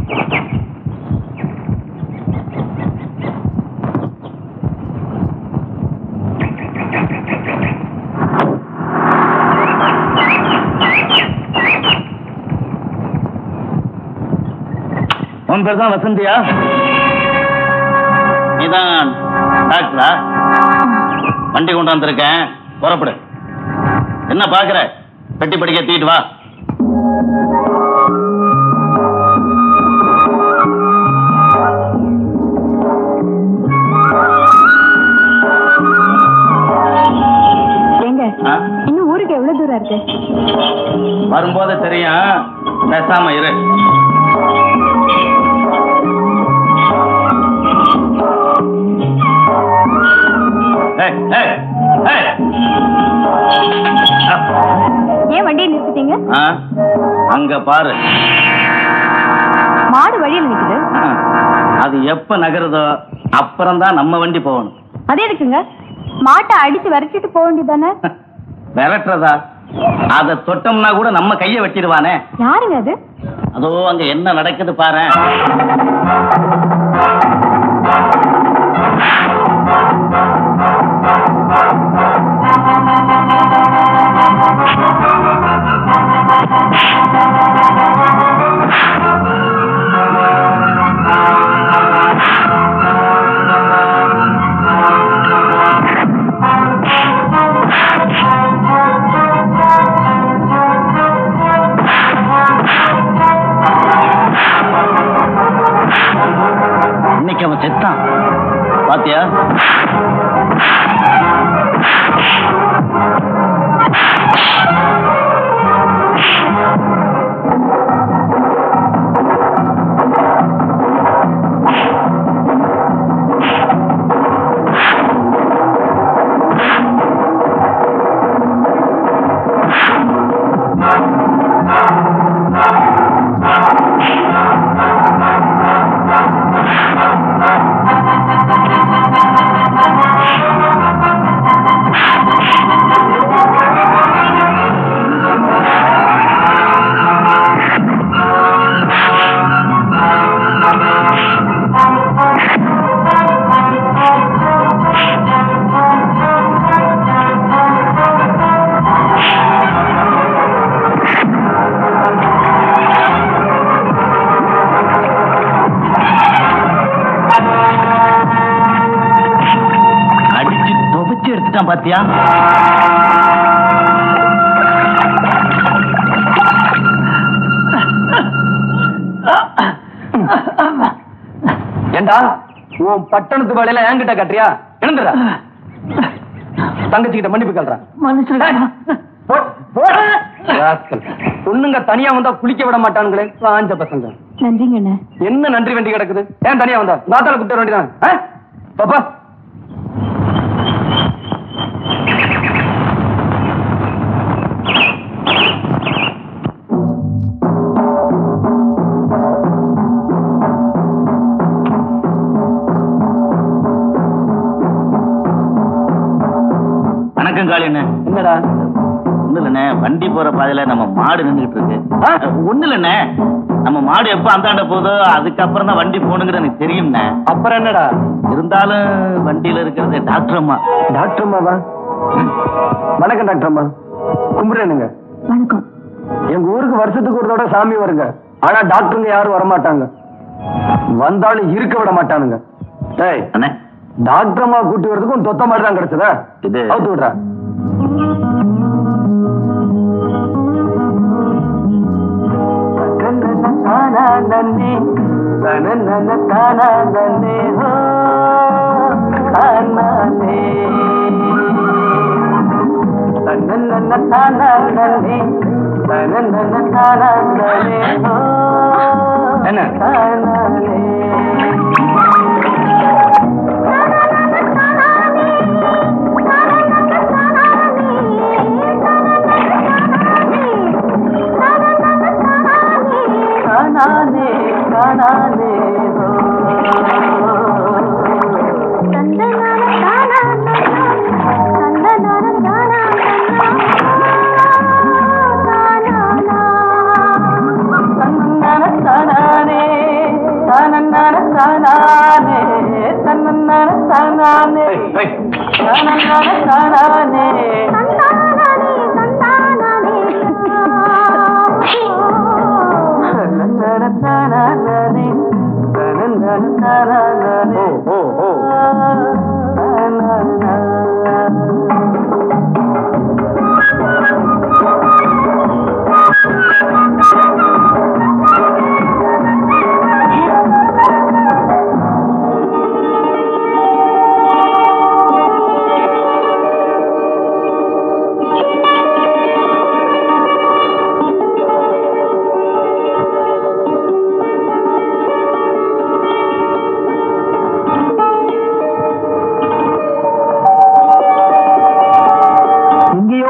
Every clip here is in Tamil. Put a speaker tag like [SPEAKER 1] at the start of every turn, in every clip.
[SPEAKER 1] உன் பேர் தான் வசந்தியா? நீதான் டாக்டரா? வண்டி கொண்டு வந்திருக்கேன், புறப்படு. என்ன பாக்குற? பெட்டி படிக்க தூக்கிட்டு வா.
[SPEAKER 2] இன்னும் ஊருக்கு எவ்வளவு தூரம் இருக்கு?
[SPEAKER 1] வரும்போது தெரியும், பேசாம இரு.
[SPEAKER 2] ஏன் வண்டியை நிறுத்திட்டீங்க?
[SPEAKER 1] அங்க பாரு,
[SPEAKER 2] மாடு வழியில் நிக்குது.
[SPEAKER 1] அது எப்ப நகருதோ அப்புறம் தான் நம்ம வண்டி போகணும்.
[SPEAKER 2] அதே இருக்குங்க, மாட்டை அடிச்சு விரட்டிட்டு போக வேண்டியதானே?
[SPEAKER 1] விரட்டுறதா? அத தொட்டோம்னா கூட நம்ம கைய வெட்டிடுவானே.
[SPEAKER 2] யாருங்க அது?
[SPEAKER 1] அதோ அங்க என்ன நடக்குது பாரு. இன்னைக்கு அவன் செத்தான் பாத்தியா? பாத்தியா?
[SPEAKER 3] ஏண்டா உன் பட்டணத்து வேலையில என்கிட்ட கட்டுறியா? எழுந்துடா, தங்கச்சிக்கிட்ட மன்னிப்பு கேள்றா. பொண்ணுங்க தனியா வந்தா குளிக்க விட மாட்டானுங்களே, ஆஞ்ச பசங்க.
[SPEAKER 2] நன்றிங்க.
[SPEAKER 3] என்ன நன்றி வண்டி கிடக்குது? ஏன் தனியா வந்தா நாத்தால கூப்பிட்டு வேண்டியதான். பாப்பா
[SPEAKER 1] என்னடா? ஒண்ணு இல்லண்ணே, வண்டி போற பாதையில நம்ம மாடு நின்றுட்டு இருக்கு. ஒண்ணு இல்லண்ணே, நம்ம மாடு எப்ப அந்தாண்ட போதோ அதுக்கப்புறம் தான் வண்டி போகணுங்கிறது எனக்கு தெரியும்ண்ணே.
[SPEAKER 3] அப்புறம் என்னடா?
[SPEAKER 1] இருந்தாலும் வண்டியில இருக்கிறது டாக்டர் அம்மா.
[SPEAKER 3] டாக்டர் அம்மாவா? வணக்கம் டாக்டர் அம்மா. கும்பிடுறேனுங்க.
[SPEAKER 2] வணக்கம்.
[SPEAKER 3] எங்க ஊருக்கு வருஷத்துக்கு ஒரு தடவை சாமி வருங்க. ஆனா டாக்டருங்க யாரும் வரமாட்டாங்க, வந்தாலும் இருக்க விட மாட்டானுங்க.
[SPEAKER 1] அண்ணே,
[SPEAKER 3] டாக்டர் அம்மா கூட்டி வரதுக்கும் தொத்த மாதிரி தான் கிடைச்சதா?
[SPEAKER 1] இது
[SPEAKER 3] அவுத்து விடுறா. என்ன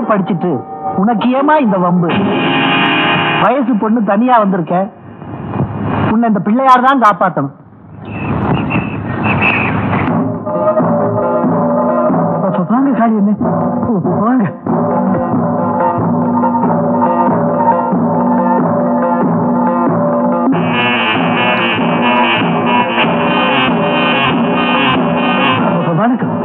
[SPEAKER 4] படிச்சிட்டு உனக்கு ஏமா இந்த வம்பு? வயசு பொண்ணு தனியா வந்திருக்க, உன்னை இந்த பிள்ளையார் தான் காப்பாத்தணும். வாங்க காளி என்ன வாங்க. வணக்கம்.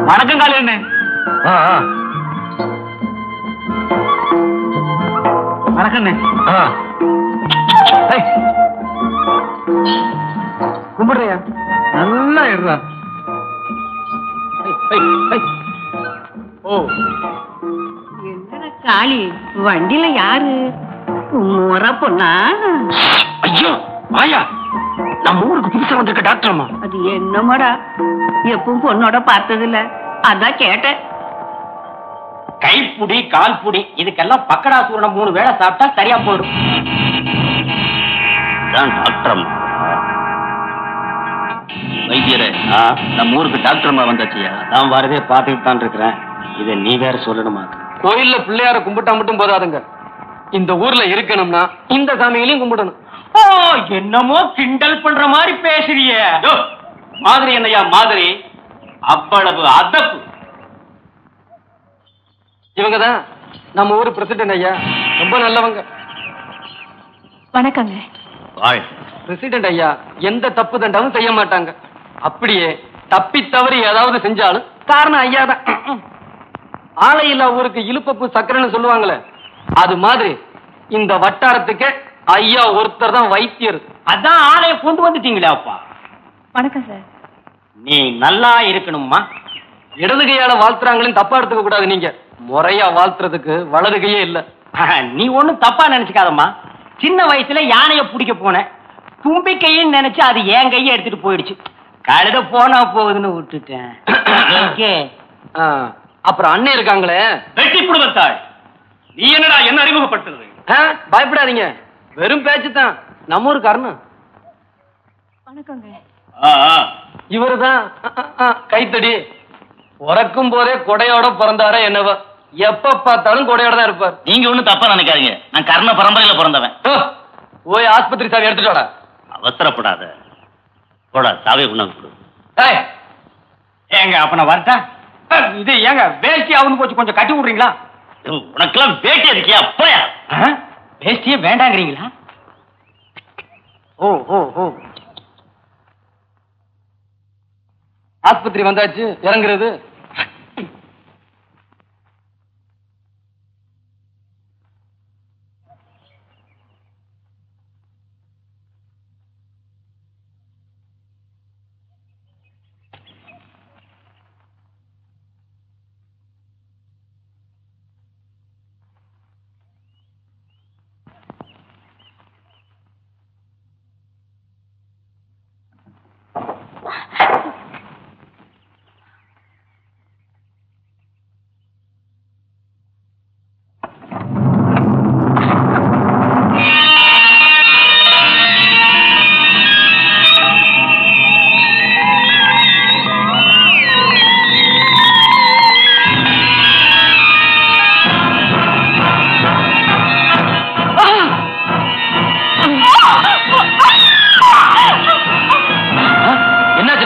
[SPEAKER 1] வணக்கம் காலி என்ன? வணக்கம்
[SPEAKER 3] கும்பிடுறியா? நல்லா இருடா.
[SPEAKER 1] ஓ
[SPEAKER 5] என்னடா காளி, வண்டியில யாரு? முறை பொண்ணா?
[SPEAKER 3] ஐயோ ஆயா, நம்ம ஊருக்கு புதுசா வந்திருக்க டாக்டர் அம்மா.
[SPEAKER 5] அது என்னமாடா, எப்பவும் பொண்ணோட பார்த்ததில்ல, அதான் கேட்டேன்.
[SPEAKER 1] கைப்புடி கால்புடி இதுக்கெல்லாம் பக்கடாசூரணம் 3 வேளை சாப்பிட்டா சரியா போயிடும். டாக்டர் அம்மா வைத்தியரே, நம்ம ஊருக்கு டாக்டர் அம்மா வந்தாச்சியா? நான் வரதே பார்த்துட்டு தான் இருக்கிறேன். இதை நீ வேற சொல்லணுமா?
[SPEAKER 3] கோயில்ல பிள்ளையார கும்பிட்டா மட்டும் போதாதுங்க, இந்த ஊர்ல இருக்கணும்னா இந்த சாமிகளையும் கும்பிடணும்.
[SPEAKER 1] ஓ, என்னமோ கிண்டல் பண்ற மாதிரி பேசுறிய. மாதிரி என்னையா மாதிரி? அவ்வளவு அதப்பு.
[SPEAKER 3] இவங்கதான் நம்ம ஊர் பிரசிடென்ட் ஐயா, ரொம்ப நல்லவங்க.
[SPEAKER 2] வணக்கங்க.
[SPEAKER 3] பிரசிடென்ட் ஐயா எந்த தப்பு தண்டாவும் செய்ய மாட்டாங்க. அப்படியே தப்பி தவறி ஏதாவது செஞ்சாலும் காரணம் ஐயா தான். ஆலையில்லா ஊருக்கு இழுப்பப்பு சக்கரைன்னு சொல்லுவாங்களே, அது மாதிரி இந்த வட்டாரத்துக்கு ஐயா ஒருத்தர் தான் வைத்தியர்.
[SPEAKER 1] அதான் ஆளைய கொண்டு வந்துட்டீங்களா அப்பா?
[SPEAKER 2] வணக்கம் சார்.
[SPEAKER 1] நீ நல்லா இருக்கணும்மா.
[SPEAKER 3] இடது கையால வாழ்த்துறாங்கன்னு தப்பா எடுத்துக்க கூடாது. நீங்க முறையா வாழ்த்துறதுக்கு வலது கையே இல்ல.
[SPEAKER 1] நீ ஒண்ணும் தப்பா நினைச்சுக்காதம்மா. சின்ன வயசுல யானைய பிடிக்க போனேன், தும்பிக்கைன்னு நினைச்சு அது என் கையை எடுத்துட்டு போயிடுச்சு. கழுத போனா போகுதுன்னு விட்டுட்டேன்.
[SPEAKER 3] அப்புறம் அண்ணன் இருக்காங்களே,
[SPEAKER 1] வெட்டி புடுவத்தாள். நீ என்னடா என்ன அறிமுகப்படுத்துறது?
[SPEAKER 3] பயப்படாதீங்க, வெறும் பேச்சு தான். நம்ம ஊருக்கு அருண்.
[SPEAKER 2] வணக்கங்க.
[SPEAKER 3] இவருதான் கைத்தடி. பிறக்கும் போதே கொடையோட பிறந்தாரே என்னவோ, எப்ப பார்த்தாலும் கொடையோட தான் இருப்பார்.
[SPEAKER 1] நீங்க ஒண்ணும் தப்பா நினைக்காதீங்க, நான் கர்ண பரம்பரையில பிறந்தவன்.
[SPEAKER 3] போய் ஆஸ்பத்திரி சாவி எடுத்துட்டோட.
[SPEAKER 1] அவசரப்படாத, போடா சாவி கொண்டாந்து கொடு. ஏங்க அப்ப நான் வரட்டா? இது ஏங்க வேஷ்டி அவனு போச்சு, கொஞ்சம் கட்டி விடுறீங்களா? உனக்கெல்லாம் வேட்டி இருக்கியா? போயா. வேஷ்டியே வேண்டாங்கிறீங்களா?
[SPEAKER 3] ஓ ஓ ஓ, ஆஸ்பத்திரி வந்தாச்சு, இறங்குறது.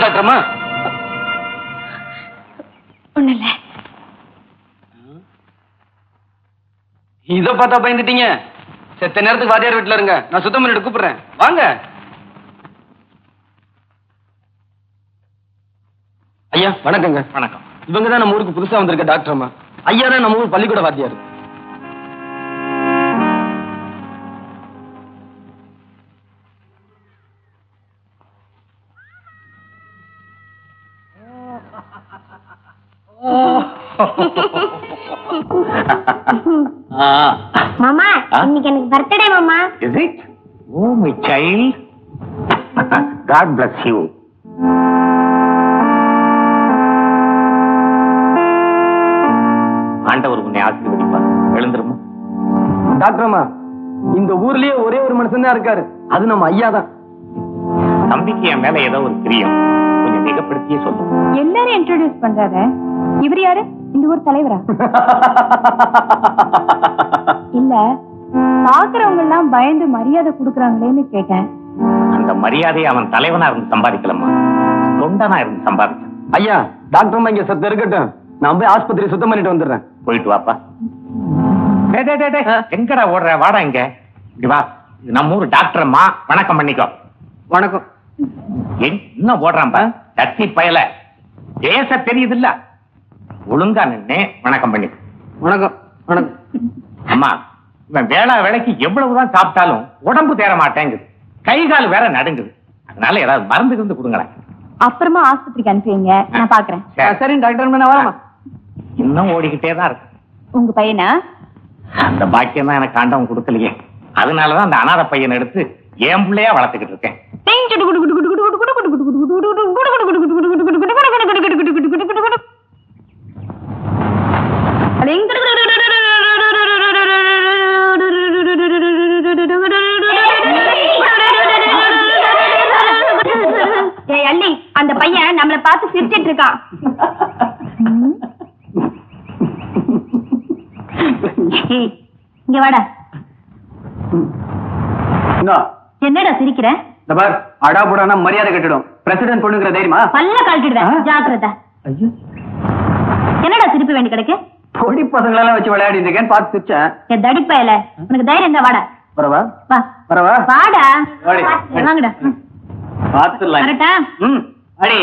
[SPEAKER 3] டாக்டர்மா?
[SPEAKER 2] ஒண்ணு இல்ல.
[SPEAKER 3] இத பார்த்தா பயந்துட்டீங்க. செத்த நேரத்துக்கு வாத்தியார் வீட்டுல இருங்க, நான் சுத்தம் பண்ணிட்டு கூப்பிடுறேன். வாங்க. ஐயா வணக்கங்க.
[SPEAKER 1] வணக்கம்.
[SPEAKER 3] இவங்க தான் நம்ம ஊருக்கு புதுசா வந்திருக்க டாக்டர்மா. ஐயா தான் நம்ம ஊர் பள்ளிக்கூட வாத்தியார்.
[SPEAKER 2] மாமா இன்னைக்கு எனக்கு பர்த்டே மாமா.
[SPEAKER 1] Is it? Oh, my child. God bless you. ஆண்டவர் உன்னை ஆசீர்வதிப்பார். எழுந்திருமா.
[SPEAKER 3] டாக்டர்மா, இந்த ஊர்லயே ஒரே ஒரு மனுஷன் தான் இருக்காரு, அது நம்ம ஐயா தான்.
[SPEAKER 1] தம்பிக்கு என் மேல ஏதோ ஒரு பிரியம், கொஞ்சம் மிகப்படுத்தியே சொல்லு.
[SPEAKER 2] எல்லாரும் இன்ட்ரோடியூஸ் பண்றாரு. இவர் யாரு? இந்த ஊர் தலைவரா? இல்ல, பாக்குறவங்க எல்லாம் பயந்து மரியாதை கொடுக்கறாங்களேன்னு கேட்டேன்.
[SPEAKER 1] அந்த மரியாதையை அவன் தலைவனா இருந்து சம்பாதிக்கலமா, தொண்டனா இருந்து சம்பாதிச்சான்.
[SPEAKER 3] ஐயா டாக்டர்மா இங்க சத்து இருக்கட்டும், நான் போய் ஆஸ்பத்திரி சுத்தம் பண்ணிட்டு வந்துடுறேன்.
[SPEAKER 1] போயிட்டு வாப்பா. எங்கடா ஓடுற? வாடா இங்க. இங்க வா. இது நம்ம ஊர் டாக்டர் அம்மா. வணக்கம் பண்ணிக்கோ.
[SPEAKER 3] வணக்கம்.
[SPEAKER 1] இன்னும் ஓடுறான்பா தத்தி பயல. பேச தெரியுது இல்ல, ஒழுங்கா நின்னு வணக்கம் பண்ணிக்கோ.
[SPEAKER 3] வணக்கம். வணக்கம்.
[SPEAKER 1] அம்மா, இவன் வேளா வேலைக்கு எவ்வளவுதான் சாப்பிட்டாலும் உடம்பு தேர மாட்டேங்குது, கை கால் வேற நடுங்குது. அதனால ஏதாவது மருந்து இருந்து கொடுங்களேன்.
[SPEAKER 2] அப்புறமா ஆஸ்பத்திரிக்கு அனுப்பிங்க, நான் பாக்குறேன்.
[SPEAKER 3] சரி டாக்டர், நான் வரமா?
[SPEAKER 1] இன்னும் ஓடிக்கிட்டே தான் இருக்கு.
[SPEAKER 2] உங்க பையனா?
[SPEAKER 1] அந்த பாக்கியம் தான் எனக்கு ஆண்டவன் கொடுக்கலையே. அதனாலதான் அந்த அனாதை பையனை எடுத்து என் பிள்ளையா வளர்த்துக்கிட்டு இருக்கேன்.
[SPEAKER 2] அள்ளி, அந்த பையன் நம்மளை பார்த்து சிரிச்சிட்டு இருக்கான். இங்க வாடா. என்னடா சிரிக்கிற?
[SPEAKER 3] இந்த பார், அடா போடானா மரியாதை கட்டிடும். பிரசிடென்ட் பொண்ணுங்கிற தைரியமா?
[SPEAKER 2] பல்ல கழட்டிடுவேன், ஜாக்கிரதை. என்னடா திருப்பி வேண்டி கிடைக்கு?
[SPEAKER 3] பொடி பசங்களெல்லாம் வச்சு விளையாடிட்டு இருக்கேன், பார்த்து சிரிச்சேன்.
[SPEAKER 2] என் தடிப்பயல, உனக்கு தைரியம் இருந்தா வாடா.
[SPEAKER 3] வரவா?
[SPEAKER 2] வா.
[SPEAKER 3] வரவா?
[SPEAKER 2] வாடா.
[SPEAKER 3] வாடி.
[SPEAKER 2] வாங்கடா.
[SPEAKER 3] பார்த்துடலாம்.
[SPEAKER 2] கரெக்டா?
[SPEAKER 3] அடி.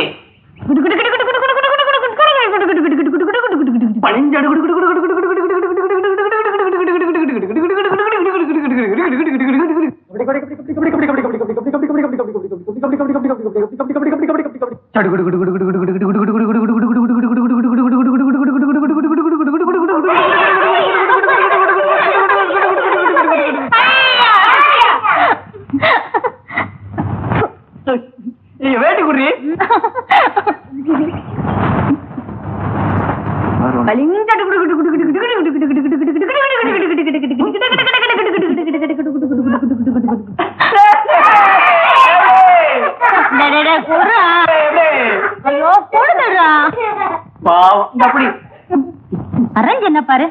[SPEAKER 3] வேட்டி குடி.
[SPEAKER 2] அரேஞ்ச் என்ன பாரு.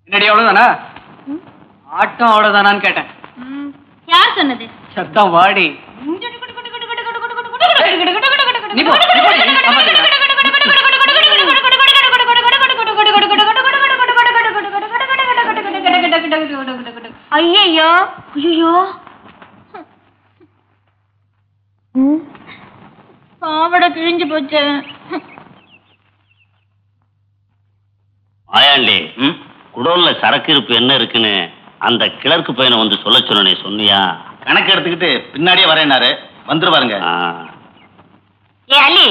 [SPEAKER 3] என்னடி அவ்வளவுதானா? ஆட்டம் அவ்வளவுதானான்னு கேட்டேன்.
[SPEAKER 2] யார் சொன்னது?
[SPEAKER 3] சத்தம் வாடி.
[SPEAKER 2] ஐயோ ஐயோ பாவடை கிழிஞ்சு போச்சு.
[SPEAKER 1] மாயாண்டி, குடோன்ல சரக்கு இருப்பு என்ன இருக்குன்னு அந்த கிளர்க்கு பையனை வந்து சொல்ல சொன்னே, சொன்னியா?
[SPEAKER 6] கணக்கு எடுத்துக்கிட்டு பின்னாடியே வரேன்னாரு, வந்துருவாருங்க.
[SPEAKER 5] ஏ அலி,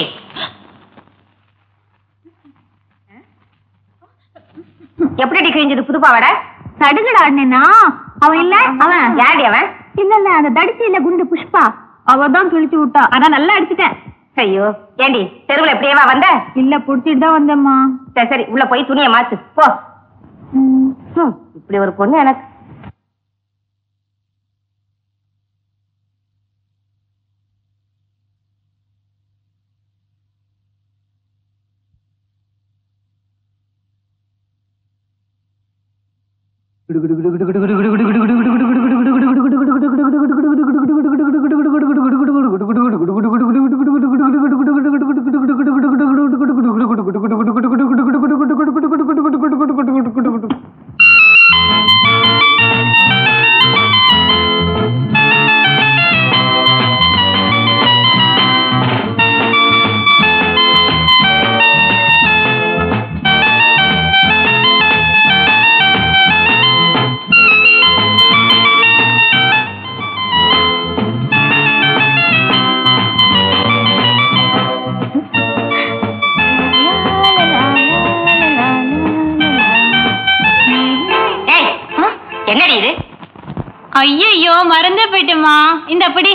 [SPEAKER 5] எப்படி கிழிஞ்சது புது பாவாடை?
[SPEAKER 2] சடுகுடு ஆடினா அவன் இல்ல, அவன்
[SPEAKER 5] யாடி அவன்?
[SPEAKER 2] இல்ல அந்த தடிச்சு இல்ல குண்டு புஷ்பா, அவதான் கிழிச்சு விட்டா. அதான் நல்லா அடிச்சுட்டேன்.
[SPEAKER 5] ஐயோ ஏண்டி தெருவுல எப்படியேவா வந்த?
[SPEAKER 2] இல்ல புடிச்சிட்டு தான் வந்தேம்மா.
[SPEAKER 5] சரி சரி, உள்ள போய் துணியை மாத்து போ. இப்படி ஒரு பொண்ணு எனக்கு.
[SPEAKER 2] ஐயோ மறந்தே போயிட்டேம்மா. இந்த அப்படி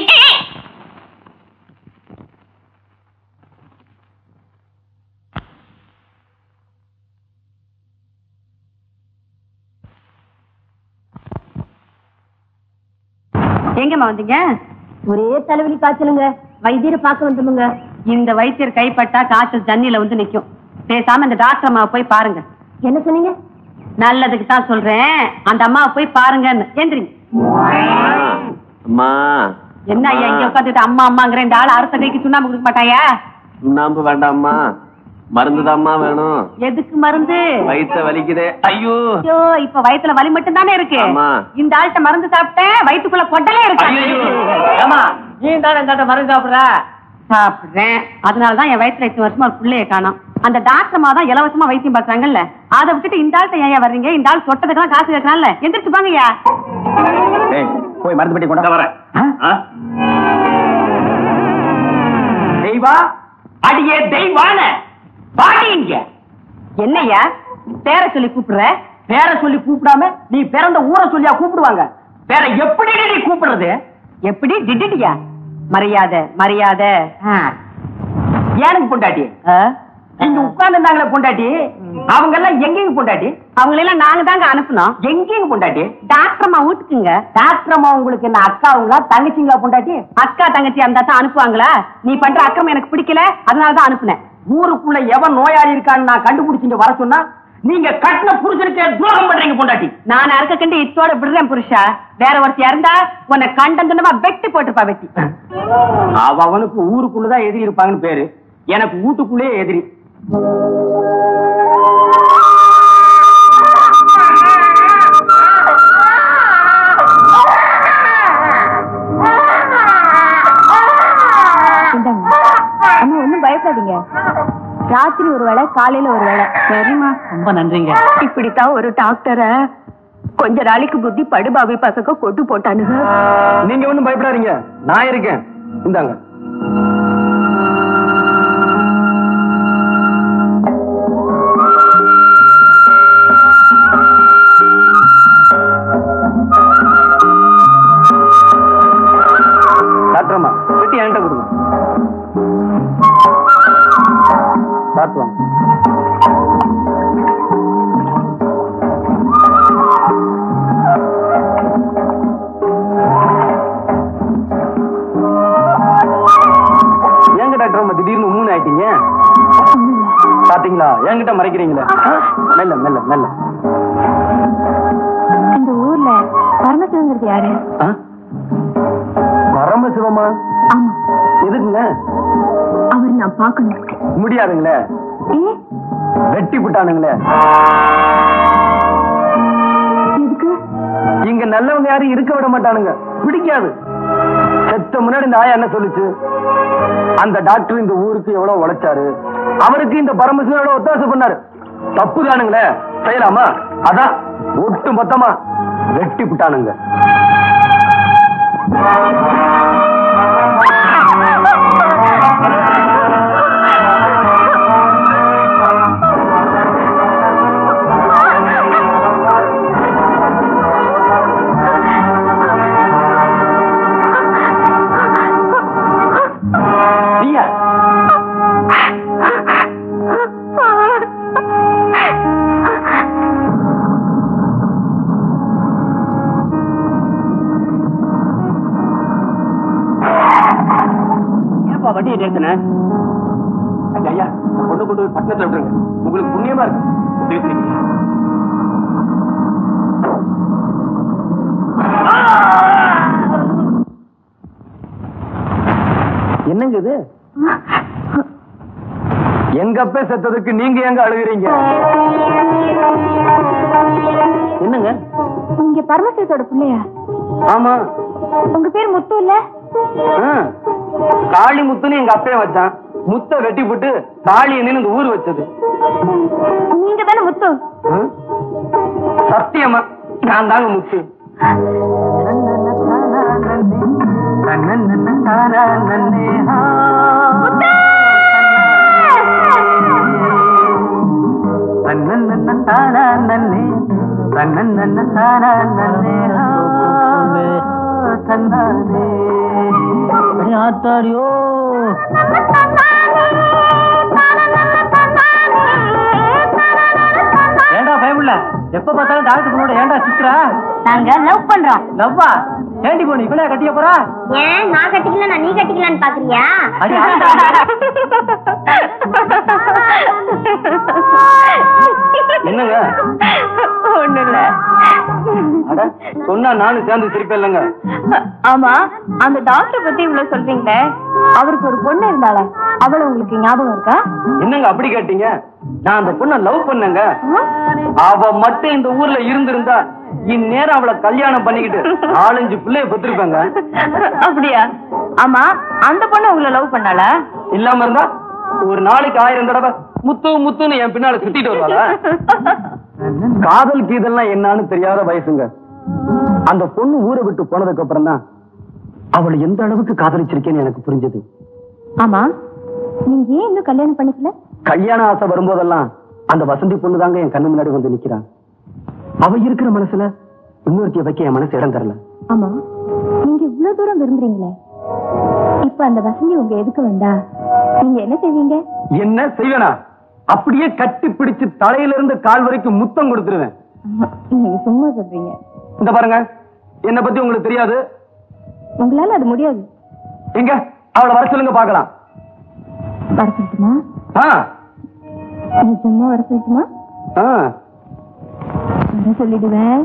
[SPEAKER 5] எங்கம்மா வந்தீங்க? ஒரே தலைவலி காய்ச்சலுங்க, வைத்தியரை பார்க்க வந்துமுங்க. இந்த வைத்தியர் கைப்பட்டா காய்ச்சல் தண்ணியில வந்து நிக்கும். பேசாம இந்த டாக்டர் அம்மாவை போய் பாருங்க. என்ன சொன்னீங்க? நல்லதுக்கு தான் சொல்றேன், அந்த அம்மாவை போய் பாருங்கன்னு. எந்திரிங்க.
[SPEAKER 3] அம்மா,
[SPEAKER 5] என்ன ஐயா இங்க உட்காந்துட்டு அம்மா அம்மாங்கிற? இந்த ஆள் அறுத்த கைக்கு சுண்ணாம்பு கொடுக்க மாட்டாயா?
[SPEAKER 3] சுண்ணாம்பு வேண்டாம்மா, மருந்துதாம்மா வேணும்.
[SPEAKER 5] எதுக்கு மருந்து?
[SPEAKER 3] வயிற்ற வலிக்குதே. ஐயோ
[SPEAKER 5] ஐயோ, இப்ப வயித்துல வலி மட்டும் தானே இருக்கு.
[SPEAKER 3] ஆமா.
[SPEAKER 5] இந்த ஆள்கிட்ட மருந்து சாப்பிட்டேன், வயிற்றுக்குள்ள கொட்டலே இருக்கு.
[SPEAKER 3] நீ தானே இந்த மருந்து சாப்பிடுற?
[SPEAKER 5] சாப்பிடுறேன், அதனாலதான் என் வயிற்றுல 8 வருஷமா ஒரு பிள்ளைய காணோம். அந்த டாக்டர்மா தான் இலவசமா வைத்தியம் பாக்குறாங்கல்ல, அதை விட்டுட்டு இந்த ஆள்கிட்ட ஏன் வர்றீங்க? இந்த ஆள் சொட்டதுக்கெல்லாம் காசு கேட்கறான்ல, எந்திரிச்சு பாங்கய்யா.
[SPEAKER 6] போய் மருந்து பெட்டி கொண்டா வரேன்.
[SPEAKER 3] தெய்வா, அடியே தெய்வான பாடிங்க.
[SPEAKER 5] என்னய்யா பேரை சொல்லி கூப்பிடுற?
[SPEAKER 3] பேரை சொல்லி கூப்பிடாம நீ பிறந்த ஊரை சொல்லியா கூப்பிடுவாங்க? வேற எப்படி நீ கூப்பிடுறது?
[SPEAKER 5] எப்படி டிடியா? மரியாதை மரியாதை.
[SPEAKER 3] ஏனுக்கு பொண்டாட்டி? இங்க உட்கார்ந்து பொண்டாட்டி, அவங்க எல்லாம் எங்கேயும் பொண்டாட்டி?
[SPEAKER 5] அவங்களெல்லாம் நாங்க தாங்க அனுப்பணும்.
[SPEAKER 3] எங்கேயும் பொண்டாட்டி?
[SPEAKER 5] டாக்டர் அம்மா வீட்டுக்குங்க.
[SPEAKER 3] டாக்டர் அம்மா உங்களுக்கு என்ன அக்காவுங்களா தங்கச்சிங்களா பொண்டாட்டி?
[SPEAKER 5] அக்கா தங்கச்சி அந்த தான் அனுப்புவாங்களா? நீ பண்ற அக்கம் எனக்கு பிடிக்கல, அதனாலதான் அனுப்புனேன்.
[SPEAKER 3] ஊருக்குள்ள எவன் நோயாளி இருக்கான்னு நான் கண்டுபிடிச்சிட்டு வர சொன்னா நீங்க கட்டின புருஷனுக்கு துரோகம் பண்றீங்க பொண்டாட்டி.
[SPEAKER 5] நான் அறுக்க கண்டு இத்தோட விடுறேன் புருஷா. வேற ஒருத்தி இருந்தா உன்னை கண்டந்துமா வெட்டி போட்டுப்பா. வெட்டி
[SPEAKER 3] அவனுக்கு ஊருக்குள்ளதான் எதிரி இருப்பாங்கன்னு பேரு, எனக்கு வீட்டுக்குள்ளே எதிரி.
[SPEAKER 2] அம்மா ஒண்ணும் பயப்படாதீங்க, ராத்திரி ஒரு வேளை காலையில ஒரு வேளை.
[SPEAKER 5] சரிம்மா,
[SPEAKER 3] ரொம்ப நன்றிங்க.
[SPEAKER 5] இப்படித்தான் ஒரு டாக்டரை கொஞ்ச நாளைக்கு புத்தி படுபாவி பசங்க கொண்டு போட்டானுங்க.
[SPEAKER 3] நீங்க ஒண்ணும் பயப்படாதீங்க, நான் இருக்கேன். இந்தாங்க. டாக்டர்மா பெட்டி என்கிட்ட கொடுங்க. டாக்டர் ஏங்க டாக்டர் அம்மா திடீர்னு மூணு ஆயிட்டீங்க? பாத்தீங்களா, என்கிட்ட மறைக்கிறீங்களே. மெல்ல மெல்ல மெல்ல.
[SPEAKER 2] இந்த ஊர்ல பரமசிவங்கிறது யாரு?
[SPEAKER 3] பரமசிவமா?
[SPEAKER 2] ஆமா.
[SPEAKER 3] எதுக்குங்க?
[SPEAKER 2] அவர் நான் பாக்கணும்.
[SPEAKER 3] முடியாதுங்களே, வெட்டி விட்டானுங்களே.
[SPEAKER 2] எதுக்கு?
[SPEAKER 3] இங்க நல்லவங்க யாரும் இருக்க விட மாட்டானுங்க, பிடிக்காது. செத்த முன்னாடி இந்த ஆயா என்ன சொல்லுச்சு? அந்த டாக்டர் இந்த ஊருக்கு எவ்வளவு உழைச்சாரு, அவருக்கு இந்த பரமசிவன் எவ்வளவு ஒத்தாசை பண்ணாரு. தப்பு தானுங்களே, செய்யலாமா? அதான் ஒட்டு மொத்தமா வெட்டி விட்டானுங்க.
[SPEAKER 1] வண்டியை நிறுத்தின ஐயா, கொண்டு கொண்டு போய் பட்டணத்துல விட்டுருங்க, உங்களுக்கு புண்ணியமா இருக்கு.
[SPEAKER 3] என்னங்க இது? எங்க அப்பா செத்ததுக்கு நீங்க எங்க அழுகிறீங்க? என்னங்க?
[SPEAKER 2] நீங்க பரமசிவத்தோட பிள்ளையா?
[SPEAKER 3] ஆமா.
[SPEAKER 2] உங்க பேர் முத்து இல்ல?
[SPEAKER 3] காளி முத்துன்னு எங்க அப்பே வச்சான். முத்த வெட்டி போட்டு காளி என்னன்னு இந்த ஊர் வச்சது.
[SPEAKER 2] நீங்க தானே முத்து?
[SPEAKER 3] சத்தியமா நான் தாங்க முத்து.
[SPEAKER 4] ஆத்தாரியோ ஏண்டா பயமுள்ள, எப்ப பார்த்தாலும் டாக்டர் பொண்ணோட ஏண்டா சித்ரா?
[SPEAKER 2] நாங்க லவ் பண்றோம்.
[SPEAKER 4] லவ்வா? ஏண்டி பொண்ணு இவளே கட்டிக்க போறா?
[SPEAKER 2] ஏன் நான் கட்டிக்கல, நீ கட்டிக்கலான்னு பாக்குறியா?
[SPEAKER 3] என்னங்க?
[SPEAKER 2] ஒண்ணு இல்ல.
[SPEAKER 3] சொன்னா நானும் சேர்ந்து சிரிப்பேன் இல்லங்க.
[SPEAKER 2] ஆமா, அந்த டாக்டர் பத்தி இவ்வளவு சொல்றீங்களே, அவருக்கு ஒரு பொண்ணு இருந்தால அவளை உங்களுக்கு ஞாபகம் இருக்கா?
[SPEAKER 3] என்னங்க அப்படி கேட்டீங்க? நான் அந்த பொண்ணை லவ் பண்ணங்க. அவ மட்டும் இந்த ஊர்ல இருந்திருந்தா இந்நேரம் அவளை கல்யாணம் பண்ணிக்கிட்டு 4-5 பிள்ளைய பெற்றிருப்பாங்க.
[SPEAKER 2] அப்படியா? ஆமா, அந்த பொண்ணு உங்களை லவ் பண்ணால?
[SPEAKER 3] இல்லாம இருந்தா ஒரு நாளைக்கு 1000 தடவை முத்து முத்துன்னு என் பின்னால சுத்திட்டு வருவாளா? காதல் கீதல்லாம் என்னன்னு தெரியாத வயசுங்க. அந்த பொண்ணு ஊரை விட்டு போனதுக்கு அப்புறம் தான் அவளை எந்த அளவுக்கு காதலிச்சிருக்கேன்னு எனக்கு புரிஞ்சது.
[SPEAKER 2] ஆமா, நீங்க ஏன் இன்னும் கல்யாணம் பண்ணிக்கல?
[SPEAKER 3] கல்யாண ஆசை வரும்போதெல்லாம் அந்த வசந்தி பொண்ணு தாங்க என் கண்ணு முன்னாடி வந்து நிக்கிறான். அவ இருக்கிற மனசுல இன்னொருத்திய வைக்க என் மனசு இடம் தரல.
[SPEAKER 2] ஆமா, நீங்க இவ்வளவு தூரம் விரும்புறீங்களே, இப்ப அந்த வசந்தி உங்க எதுக்கு வந்தா நீங்க என்ன செய்வீங்க?
[SPEAKER 3] என்ன செய்வேனா? அப்படியே கட்டி பிடிச்சு தலையில இருந்து கால் வரைக்கும் முத்தம் கொடுத்துருவேன்.
[SPEAKER 2] நீங்க சும்மா சொல்றீங்க.
[SPEAKER 3] இந்த பாருங்க, என்ன பத்தி உங்களுக்கு தெரியாது.
[SPEAKER 2] உங்களால அது முடியாது.
[SPEAKER 3] எங்க அவளை வர சொல்லுங்க பாக்கலாம்.
[SPEAKER 2] வர சொல்லட்டுமா? நிஜமா வர சொல்லட்டுமா? வர சொல்லிடுவேன்.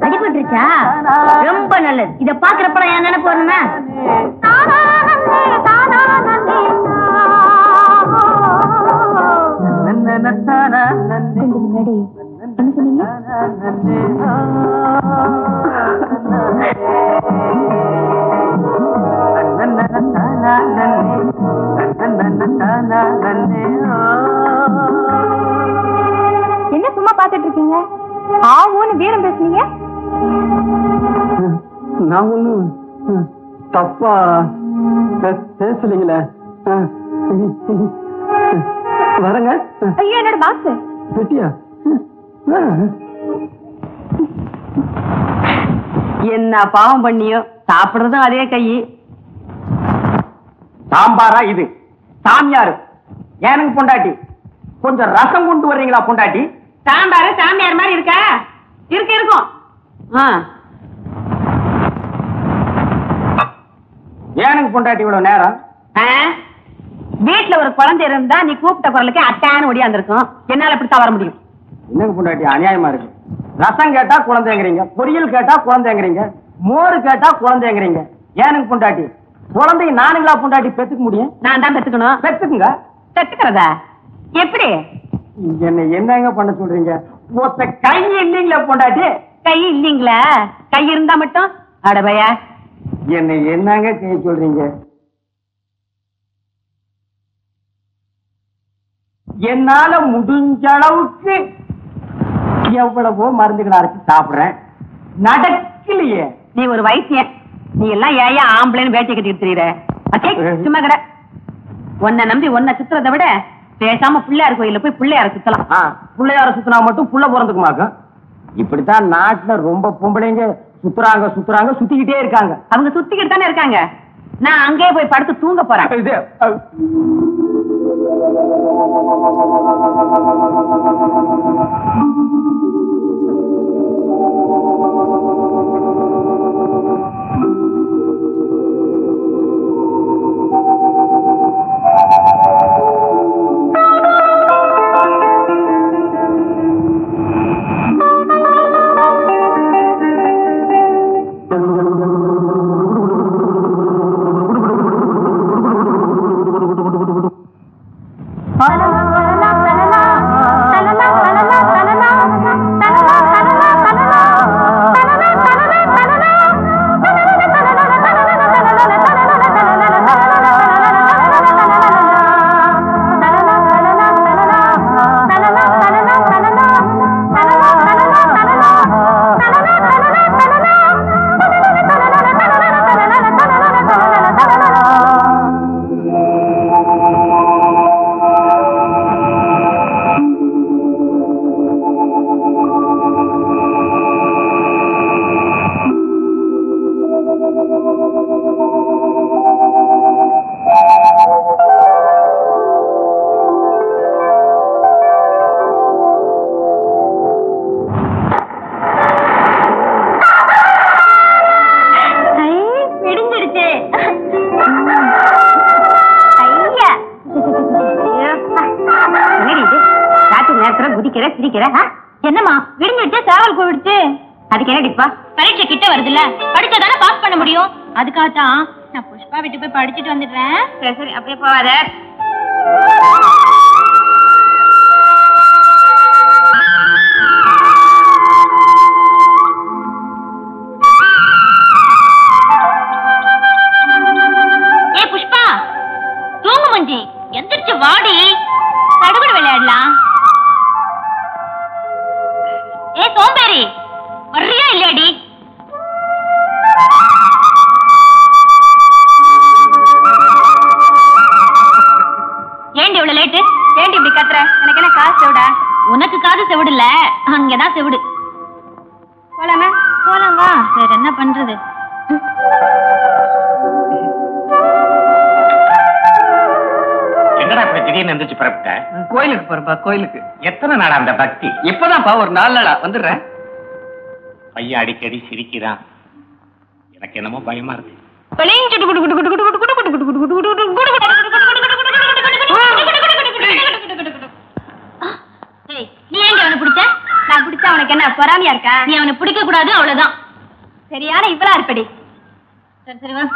[SPEAKER 2] அடிபட்டுருச்சா? ரொம்ப நல்லது. இத பாக்குறப்ப என் நினைப்பு வரணுமே. கொஞ்சம் முன்னாடி என்ன சொன்னீங்க? என்ன சும்மா பாத்துட்டு இருக்கீங்க? ஆவோன்னு வீரம் பேசுனீங்க.
[SPEAKER 3] நான் ஒண்ணும் தப்பா பேசலீங்களே. வரங்க.
[SPEAKER 2] ஐயோ, என்னோட பாக்ஸ்
[SPEAKER 3] பெட்டியா?
[SPEAKER 5] என்ன பாவம் பண்ணியோ, சாப்பிடுறதும் அதே கை.
[SPEAKER 1] சாம்பாரா இது? சாமியாரு எனக்கு பொண்டாட்டி. கொஞ்சம் ரசம் கொண்டு வர்றீங்களா பொண்டாட்டி?
[SPEAKER 5] சாம்பாரு சாமியார் மாதிரி இருக்கா? இருக்கும்.
[SPEAKER 3] ஏனுங்க பொண்டாட்டி இவ்வளவு நேரம்?
[SPEAKER 5] வீட்டுல ஒரு குழந்தை இருந்தா நீ கூப்பிட்ட குரலுக்கு அட்டான்னு ஒடியாந்துருக்கும். என்னால இப்படித்தான் வர முடியும்.
[SPEAKER 3] என்னங்க பொண்டாட்டி அநியாயமா இருக்கு. ரசம் கேட்டா குழந்தைங்கிறீங்க, பொரியல் கேட்டா குழந்தைங்கிறீங்க, மோரு கேட்டா குழந்தைங்கிறீங்க. ஏனுங்க பொண்டாட்டி, குழந்தைய நானுங்களா பொண்டாட்டி பெத்துக்க முடியும்?
[SPEAKER 5] நான் தான் பெத்துக்கணும்.
[SPEAKER 3] பெத்துக்குங்க.
[SPEAKER 5] பெத்துக்கிறதா எப்படி?
[SPEAKER 3] என்ன என்னங்க பண்ண சொல்றீங்க? ஒத்த கை இல்லீங்களா பொண்டாட்டி?
[SPEAKER 5] கை இல்லீங்களா? கை இருந்தா மட்டும் அடபையா
[SPEAKER 3] என்ன என்னங்க செய்ய சொல்றீங்க? என்னால முடிஞ்ச அளவுக்கு எவ்வளவோ மருந்துகளை அரைச்சு சாப்பிடுறேன், நடக்கலையே.
[SPEAKER 5] நீ ஒரு வைத்தியன், நீ எல்லாம் ஏயா ஆம்பளைன்னு வேட்டை கட்டிட்டு தெரியுற? சும்மா கடை. உன்னை நம்பி உன்னை சுத்துறதை விட பேசாம பிள்ளையார் கோயில போய் பிள்ளையார சுத்தலாம்.
[SPEAKER 3] பிள்ளையார சுத்தினா மட்டும் புள்ள பிறந்துக்குமாக்கும். இப்படித்தான் நாட்டுல ரொம்ப பொம்பளைங்க சுத்துறாங்க சுத்துறாங்க சுத்திக்கிட்டே இருக்காங்க.
[SPEAKER 5] அவங்க சுத்திக்கிட்டு தானே இருக்காங்க. நான் அங்கேயே போய் படுத்து தூங்க போறேன்.
[SPEAKER 3] இது
[SPEAKER 2] என்னமா விடிஞ்சிட்டு சேவல் போயிடுச்சு.
[SPEAKER 5] அதுக்கு என்ன டிப்பா?
[SPEAKER 2] பரீட்சை கிட்ட வருதுல்ல, படிச்சாதானே பாஸ் பண்ண முடியும். அதுக்காகத்தான் நான் புஷ்பா வீட்டு போய் படிச்சுட்டு வந்துடுறேன்.
[SPEAKER 5] சரி சரி, அப்படியே போவாத.
[SPEAKER 2] ஏ புஷ்பா, தூங்கு மஞ்சி, எந்திரிச்சு வாடி, தடுகுடு விளையாடலாம். ஏ சோம்பேறி, வர்றியா இல்லையாடி? ஏண்டி இவ்வளவு லேட்டு? ஏண்டி இப்படி கத்துற? எனக்கு என்ன காசு செவிடா? உனக்கு காது செவிடு இல்ல, அங்கதான் செவிடு. போலாமா? போலாம் வா. வேற என்ன பண்றது?
[SPEAKER 1] என்னடா இப்ப திடீர்னு எந்திரிச்சு பரப்பிட்ட?
[SPEAKER 3] கோயிலுக்கு போறப்பா, கோயிலுக்கு.
[SPEAKER 1] எத்தனை நாடா அந்த பக்தி?
[SPEAKER 3] இப்பதான்ப்பா ஒரு 4 நாளா வந்துடுறேன்.
[SPEAKER 1] பையன் அடிக்கடி சிரிக்கிறான், எனக்கு என்னமோ பயமா இருக்கு.
[SPEAKER 2] நீ ஏங்க அவனை பிடிச்ச? நான் பிடிச்சா அவனுக்கு என்ன பொறாமையா இருக்கா? நீ அவனை பிடிக்க கூடாது, அவ்வளவுதான். சரியான இவ்வளவு இருப்படி. சரி சரி வா.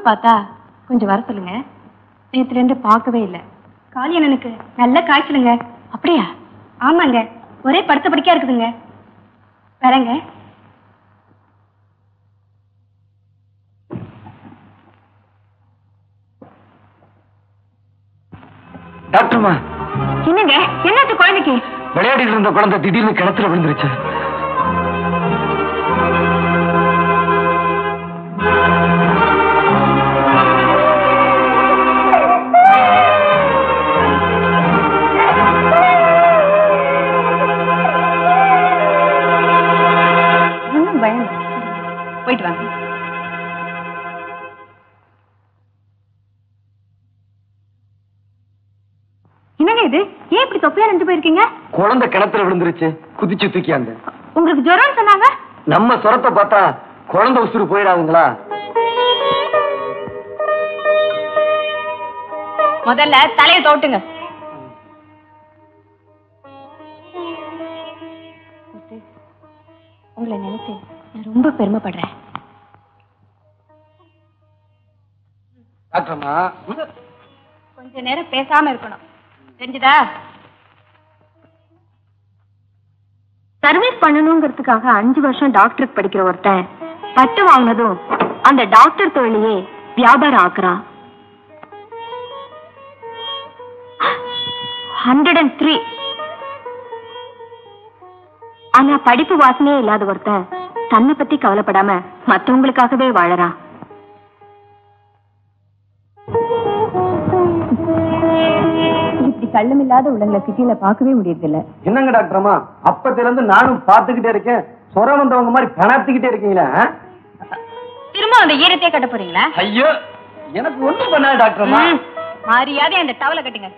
[SPEAKER 2] பார்த்தா கொஞ்சம் வர சொல்லுங்க. நேத்துல இருந்து பார்க்கவே இல்லை. காளியண்ணனுக்கு நல்ல காய்ச்சலுங்க. அப்படியா? ஆமாங்க, ஒரே படுத்த படிக்கா இருக்குதுங்க. வரேங்க.
[SPEAKER 3] டாக்டர்மா.
[SPEAKER 2] என்னங்க, என்னாச்சு குழந்தைக்கு?
[SPEAKER 3] விளையாடிட்டு இருந்த குழந்தை திடீர்னு கிணத்துல விழுந்துருச்சு.
[SPEAKER 2] போயிட்டு வாங்க. என்னங்க இது? ஏன் இப்படி தொப்பையா நின்று போயிருக்கீங்க?
[SPEAKER 3] குழந்தை கிணத்துல விழுந்துருச்சு, குதிச்சு தூக்கியாங்க.
[SPEAKER 2] உங்களுக்கு ஜுரம் சொன்னாங்க.
[SPEAKER 3] நம்ம சொரத்தை பார்த்தா குழந்தை உசுறு போயிடாதுங்களா?
[SPEAKER 2] முதல்ல தலையை தோட்டுங்க. உங்களை நினைச்சு நான் ரொம்ப பெருமைப்படுறேன்.
[SPEAKER 3] டாக்டர்மா,
[SPEAKER 2] கொஞ்ச நேரம் பேசாம இருக்கணும், தெரிஞ்சுதா? சர்வீஸ் பண்ணணுங்கிறதுக்காக 5 வருஷம் டாக்டருக்கு படிக்கிற ஒருத்தன் பட்டு வாங்கினதும் அந்த டாக்டர் தொழிலையே வியாபாரம் ஆக்குறான். 103. ஆனா படிப்பு வாசனையே இல்லாத ஒருத்தன் தன்னை பத்தி கவலைப்படாம மத்தவங்களுக்காகவே வாழறான். இப்படி கள்ளம் இல்லாத உள்ளங்களை சிட்டியில பார்க்கவே முடியறதில்ல.
[SPEAKER 3] என்னங்க டாக்டர்மா, அப்பத்துல இருந்து நானும் பாத்துக்கிட்டே இருக்கேன். சொர வந்தவங்க மாதிரி பணத்துக்கிட்டே இருக்கீங்களா?
[SPEAKER 2] திரும்ப அந்த ஈரத்தையே கட்ட போறீங்களா?
[SPEAKER 3] ஐயோ, எனக்கு ஒண்ணும் பண்ணாது டாக்டர்மா.
[SPEAKER 2] மரியாதை அந்த டவலை கட்டுங்க.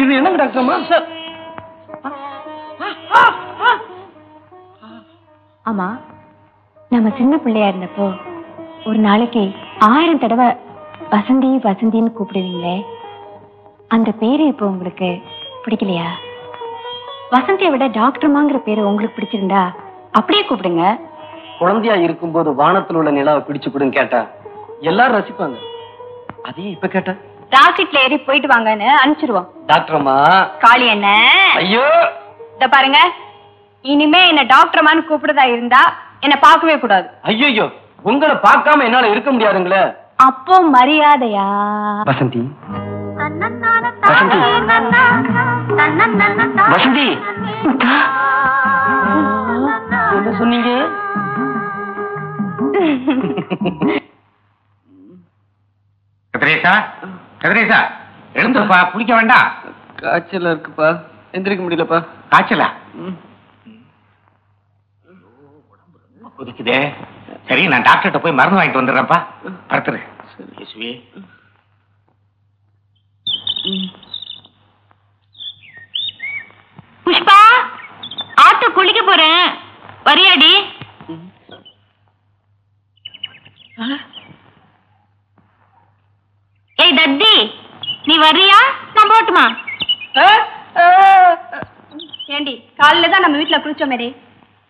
[SPEAKER 3] இது என்னங்க டாக்டர்மா?
[SPEAKER 2] ஆமா, நம்ம சின்ன பிள்ளையா இருந்தப்போ ஒரு நாளைக்கு 1000 தடவை வசந்தி வசந்தின்னு கூப்பிடுவீங்களே, அந்த பேரு இப்போ உங்களுக்கு பிடிக்கலையா? வசந்தியை விட டாக்டர்மாங்கிற பேரு உங்களுக்கு பிடிச்சிருந்தா அப்படியே கூப்பிடுங்க.
[SPEAKER 3] குழந்தையா இருக்கும்போது வானத்தில் உள்ள நிலாவை பிடிச்சு கொடுன்னு கேட்டா எல்லாரும் ரசிப்பாங்க. அதே இப்ப கேட்டா
[SPEAKER 2] ராக்கெட்ல ஏறி போயிட்டு வாங்கன்னு அனுப்பிச்சிருவோம்.
[SPEAKER 3] டாக்டர்மா,
[SPEAKER 2] காளி என்ன?
[SPEAKER 3] ஐயோ,
[SPEAKER 2] இத பாருங்க, இனிமே என்ன டாக்டர்மான்னு கூப்பிடுறதா இருந்தா என்ன பார்க்கவே கூடாது.
[SPEAKER 3] ஐயோ, உங்களை பார்க்காம என்னால இருக்க முடியாதுங்களே.
[SPEAKER 2] அப்போ மரியாதையா?
[SPEAKER 3] வசந்தி, வசந்தி, வசந்தி, என்ன சொன்னீங்க?
[SPEAKER 1] கதிரேசா, கதிரேசா, எழுந்துப்பா, குளிக்க வேண்டாம்.
[SPEAKER 3] காய்ச்சல் இருக்குப்பா, எந்திரிக்க முடியலப்பா.
[SPEAKER 1] காய்ச்சலா? கொதிக்குதே. சரி, நான் டாக்டர்கிட்ட போய் மருந்து வாங்கிட்டு வந்துடுறேன்ப்பா. படுத்துரு. யேசுவே.
[SPEAKER 2] புஷ்பா, ஆத்து குளிக்க போறேன், வரியாடி? ஏய் தத்தி, நீ வர்றியா? நான் போட்டுமா? ஏண்டி, காலையில தான் நம்ம வீட்டுல குளிச்சோமேடி.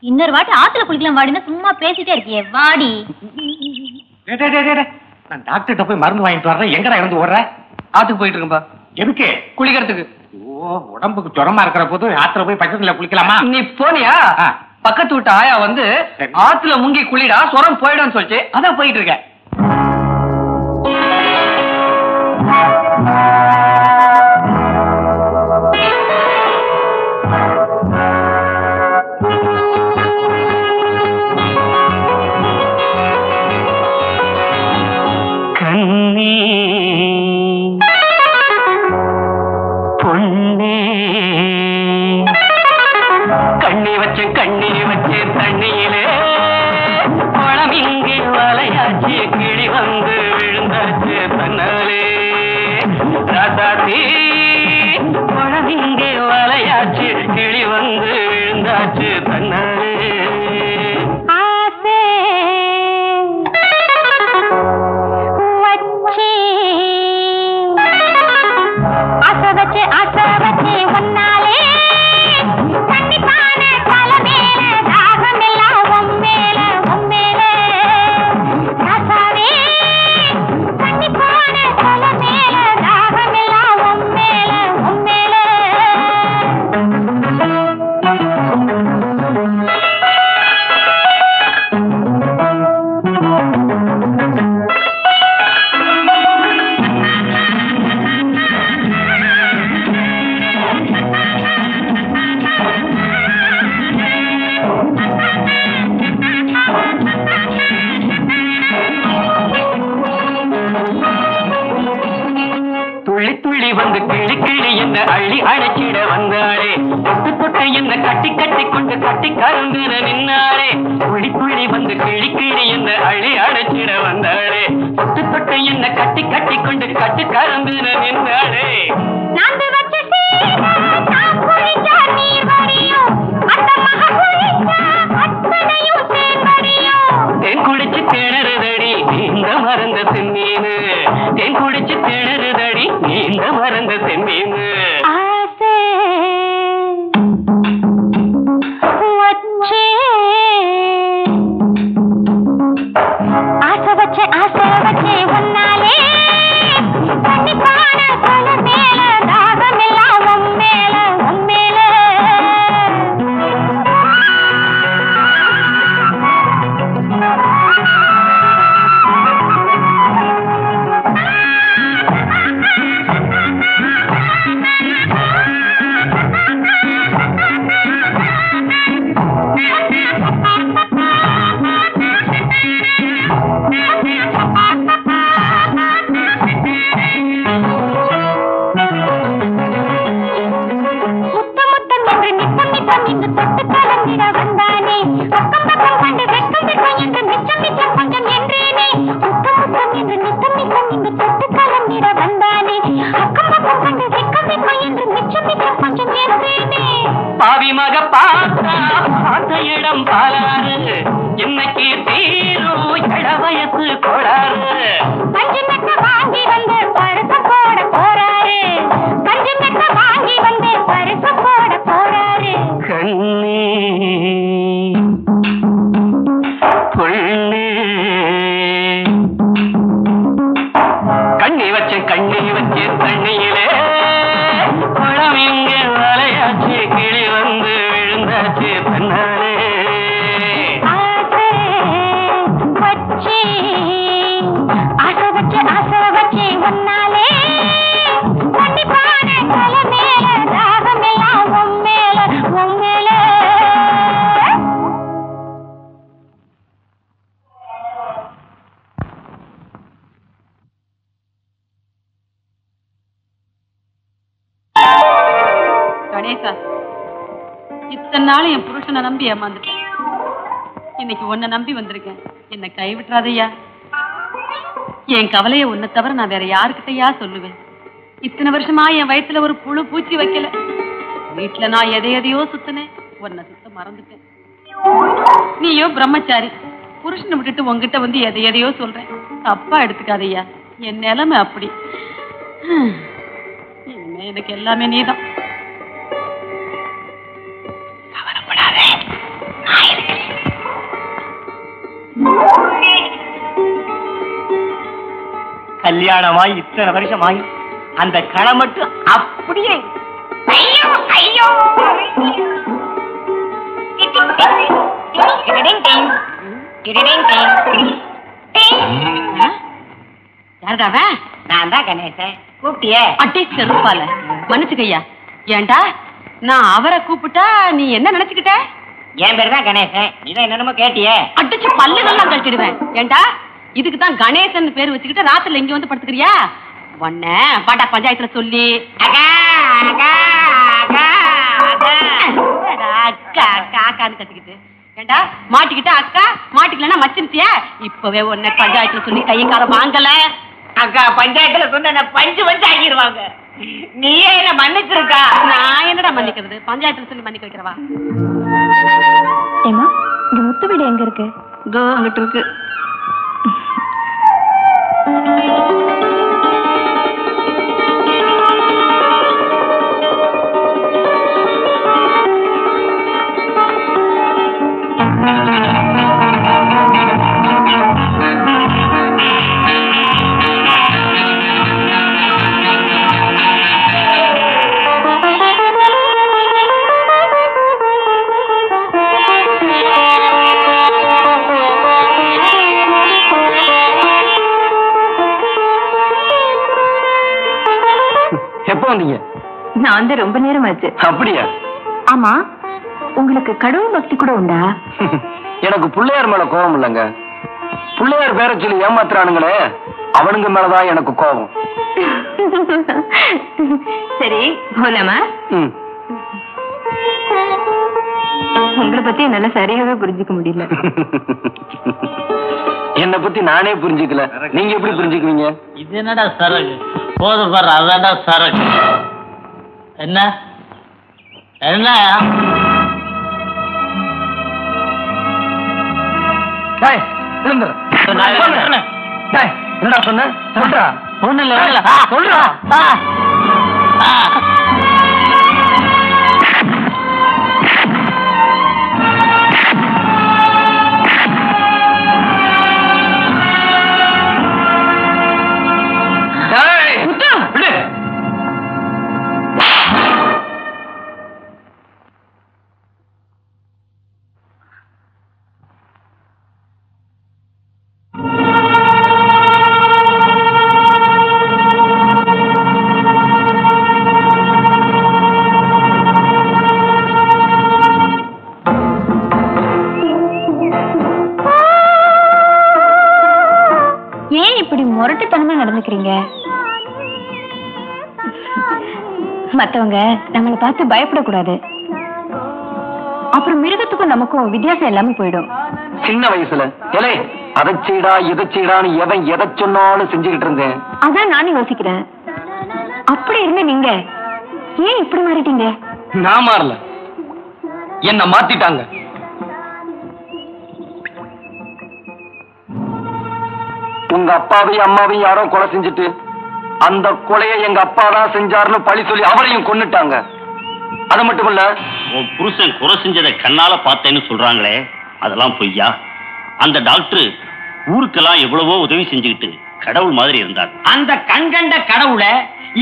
[SPEAKER 2] இன்னொரு வாட்டி ஆத்துல குளிக்கலாம் வாடினா சும்மா பேசிட்டே இருக்கியே, வாடி.
[SPEAKER 1] நான் டாக்டர்கிட்ட போய் மருந்து வாங்கிட்டு வர்றேன். எங்கடா இருந்து ஓடுற?
[SPEAKER 3] ஆத்துக்கு போயிட்டு இருக்கேன்பா.
[SPEAKER 1] எதுக்கு?
[SPEAKER 3] குளிக்கிறதுக்கு.
[SPEAKER 1] ஓ, உடம்புக்கு ஜுரமா இருக்கிற போது ஆத்துல போய் பக்கத்துல குளிக்கலாமா?
[SPEAKER 3] நீ போனியா? பக்கத்து வீட்டு ஆயா வந்து ஆத்துல முங்கி குளிடா, சுரம் போயிடும் சொல்லிச்சு, அதான் போயிட்டு இருக்கேன். கண்ணே பொன்னே, கண்ணி வச்சு தண்ணியிலே குளம் இங்கே வலையாச்சு, கிளி வந்து விழுந்தாச்சு தன்னாலே. ராசாத்தி, குளம் இங்கே வலையாச்சு, கிளி வந்து விழுந்தாச்சு தன்னாலே.
[SPEAKER 2] தண்ணி பானை தலை மேல, தாகம் எல்லாம் உன் மேல, உன் மேல.
[SPEAKER 3] என்ன அள்ளி அழைச்சிட வந்தாளே தொட்டு தொட்டு என்ன கட்டி கட்டி கொண்டு கட்டி கறந்து நின்னாளே துள்ளி துள்ளி வந்து கிளி கிளி என்ன அள்ளி அழைச்சிட வந்தாளே தொட்டு தொட்டு என்ன கட்டி கட்டி கொண்டு கட்டி கறந்து நின்னாளே தேன் குடிச்சு திணறுதடி நீந்த மறந்த செம்மீனு தேன் குடிச்சு திணறுதடி நீந்த மறந்த செம்மீனு பாவி மக பார்த்த இடம் பாலாறு இன்னைக்கு தீரும் இள வயசு கோளாறு கஞ்சி மெத்த வாங்கி வந்து பருப்பு போட போறாரு கஞ்சி மெத்த வாங்கி வந்து பருப்பு போட போறாரு கண்ணே பொண்ணே கண்ணி வச்சு தண்ணியிலே குளம் இங்க வலையாச்சு கிளி வந்து விழுந்தாச்சு தன்னாலே ஆசை வச்சு ஒன்னாலே கண்டிப்பான தலை மேல தாகமெல்லாம் உம்மேல
[SPEAKER 5] கணேசா, இத்தனை நாள் என் புருஷனை நம்பி ஏமாந்துட்டேன். இன்னைக்கு உன்னை நம்பி வந்திருக்கேன். என்னை கைவிட்டுறாதையா. என் கவலையை உன்னை தவிர நான் வேற யாருக்கிட்டயா சொல்லுவேன்? இத்தனை வருஷமா என் வயித்துல ஒரு புழு பூச்சி வைக்கல. வீட்டுல நான் எதையோ சுத்தினேன், உன்னை சுத்த மறந்துட்டேன். நீயோ பிரம்மச்சாரி, புருஷனை விட்டுட்டு உங்ககிட்ட வந்து எதையோ சொல்றேன். தப்பா எடுத்துக்காதையா, என் நிலைமை அப்படி. இனிமே எனக்கு எல்லாமே நீதான்.
[SPEAKER 1] கல்யாணமாய் இத்தனை வருஷமாய் அந்த களை மட்டும் அப்படியே ஐயோ ஐயோ
[SPEAKER 5] யாருடாவ?
[SPEAKER 7] நான் தான் கணேசன். கூப்பிட்டியே?
[SPEAKER 5] அட்டை செருப்பால மன்னிச்சுக்கையா. ஏண்டா நான் அவரை கூப்பிட்டா நீ என்ன நினைச்சுக்கிட்ட?
[SPEAKER 7] என் பேர் தான் கணேசன். நீதான் என்னென்னமோ கேட்டியே.
[SPEAKER 5] அடிச்சு பல்லுகள்லாம் கழிச்சிடுவேன். ஏண்டா இதுக்கு தான் கணேசன் பேர் வச்சுக்கிட்டு ராத்திரில இங்க வந்து படுத்துக்கிறியா? ஒன்ன பாட்டா பஞ்சாயத்துல சொல்லி அக்கா அக்கா அக்கான்னு கத்திக்கிட்டு ஏண்டா மாட்டிக்கிட்ட அக்கா, மாட்டிக்கலன்னா மச்சிருச்சியா? இப்பவே உன்னை பஞ்சாயத்துல சொல்லி கையங்கார வாங்கல.
[SPEAKER 7] அக்கா பஞ்சாயத்துல சொன்ன பஞ்சு வந்து ஆகிடுவாங்க. நீயே என்ன மன்னிச்சிருக்கா?
[SPEAKER 5] நான் என்னடா மன்னிக்கிறது? பஞ்சாயத்துல சொல்லி மன்னிக்க வைக்கிறவா?
[SPEAKER 2] ஏமா இந்த முத்து வீடு எங்க இருக்கு?
[SPEAKER 5] இதோ அங்கிட்டு இருக்கு.
[SPEAKER 2] நான் வந்து ரொம்ப நேரம் ஆச்சு.
[SPEAKER 3] அப்படியா?
[SPEAKER 2] ஆமா, உங்களுக்கு கடவுள் பக்தி கூட உண்டா?
[SPEAKER 3] எனக்கு பிள்ளையார் மேல கோபம் இல்லைங்க. பிள்ளையார் பேர சொல்லி ஏமாத்துறானுங்களே, அவனுங்க மேலதான் எனக்கு கோபம்.
[SPEAKER 2] சரி போலாமா? உங்களை பத்தி என்னால சரியாவே புரிஞ்சுக்க முடியல.
[SPEAKER 3] என்னை பத்தி நானே புரிஞ்சுக்கல, நீங்க எப்படி புரிஞ்சுக்குவீங்க?
[SPEAKER 1] இது என்னடா சரகு? போதும் பாரு, அதான்டா சரகு. என்ன என்ன
[SPEAKER 3] என்னடா சொன்ன? சொல்றா.
[SPEAKER 1] ஒண்ணு இல்ல சொல்றா.
[SPEAKER 2] முரட்டுத்தனமா நடந்துக்கிறீங்க. மத்தவங்க நம்மளை பார்த்து பயப்படக்கூடாது. அப்புறம் மிருகத்துக்கும் நமக்கும் வித்தியாசம் எல்லாமே போயிடும்.
[SPEAKER 3] சின்ன வயசுல அதை செய்டா இதை செய்டான்னு எவன் எதை சொன்னாலும் செஞ்சுக்கிட்டு இருந்தேன்.
[SPEAKER 2] அதான் நானும் யோசிக்கிறேன். அப்படி இருந்த நீங்க ஏன் இப்படி மாறிட்டீங்க?
[SPEAKER 3] நான் மாறல, என்ன மாத்திட்டாங்க. உங்க அப்பாவையும் அம்மாவையும் யாரோ கொலை செஞ்சுட்டு அந்த கொலையை எங்க அப்பா தான் செஞ்சாருன்னு பழி சொல்லி அவரையும் கொன்னுட்டாங்க. அது மட்டும் இல்ல,
[SPEAKER 1] உன் புருஷன் கொலை செஞ்சதை கண்ணால பார்த்தேன்னு சொல்றாங்களே, அதெல்லாம் பொய்யா? அந்த டாக்டர் ஊருக்கெல்லாம் எவ்வளவோ உதவி செஞ்சுக்கிட்டு கடவுள் மாதிரி இருந்தார்.
[SPEAKER 7] அந்த கண்கண்ட கடவுளை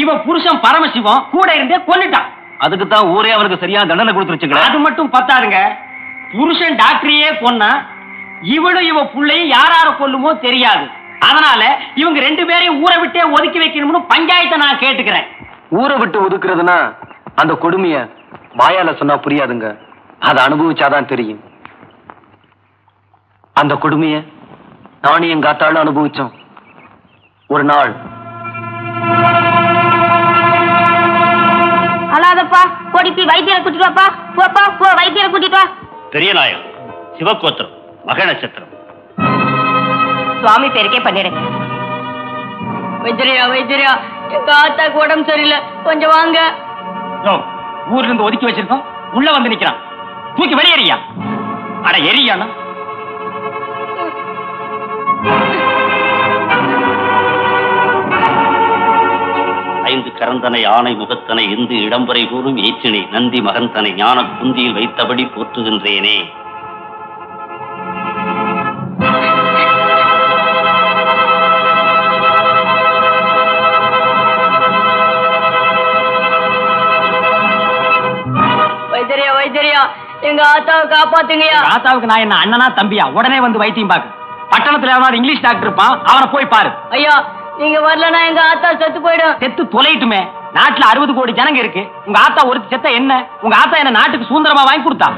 [SPEAKER 7] இவ புருஷன் பரமசிவம் கூட இருந்தே கொன்னுட்டான்.
[SPEAKER 3] அதுக்கு தான் ஊரே அவனுக்கு சரியான தண்டனை கொடுத்துருச்சுங்களா?
[SPEAKER 7] அது மட்டும் பத்தாதுங்க, புருஷன் டாக்டரையே கொன்னா இவளும் இவ புள்ளையும் யாரார கொல்லுமோ தெரியாது. அதனால இவங்க ரெண்டு பேரையும் ஊரை விட்டே ஒதுக்கி வைக்கணும்னு பஞ்சாயத்தை நான் கேட்டுக்கிறேன்.
[SPEAKER 3] ஊரை விட்டு ஒதுக்குறதுனா அந்த கொடுமைய வாயால சொன்னா புரியாதுங்க, அதை அனுபவிச்சாதான் தெரியும். அந்த கொடுமைய நானும் எங்க அத்தாலும் அனுபவிச்சோம். ஒரு நாள்
[SPEAKER 2] அழாதப்பா, ஓடிப்பி வைத்தியரை கூட்டிட்டு வாப்பா. போப்பா போ, வைத்தியரை கூட்டிட்டு வா.
[SPEAKER 1] பெரிய நாயம், சிவகோத்திரம், மக நட்சத்திரம்.
[SPEAKER 2] சுவாமி பேருக்கே பண்ணிடுங்க. வைத்தியரியா வைத்தியரியா, எங்க ஆத்தாக்கு உடம்பு சரியில்லை, கொஞ்சம் வாங்க.
[SPEAKER 7] ஊர்ல இருந்து ஒதுக்கி வச்சிருக்கோம், உள்ள வந்து நிக்கிறான். தூக்கி வெளியேறியா? அட எரியானா?
[SPEAKER 1] ஐந்து கரந்தனை ஆணை முகத்தனை இந்து இடம்பரை கூறும் ஏற்றினை நந்தி மகந்தனை ஞான குந்தியில் வைத்தபடி போற்றுகின்றேனே.
[SPEAKER 2] வைத்தியரியா வைத்தியரியா, எங்க ஆத்தாவை காப்பாத்துங்கயா.
[SPEAKER 7] ஆத்தாவுக்கு நான் என்ன அண்ணனா தம்பியா? உடனே வந்து வைத்தியம் பாக்கு. பட்டணத்துல எவனாவது இங்கிலீஷ் டாக்டர் இருப்பான், அவனை போய் பாரு.
[SPEAKER 2] ஐயா, நீங்க வரலன்னா எங்க ஆத்தா செத்து போயிடும்.
[SPEAKER 7] செத்து தொலைட்டுமே, நாட்டுல 60 கோடி ஜனங்க இருக்கு. உங்க ஆத்தா ஒரு செத்த என்ன? உங்க ஆத்தா என்ன நாட்டுக்கு சுதந்திரமா வாங்கி கொடுத்தா?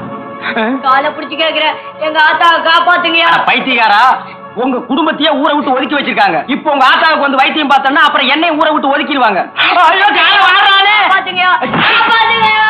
[SPEAKER 2] காலை பிடிச்சு கேக்குறேன், எங்க ஆத்தாவை காப்பாத்துங்கயா.
[SPEAKER 7] பைத்தியக்காரா, உங்க குடும்பத்தையே ஊரை விட்டு ஒதுக்கி வச்சிருக்காங்க. இப்போ உங்க ஆத்தாவுக்கு வந்து வைத்தியம் பார்த்தோம்னா அப்புறம் என்னையும் ஊரை விட்டு ஒதுக்கிடுவாங்க.
[SPEAKER 2] காப்பாத்துங்கயா, காப்பாத்துங்கயா.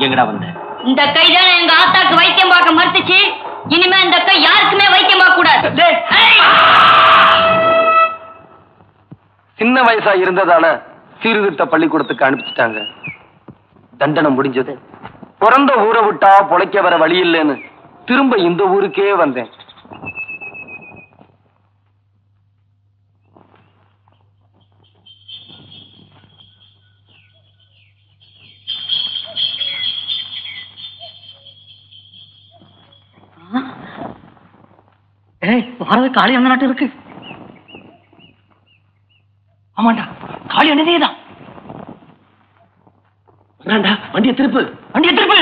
[SPEAKER 7] எங்கடா வந்த?
[SPEAKER 2] இந்த கை தானே எங்க ஆத்தாக்கு வைத்தியம் பார்க்க மறுத்துச்சு. இனிமே இந்த கை யாருக்குமே வைத்தியம் பார்க்க கூடாது.
[SPEAKER 3] சின்ன வயசா இருந்ததால சீர்திருத்த பள்ளிக்கூடத்துக்கு அனுப்பிச்சிட்டாங்க. தண்டனை முடிஞ்சது. பிறந்த ஊரை விட்டா பொழைக்க வர வழி இல்லைன்னு திரும்ப இந்த ஊருக்கே வந்தேன்.
[SPEAKER 7] வரது காளி அந்த நாட்டு இருக்கு. ஆமாண்டா, காளி அண்ணனேதான். வண்டியை திருப்பு, வண்டியை திருப்பு.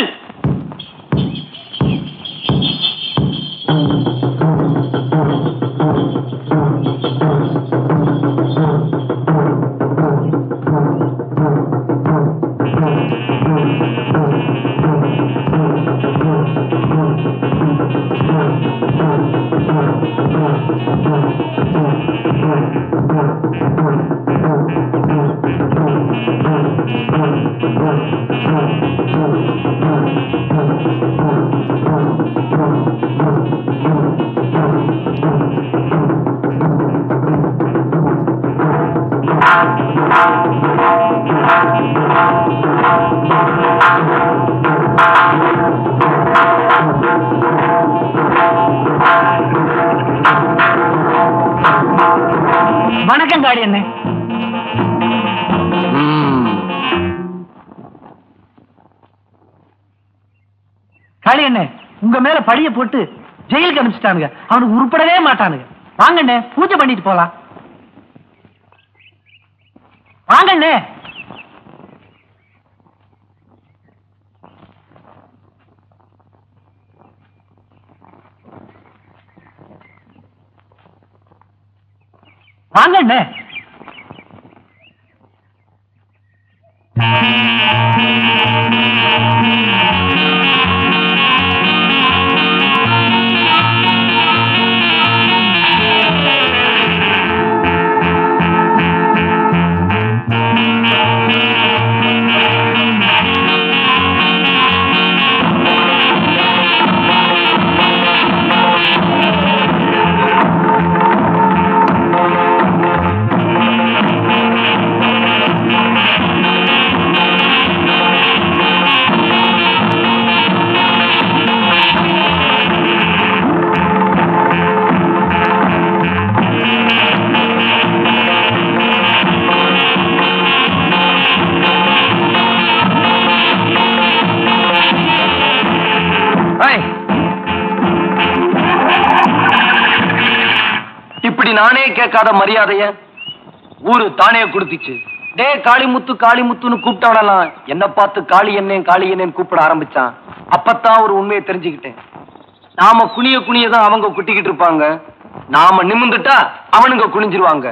[SPEAKER 4] வணக்கம் காளி அண்ணே. காளி அண்ணே, உங்க மேல பழிய போட்டு ஜெயிலுக்கு அனுப்பிச்சிட்டானுங்க. அவனுக்கு உருப்படவே மாட்டானுங்க. வாங்கண்ணே, பூஜை பண்ணிட்டு போலாம். வாங்கண்ணே. வாங்கண்ணே.
[SPEAKER 3] இப்படி நானே கேட்காத மரியாதைய ஊரு தானே கொடுத்துச்சு. டே காளிமுத்து காளிமுத்துன்னு கூப்பிட்டவனெல்லாம் என்ன பார்த்து காளி என்னேன்னு கூப்பிட ஆரம்பிச்சான். அப்பத்தான் ஒரு உண்மையை தெரிஞ்சுக்கிட்டேன். நாம குனிய குனியதான் அவங்க குட்டிக்கிட்டு இருப்பாங்க, நாம நிமிந்துட்டா அவனுங்க குனிஞ்சிருவாங்க.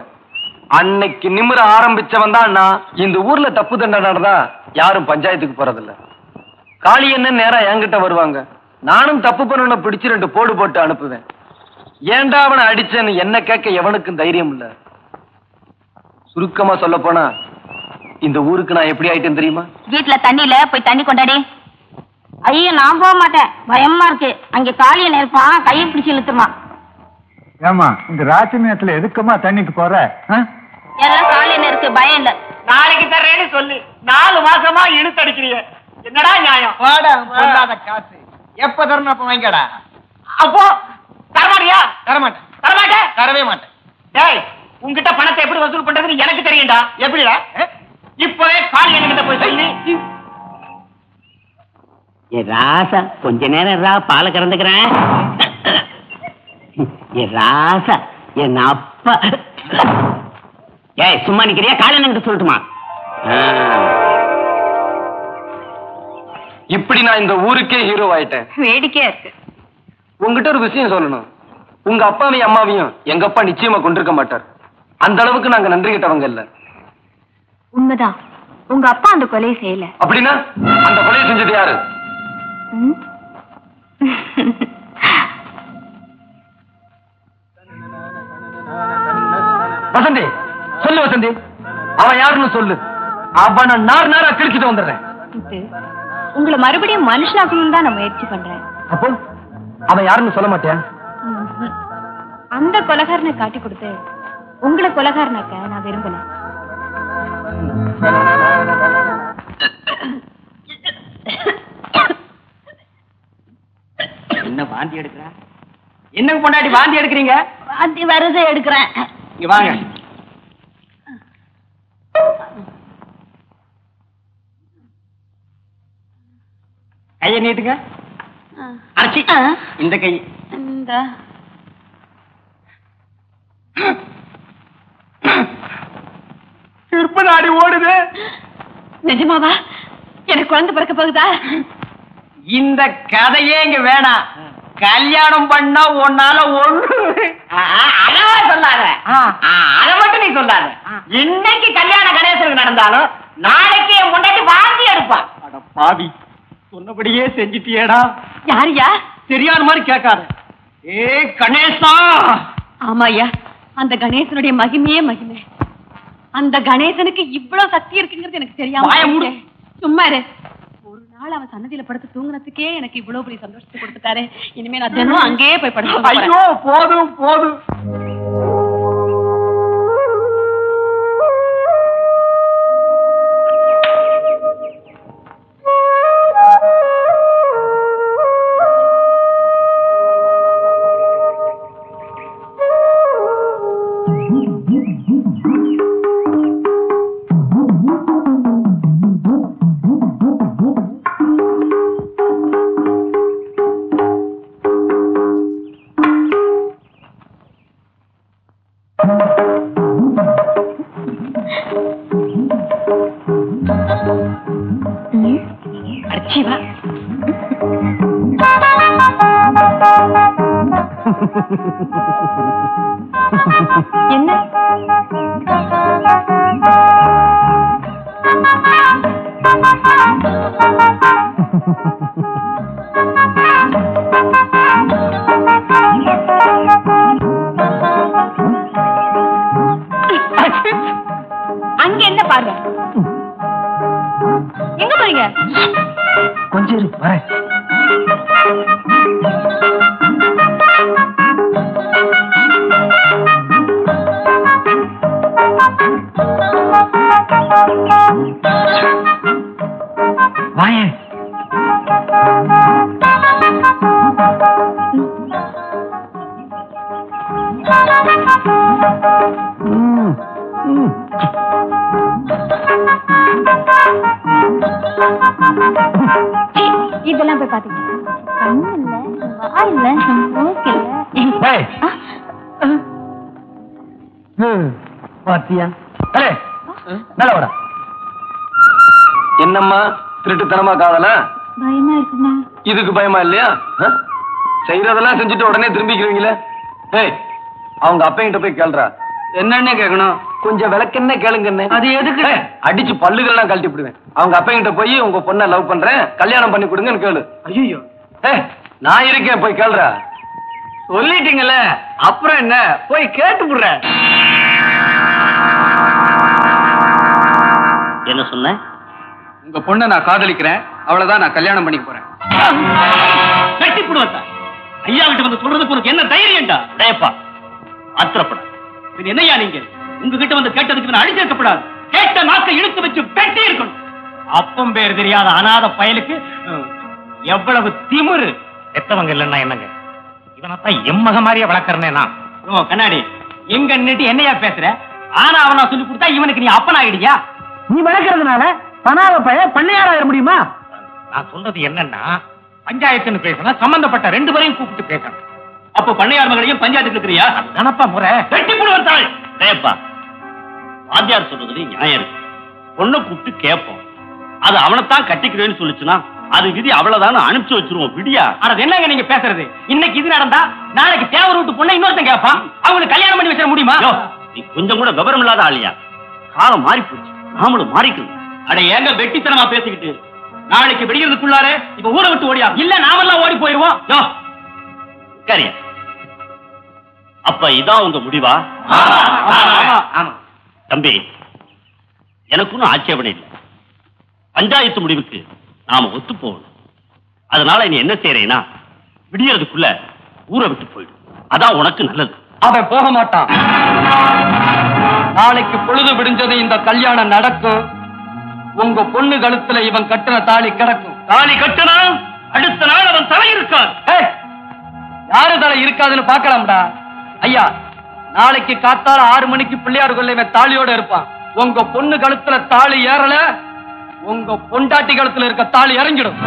[SPEAKER 3] அன்னைக்கு நிமிர ஆரம்பிச்சவன் தான் நான். இந்த ஊர்ல தப்பு தண்டனை நடந்தா யாரும் பஞ்சாயத்துக்கு போறதில்ல. காளி என்ன நேரா என்கிட்ட வருவாங்க. நானும் தப்பு பண்ணவனை பிடிச்சு 2 போடு போட்டு அனுப்புவேன். ஏண்டா அவனை அடிச்சேன்னு என்ன கேட்க எவனுக்கும் தைரியம் இல்ல. சுருக்கமா சொல்ல போனா இந்த ஊருக்கு நான் எப்படி ஆயிட்டேன் தெரியுமா?
[SPEAKER 8] வீட்டுல தண்ணியில போய் தண்ணி கொண்டாடி. ஐயோ நான் போக மாட்டேன், பயமா இருக்கு. அங்க காளியன் இருப்பான், கையை பிடிச்சு இழுத்துருவான்.
[SPEAKER 9] ஏமா இந்த ராத்திரி நேரத்துல எதுக்குமா தண்ணிக்கு போற?
[SPEAKER 8] எல்லாம் காளியன் இருக்கு, பயம் இல்ல.
[SPEAKER 7] நாளைக்கு தர்றேன்னு சொல்லி 4 மாசமா இழுத்தடிக்கிறீங்க, என்னடா நியாயம்?
[SPEAKER 3] காசு எப்ப தரணும் அப்ப வாங்கடா.
[SPEAKER 7] அப்போ தரமாட்டியா?
[SPEAKER 3] தரமாட்டேன்.
[SPEAKER 7] தரமாட்டேன்?
[SPEAKER 3] தரவே மாட்டேன்.
[SPEAKER 7] டேய், உன்கிட்ட பணத்தை எப்படி வசூல் பண்றதுன்னு எனக்கு தெரியும்டா. எப்படிடா? இப்பவே காளியன் கிட்ட போய் சொல்லி.
[SPEAKER 10] ஏ ராசா, கொஞ்ச நேரம் ரா, பாலை கறந்துக்கிறேன். ஏ ராசா, என் அப்பா. ஏய் சும்மா நிக்கிறியா? காளியன் சொல்லட்டுமா?
[SPEAKER 3] இப்படி நான் இந்த ஊருக்கே ஹீரோ ஆயிட்டேன்.
[SPEAKER 8] வேடிக்கையா இருக்கு.
[SPEAKER 3] உங்ககிட்ட ஒரு விஷயம் சொல்லணும். உங்க அப்பாவையும் அம்மாவையும் எங்க அப்பா நிச்சயமா கொண்டிருக்க மாட்டார். அந்த அளவுக்கு நாங்க நன்றி கிட்டவங்க இல்ல.
[SPEAKER 2] உண்மைதான், உங்க அப்பா அந்த கொலையை செய்யல.
[SPEAKER 3] அப்படின்னா அந்த கொலையை செஞ்சது யாரு? வசந்தி சொல்லு. வசந்தி அவன் யாருன்னு சொல்லு. அவனை நாரா கிழிச்சிட்டு வந்துடுறேன்.
[SPEAKER 2] உங்களை மறுபடியும் மனுஷனாக்கணும் தான் நான் முயற்சி பண்றேன்.
[SPEAKER 3] அப்போ அவன் யாருன்னு சொல்ல மாட்டேன்.
[SPEAKER 2] அந்த கொலகாரனை காட்டி கொடுத்து உங்களை கொலகாரனாக்க நான் விரும்பல.
[SPEAKER 7] என்ன வாந்தி எடுக்கிற? என்ன பொண்டாட்டி வாந்தி எடுக்கிறீங்க?
[SPEAKER 8] வாந்தி வருது, எடுக்கிறேன்.
[SPEAKER 7] இங்க வாங்க. கையை நீட்டுங்க. அரைச்சி இந்த கை.
[SPEAKER 8] இந்த
[SPEAKER 7] திருப்ப நாடி ஓடுது.
[SPEAKER 8] நிஜமாவா? எனக்கு குழந்தை பிறக்க போகுதா?
[SPEAKER 7] இந்த கதையே இங்க வேணாம். கல்யாணம் பண்ணா உன்னால ஒண்ணு சொல்லாத. அத மட்டும் நீ சொல்லாத. இன்னைக்கு கல்யாண கணேசனுக்கு நடந்தாலும் நாளைக்கு என் முன்னாடி வாந்தி எடுப்பா. அட பாவி, சொன்னபடியே செஞ்சிட்டியேடா.
[SPEAKER 8] யாரியா?
[SPEAKER 7] தெரியாத மாதிரி கேட்காத. ஏ கணேசா.
[SPEAKER 8] ஆமாய்யா, அந்த கணேசனுடைய மகிமையே மகிமை.
[SPEAKER 5] அந்த கணேசனுக்கு இவ்வளவு சக்தி இருக்குங்கிறது எனக்கு தெரியாம சும்மா இரு. ஒரு நாள் அவன் சன்னதியில படுத்து தூங்குறதுக்கே எனக்கு இவ்வளவு பெரிய சந்தோஷத்தை கொடுத்துட்டாரு. இனிமே நான் தினம் அங்கேயே போய் படுத்து.
[SPEAKER 7] ஐயோ போதும் போதும்.
[SPEAKER 2] என்ன அங்க என்ன பாருங்க, எங்க போறீங்க?
[SPEAKER 4] கொஞ்சம் இரு, வரேன். வாயேன்.
[SPEAKER 2] இதெல்லாம் போய் பாத்தீங்க. கண்ணு இல்ல, வாய் இல்ல, மூக்கு இல்ல.
[SPEAKER 4] பாத்தியா? நல்ல வர.
[SPEAKER 3] என்னம்மா திருட்டுத்தனமா காதலா?
[SPEAKER 2] பயமா இருக்குண்ணா.
[SPEAKER 3] இதுக்கு பயமா இல்லையா? செய்யறதெல்லாம் செஞ்சுட்டு உடனே திரும்பிக்கிறீங்களே. ஏய், அவங்க அப்பங்கிட்ட போய் கேள்றா. என்னன்னு கேட்கணும்? கொஞ்சம் விளக்கென்ன கேளுங்க. அது எதுக்கு? அடிச்சு பல்லுகள்லாம் கழட்டி விடுவேன். அவங்க அப்பங்கிட்ட போய் உங்க பொண்ணை லவ் பண்றேன், கல்யாணம் பண்ணி கொடுங்கன்னு கேளு. ஐயோ, நான் இருக்கேன், போய் கேள்றா. சொல்லிட்டீங்கல்ல, அப்புறம் என்ன, போய் கேட்டு விடுறேன்.
[SPEAKER 1] என்ன சொன்ன?
[SPEAKER 3] உங்க பொண்ணை நான் காதலிக்கிறேன், அவ்வளவுதான், நான் கல்யாணம் பண்ணிக்க போறேன்.
[SPEAKER 1] கட்டி போடுவா. ஐயா கிட்ட வந்து சொல்றதுக்கு உனக்கு என்ன தைரியம்டா? டேப்பா, ஆத்திரப்பட. இது என்னையா நீங்க உங்ககிட்ட வந்து கேட்டதுக்கு நான் அடிச்சிருக்கப்படாது. கேட்ட நாக்கை இழுத்து வச்சு பெட்டி இருக்கணும். அப்பம் பேர் தெரியாத அநாத பயலுக்கு எவ்வளவு திமிரு. எத்தவங்க இல்லைன்னா என்னங்க, இவனத்தான் எம்மக மாதிரியே வளர்க்கறனே நான். ஓ கண்ணாடி, எங்க நின்னுட்டு என்னையா பேசுற? ஆனா அவனா சொல்லி கொடுத்தா இவனுக்கு நீ அப்பன் ஆகிடுயா?
[SPEAKER 4] நீ வளர்க்கறதுனால பணாவ பைய பண்ணையாராயிர முடியுமா?
[SPEAKER 1] நான் சொல்றது என்னன்னா, பஞ்சாயத்துன்னு பேசணும், சம்பந்தப்பட்ட ரெண்டு பேரையும் கூப்பிட்டு பேசணும். அப்ப பண்ணையார் மகளையும் பஞ்சாயத்துக்கு இருக்கிறியா? நினப்பா முறை வெட்டி போடுவார். டேப்பா, வாத்தியார் சொல்றதுல நியாயம் இருக்கு. பொண்ணை கூப்பிட்டு கேட்போம். அது அவனைத்தான் கட்டிக்கிறேன்னு சொல்லிச்சுன்னா அது விதி, அவ்வளவுதான் அனுப்பிச்சு வச்சிருவோம். விடியா? அது என்னங்க நீங்க பேசுறது? இன்னைக்கு இது நடந்தா நாளைக்கு தேவர் விட்டு பொண்ணை இன்னொருத்தன் கேட்பான். அவங்களுக்கு கல்யாணம் பண்ணி வச்சிட முடியுமா? நீ கொஞ்சம் கூட விவரம் இல்லாத ஆளியா? காலம் மாறி போச்சு, நாமளும் மாறிக்கணும். அட ஏங்க வெட்டித்தனமா பேசிக்கிட்டு, நாளைக்கு வெடிக்கிறதுக்குள்ளார இப்ப ஊரை விட்டு ஓடியா? இல்ல நாமெல்லாம் ஓடி போயிருவோம். சரியா? அப்ப இதான் உங்க முடிவா? தம்பி, எனக்கு ஒன்னும் ஆட்சேபனை இல்லை. பஞ்சாயத்து முடிவுக்கு நாம ஒத்து போகணும். அதனால நீ என்ன செய்யறேன்னா, விடியறதுக்குள்ள ஊரை விட்டு போயிடும். அதான் உனக்கு நல்லது.
[SPEAKER 3] அவன் போக மாட்டான். நாளைக்கு பொழுது விடிஞ்சது இந்த கல்யாணம் நடக்கும். உங்க பொண்ணு கழுத்துல இவன் கட்டின தாலி கிடக்கும்.
[SPEAKER 1] தாலி கட்டினா அடுத்த நாள் அவன் தலை இருக்காது.
[SPEAKER 3] யாரு தலை இருக்காதுன்னு பாக்கலாம்டா. ஐயா, நாளைக்கு காத்தால 6 மணிக்கு பிள்ளையார் கொள்ள இவன் தாலியோட இருப்பான். உங்க பொண்ணு கழுத்துல தாலி ஏறல, உங்க பொண்டாட்டி கழுத்துல இருக்க தாலி இறங்கிடும்.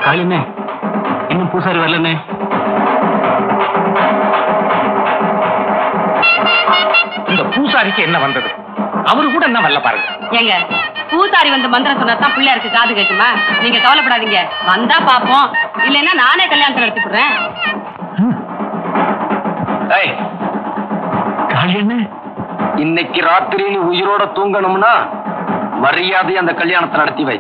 [SPEAKER 1] காளினே, இன்னும் பூசாரி வரலனே. இந்த பூசாரிக்கு என்ன வந்தது? அவரு கூட என்ன வரல பாருங்க.
[SPEAKER 5] ஏங்க, பூசாரி வந்து மந்திரம் சொன்னா பிள்ளையாருக்கு காது கேட்குமா? நீங்க கவலைப்படாதீங்க, வந்தா பாப்போம். இல்லைன்னா நானே கல்யாணத்தை நடத்தி போடுறேன்.
[SPEAKER 3] இன்னைக்கு ராத்திரி நீ உயிரோட தூங்கணும்னா மரியாதை அந்த கல்யாணத்தை நடத்தி வை.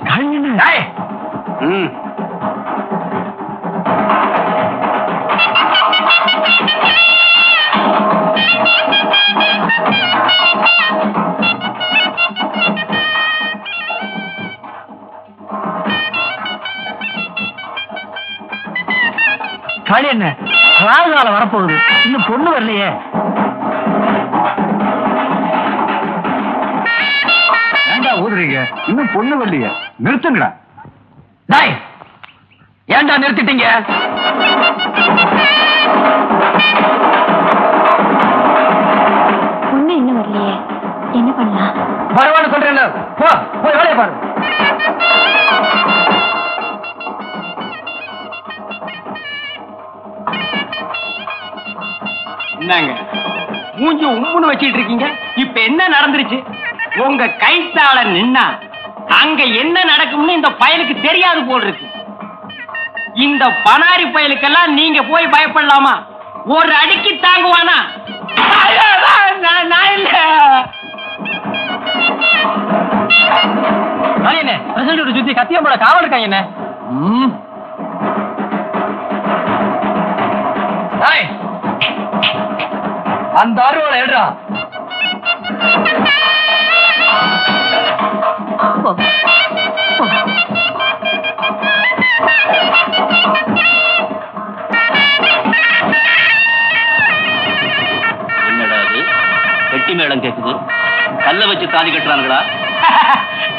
[SPEAKER 4] காளி என்ன ராகு காலம் வரப்போகுது, இன்னும் பொண்ணு வரலையே.
[SPEAKER 9] ஏண்டா ஊதுறீங்க? இன்னும் பொண்ணு வரலையே, நிறுத்துங்கடா.
[SPEAKER 3] டாய், ஏண்டா நிறுத்திட்டீங்க?
[SPEAKER 2] பொண்ணு இன்னும் வரலையே, என்ன பண்ணலாம்?
[SPEAKER 3] பரவாயில்ல சொல்றேன், போய் வேலையை பாரு.
[SPEAKER 7] என்னங்க மூஞ்சி உம்முன்னு வச்சிட்டு இருக்கீங்க? இப்ப என்ன நடந்துருச்சு? உங்க கைத்தால நின்னா அங்க என்ன நடக்கும்னு இந்த பயலுக்கு தெரியாது போல் இருக்கு. இந்த பனாரி பயலுக்கெல்லாம் நீங்க போய் பயப்படலாமா? ஒரு அடிக்கு தாங்குவானா? நான் இல்ல.
[SPEAKER 3] என்ன பிரசிடண்ட் சுத்தி கத்தியம்போட காவல் இருக்காங்க என்ன? அந்த அருவாளை எடுறா.
[SPEAKER 1] என்னடா அது வெட்டி மேளம் கேக்குது? கல்ல வச்சு தாலி கட்டுறானுங்களா?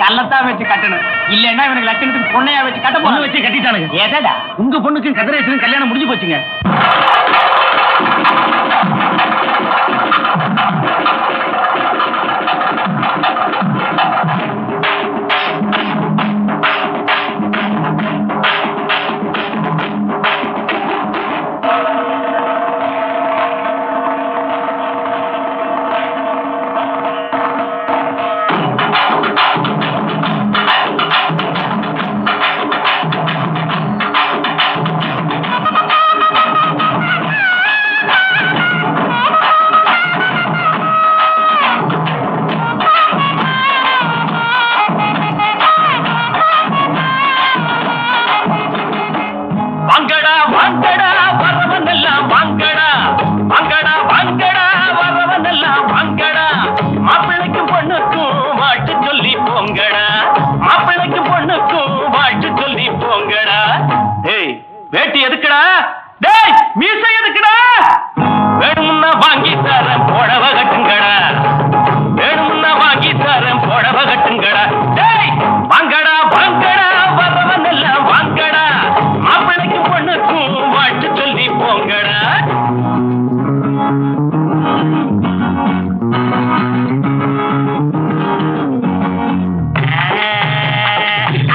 [SPEAKER 7] கள்ளத்தான் வச்சு கட்டணும், இல்லன்னா இவனுக்கு லட்சணத்துக்கு பொண்ணையா வச்சு கட்ட பொண்ணு வச்சு கட்டிட்டானுங்க. ஏதா
[SPEAKER 4] உங்க பொண்ணுக்கு கதிரேசனுக்கு கல்யாணம் முடிஞ்சு போச்சுங்க.
[SPEAKER 1] வேட்டி எதுக்குடா? டேய் மீசை எதுக்குடா? வேணும்னா வாங்கி தரேன் புடவ கட்டுங்கடா. வேணும்னா வாங்கி தரேன் புடவ கட்டுங்கடா. டேய் வாங்கடா வாங்கடா வரவன் எல்லாம் வாங்கடா. மாப்பிள்ளைக்கு பொண்ணுக்கும் வாழ்த்து சொல்லி போங்கடா.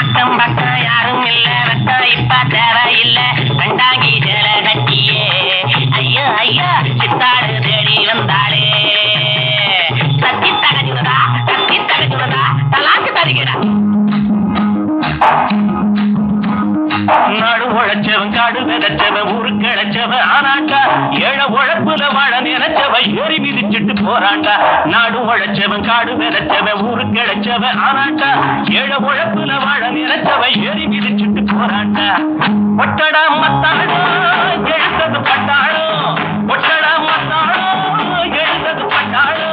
[SPEAKER 1] அக்கம் பக்கம் யாரும் இல்ல, வெட்டம் இப்ப தேவை இல்ல. கண்டாங்கி சேல கட்டியே ஐயோ ஐயோ சித்தாடு தேடி வந்தாளே. தத்தி தகச்சுடா தலாக்கு தருகிறா. நாடு உழைச்சவன் காடு விதைச்சவன் ஊருக்கு இழைச்சவன் ஆனாண்டா. ஏழை உழைப்புல வாழ நினைச்சவன் ஏறி மிதிச்சுட்டு போறாண்டா. நாடு உழைச்சவன் காடு விதைச்சவன் ஊருக்கு இழைச்சவன் ஆனாண்டா. ஏழை உழைப்புல வாழ நினைச்சவன் ஏறி மிதிச்சுட்டு போறாண்டா. ஒட்டடா மத்தாளோ எழுந்தது பட்டாளோ. ஒட்டடா மத்தாளோ எழுந்தது பட்டாளோ.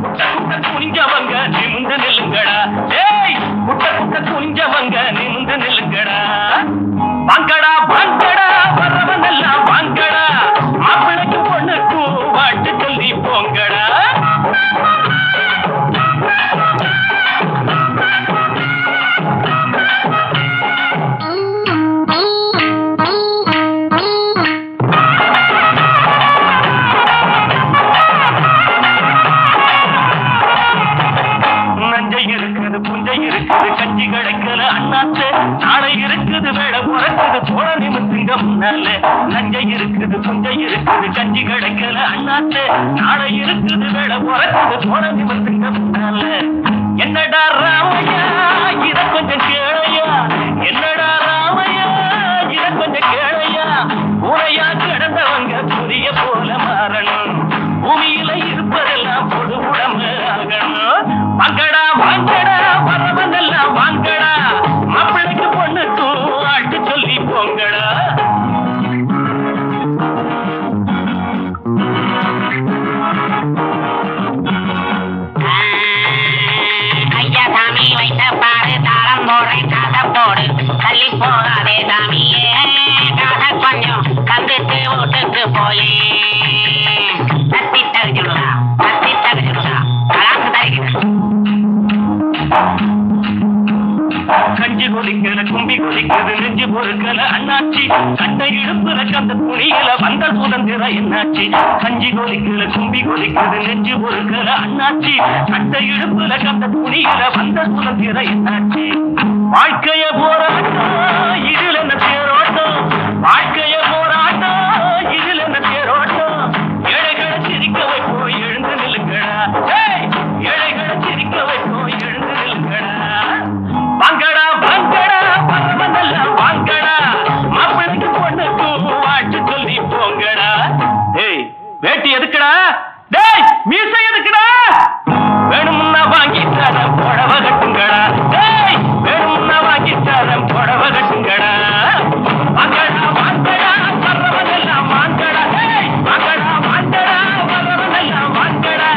[SPEAKER 1] குட்ட குட்ட குனிஞ்சவங்க நிமிந்து நில்லுங்கடா. ஏய் குட்ட குட்ட குனிஞ்சவங்க நிமிந்து நில்லுங்கடா. வாங்கடா வாங்கடா வரவன் எல்லாம் வாங்கடா. மாப்பிள்ளைக்கு பொண்ணுக்கும் வாழ்த்து சொல்லி போங்கடா. கஞ்சி கிடைக்கல அண்ணாத்து. நாளை இருக்குது வேலை உறக்குது போல நிமித்துங்க முன்னால. நஞ்சை இருக்குது புஞ்சை இருக்குது கஞ்சி கிடைக்கல அண்ணாத்து. நாளை இருக்குது வேலை உறக்குது போல நிமித்துங்க முன்னால. என்னடா ராமையா இத கொஞ்சம் கேளையா. என்னடா ராமையா இத கொஞ்சம் கேளையா. உரையா கிடந்தவங்க புரிய போல மாறணும். பூமியில இருப்பதெல்லாம் பொது உடம்பு ஆகணும். வாங்கடா வாங்கடா வர
[SPEAKER 8] தராதே சாமியே காசை கொஞ்சம் தந்துட்டு வீட்டுக்கு போய் தத்தி தகுச்சுடுதா கலாக்கு தருகிறேன்.
[SPEAKER 11] கஞ்சி கொதிக்கல கும்பி கொதிக்கிறது நெஞ்சு பொறுக்கல அண்ணாச்சி கட்டை இடுப்புல கந்த துணியில வந்த சுதந்திரம் என்னாச்சு. கஞ்சி கொதிக்கல கும்பி கொதிக்கிறது நெஞ்சு பொறுக்கல அண்ணாச்சி கட்டை இடுப்புல கந்த துணியில வந்த சுதந்திரம் என்னாச்சு. வாழ்க்கைய போராட்டம் இதில் என்ன தேரோட்டம், வாழ்க்கைய போராட்டம் இதில் என்ன தேரோட்டம். ஏழைகளை சிரிக்க வைப்போம் எழுந்து நில்லுங்கடா, ஏழைகளை சிரிக்க வைப்போம் எழுந்து நில்லுங்கடா. வாங்கடா வாங்கடா பரவதெல்லாம் வாங்கடா, மாப்பிளைக்கு பொண்ணுக்கு வாட்டு சொல்லி போங்கடா. டேய் வேட்டி எதுக்குடா, டேய் மீசை எதுக்குடா, வேணும்னா வாங்கி தரேன் புடவ கட்டுங்கடா, டேய் வேணும்னா வாங்கி தரேன் புடவ கட்டுங்கடா. வாங்கடா வாங்கடா பரவதெல்லாம் வாங்கடா, டேய் வாங்கடா வாங்கடா பரவதெல்லாம் வாங்கடா.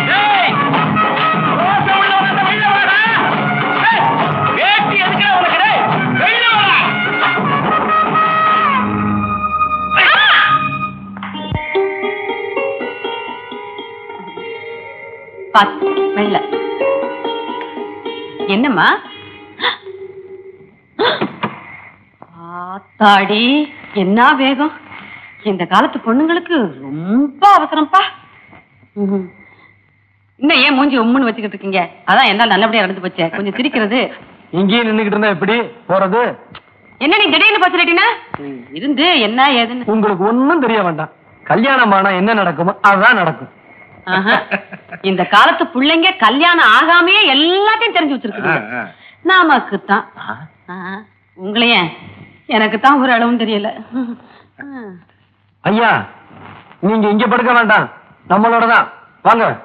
[SPEAKER 11] டேய் வேட்டி எதுக்குடா உனக்கு, டேய் வெளிய வாடா.
[SPEAKER 5] பாத்து வெள்ள என்னம்மா ஆத்தாடி என்ன வேகம். இந்த காலத்து பொண்ணுங்களுக்கு ரொம்ப அவசரம்ப்பா. இன்னும் ஏன் மூஞ்சி உம்முன்னு வச்சுக்கிட்டு இருக்கீங்க? அதான் என்ன நல்லபடியா நடந்து போச்சே, கொஞ்சம் சிரிக்கிறது.
[SPEAKER 3] இங்கேயே நின்னுகிட்டு இருந்தா எப்படி போறது?
[SPEAKER 5] என்ன நீ திடீர்னு பச்சுட்டீங்கன்னா இருந்து என்ன ஏதுன்னு
[SPEAKER 3] உங்களுக்கு ஒண்ணும் தெரிய வேண்டாம். கல்யாணம் ஆனா என்ன நடக்குமோ அதுதான் நடக்கும்.
[SPEAKER 5] இந்த காலத்து பிள்ளைங்க கல்யாணம் ஆகாமையே எல்லாத்தையும் தெரிஞ்சு வச்சிருக்கு. நமக்குத்தான் உங்களையே எனக்கு தான் ஒரு அளவும் தெரியல.
[SPEAKER 3] ஐயா நீங்க இங்க படுக்க வேண்டாம், நம்மளோட தான் வாங்க.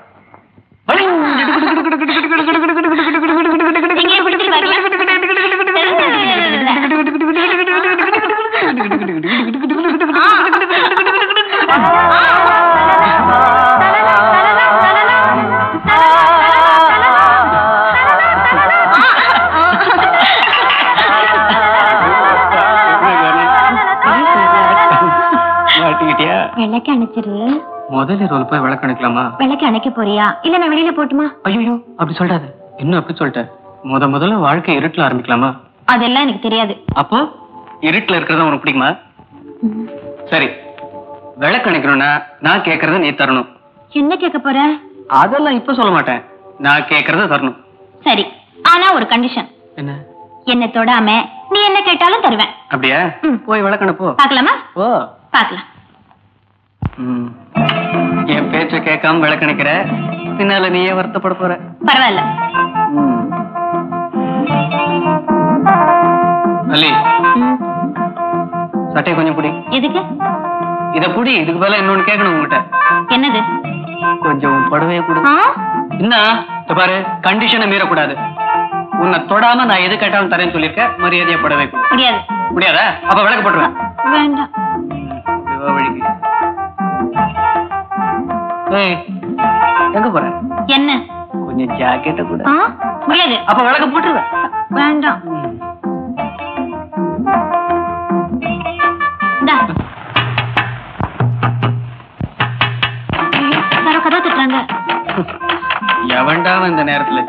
[SPEAKER 2] விளக்கு அணைச்சிரு.
[SPEAKER 3] முதல்ல ரோல் போய் விளக்கு அணைக்கலாமா?
[SPEAKER 2] விளக்கு அணைக்க போறியா இல்ல நான் வெளியில போட்டுமா?
[SPEAKER 3] ஐயோ அப்படி சொல்றாது. இன்னும் அப்படி சொல்லிட்டேன். முதல்ல வாழ்க்கை இருட்டுல ஆரம்பிக்கலாமா?
[SPEAKER 2] அதெல்லாம் எனக்கு தெரியாது.
[SPEAKER 3] அப்போ இருட்டுல இருக்கிறதா உனக்கு பிடிக்குமா? சரி விளக்கு அணைக்கணும்னா நான் கேட்கறத நீ தரணும்.
[SPEAKER 2] என்ன கேட்க போற?
[SPEAKER 3] அதெல்லாம் இப்ப சொல்ல மாட்டேன், நான் கேட்கறத தரணும்.
[SPEAKER 2] சரி, ஆனா ஒரு கண்டிஷன்.
[SPEAKER 3] என்ன?
[SPEAKER 2] என்ன தொடாம நீ என்ன கேட்டாலும் தருவேன்.
[SPEAKER 3] அப்படியா? போய் விளக்கண போ.
[SPEAKER 2] பாக்கலாமா?
[SPEAKER 3] ஓ
[SPEAKER 2] பாக்கலாம்.
[SPEAKER 3] என் பேச்ச கேட்காம விளக்கணிக்கிற, பின்னால நீயே வருத்தப்பட போற.
[SPEAKER 2] பரவாயில்ல.
[SPEAKER 3] அல்லி சட்டையை கொஞ்சம் புடி.
[SPEAKER 2] எதுக்கு?
[SPEAKER 3] இத புடி. இதுக்கு மேல இன்னொன்னு கேட்கணும் உங்ககிட்ட.
[SPEAKER 2] என்னது?
[SPEAKER 3] கொஞ்சம் புடவைய கொடு. என்ன பாரு, கண்டிஷனை மீறக்கூடாது. உன்னை தொடாம நான் எது கேட்டாலும் தரேன்னு சொல்லிருக்க, மரியாதையா புடவை கொடு.
[SPEAKER 2] முடியாது.
[SPEAKER 3] முடியாதா? அப்ப விளக்கு போட்டுருவேன்.
[SPEAKER 2] வேண்டாம்.
[SPEAKER 3] எங்க போற?
[SPEAKER 2] என்ன?
[SPEAKER 3] கொஞ்சம் ஜாக்கெட்ட கூட.
[SPEAKER 2] முடியாது.
[SPEAKER 3] அப்ப விளக்கு போட்டுருவேன்.
[SPEAKER 2] வேண்டாம். கதா தட்டுறாங்க.
[SPEAKER 3] எவன்டாம இந்த நேரத்துல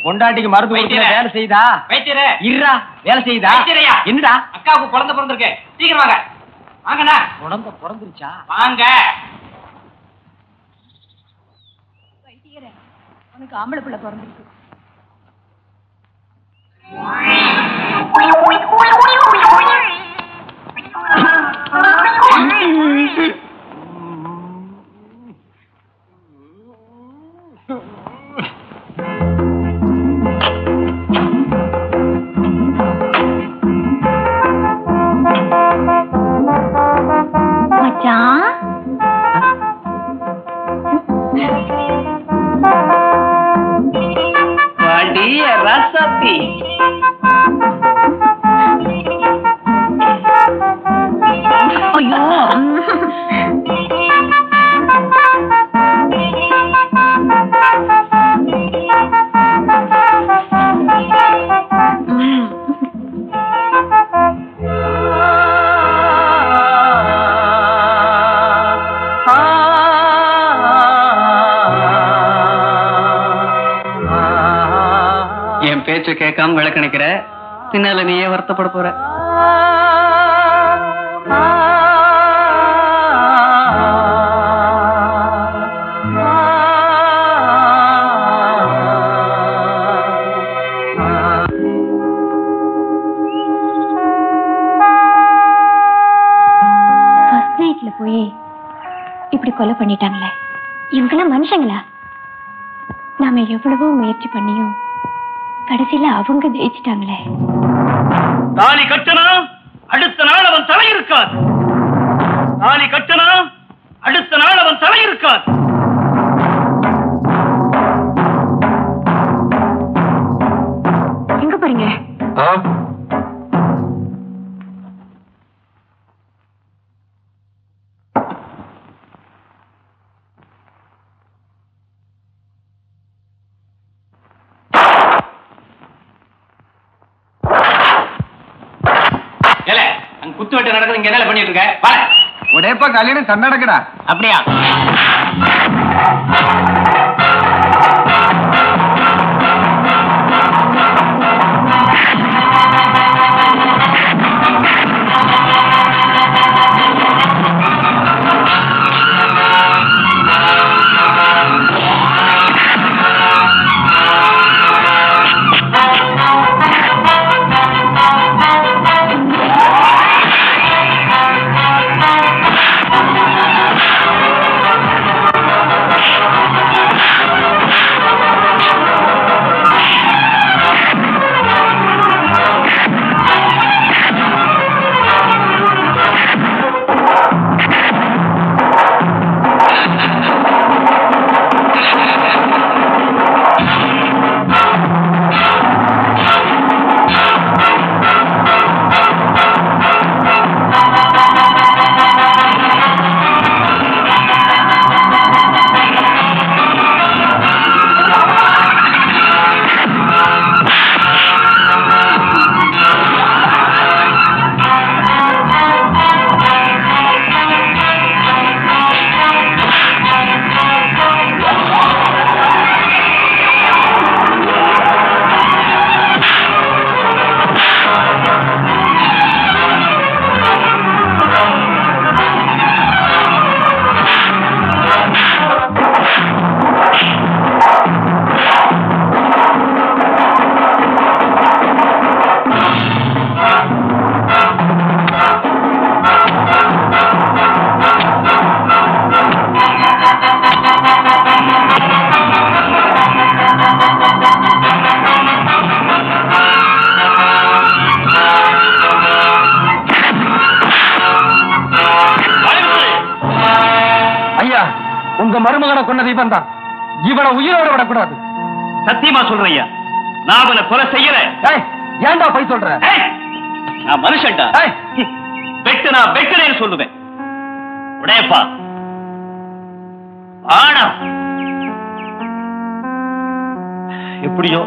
[SPEAKER 7] பொண்டாட்டிக்கு மருந்து கொடுக்கல, வேலை செய்தா? வைத்தியரே இருடா, வேலை செய்தா? என்னடா? அக்காவுக்கு குழந்தை பிறந்திருக்கு, சீக்கிரம் வாங்க. வாங்கண்ணா. குழந்தை பிறந்துருச்சா? வாங்க.
[SPEAKER 2] வைத்தியரே உனக்கு ஆம்பளை பிள்ளை பிறந்திருக்கு.
[SPEAKER 7] ரசத்தி
[SPEAKER 3] என் பேச்சு கேட்காம விளக்க நிக்கிற, பின்னால நீயே வருத்தப்பட போற.
[SPEAKER 2] போய் இப்படி கொலை பண்ணிட்டாங்களே, இவங்கெல்லாம் மனுஷங்களா? நாம எவ்வளவோ முயற்சி பண்ணியும் கடைசியில அவங்க ஜெயிச்சிட்டாங்களே.
[SPEAKER 11] தாலி கட்டினா அடுத்த நாள் அவன் தலை இருக்காது. தாலி கட்டினா அடுத்த நாள் அவன் தலை இருக்காது.
[SPEAKER 2] எங்க போறீங்க?
[SPEAKER 3] குத்து வெட்டு நடக்குது, இங்க என்ன பண்ணிட்டு இருக்க?
[SPEAKER 7] உடையப்பா கல்யாணம் சண்டை நடக்குடா.
[SPEAKER 3] அப்படியா? உங்க மருமகனை கொன்னது இவன் தான். இவனை உயிரோட விடக்கூடாது.
[SPEAKER 11] சத்தியமா சொல்றேன், நான் அவனை கொலை செய்யல.
[SPEAKER 3] ஏன்டா போய் சொல்ற?
[SPEAKER 11] நான் மனுஷன்டா. வெட்டுனா வெட்டுனேன்னு சொல்லுவேன். உடையப்பா ஆனா எப்படியோ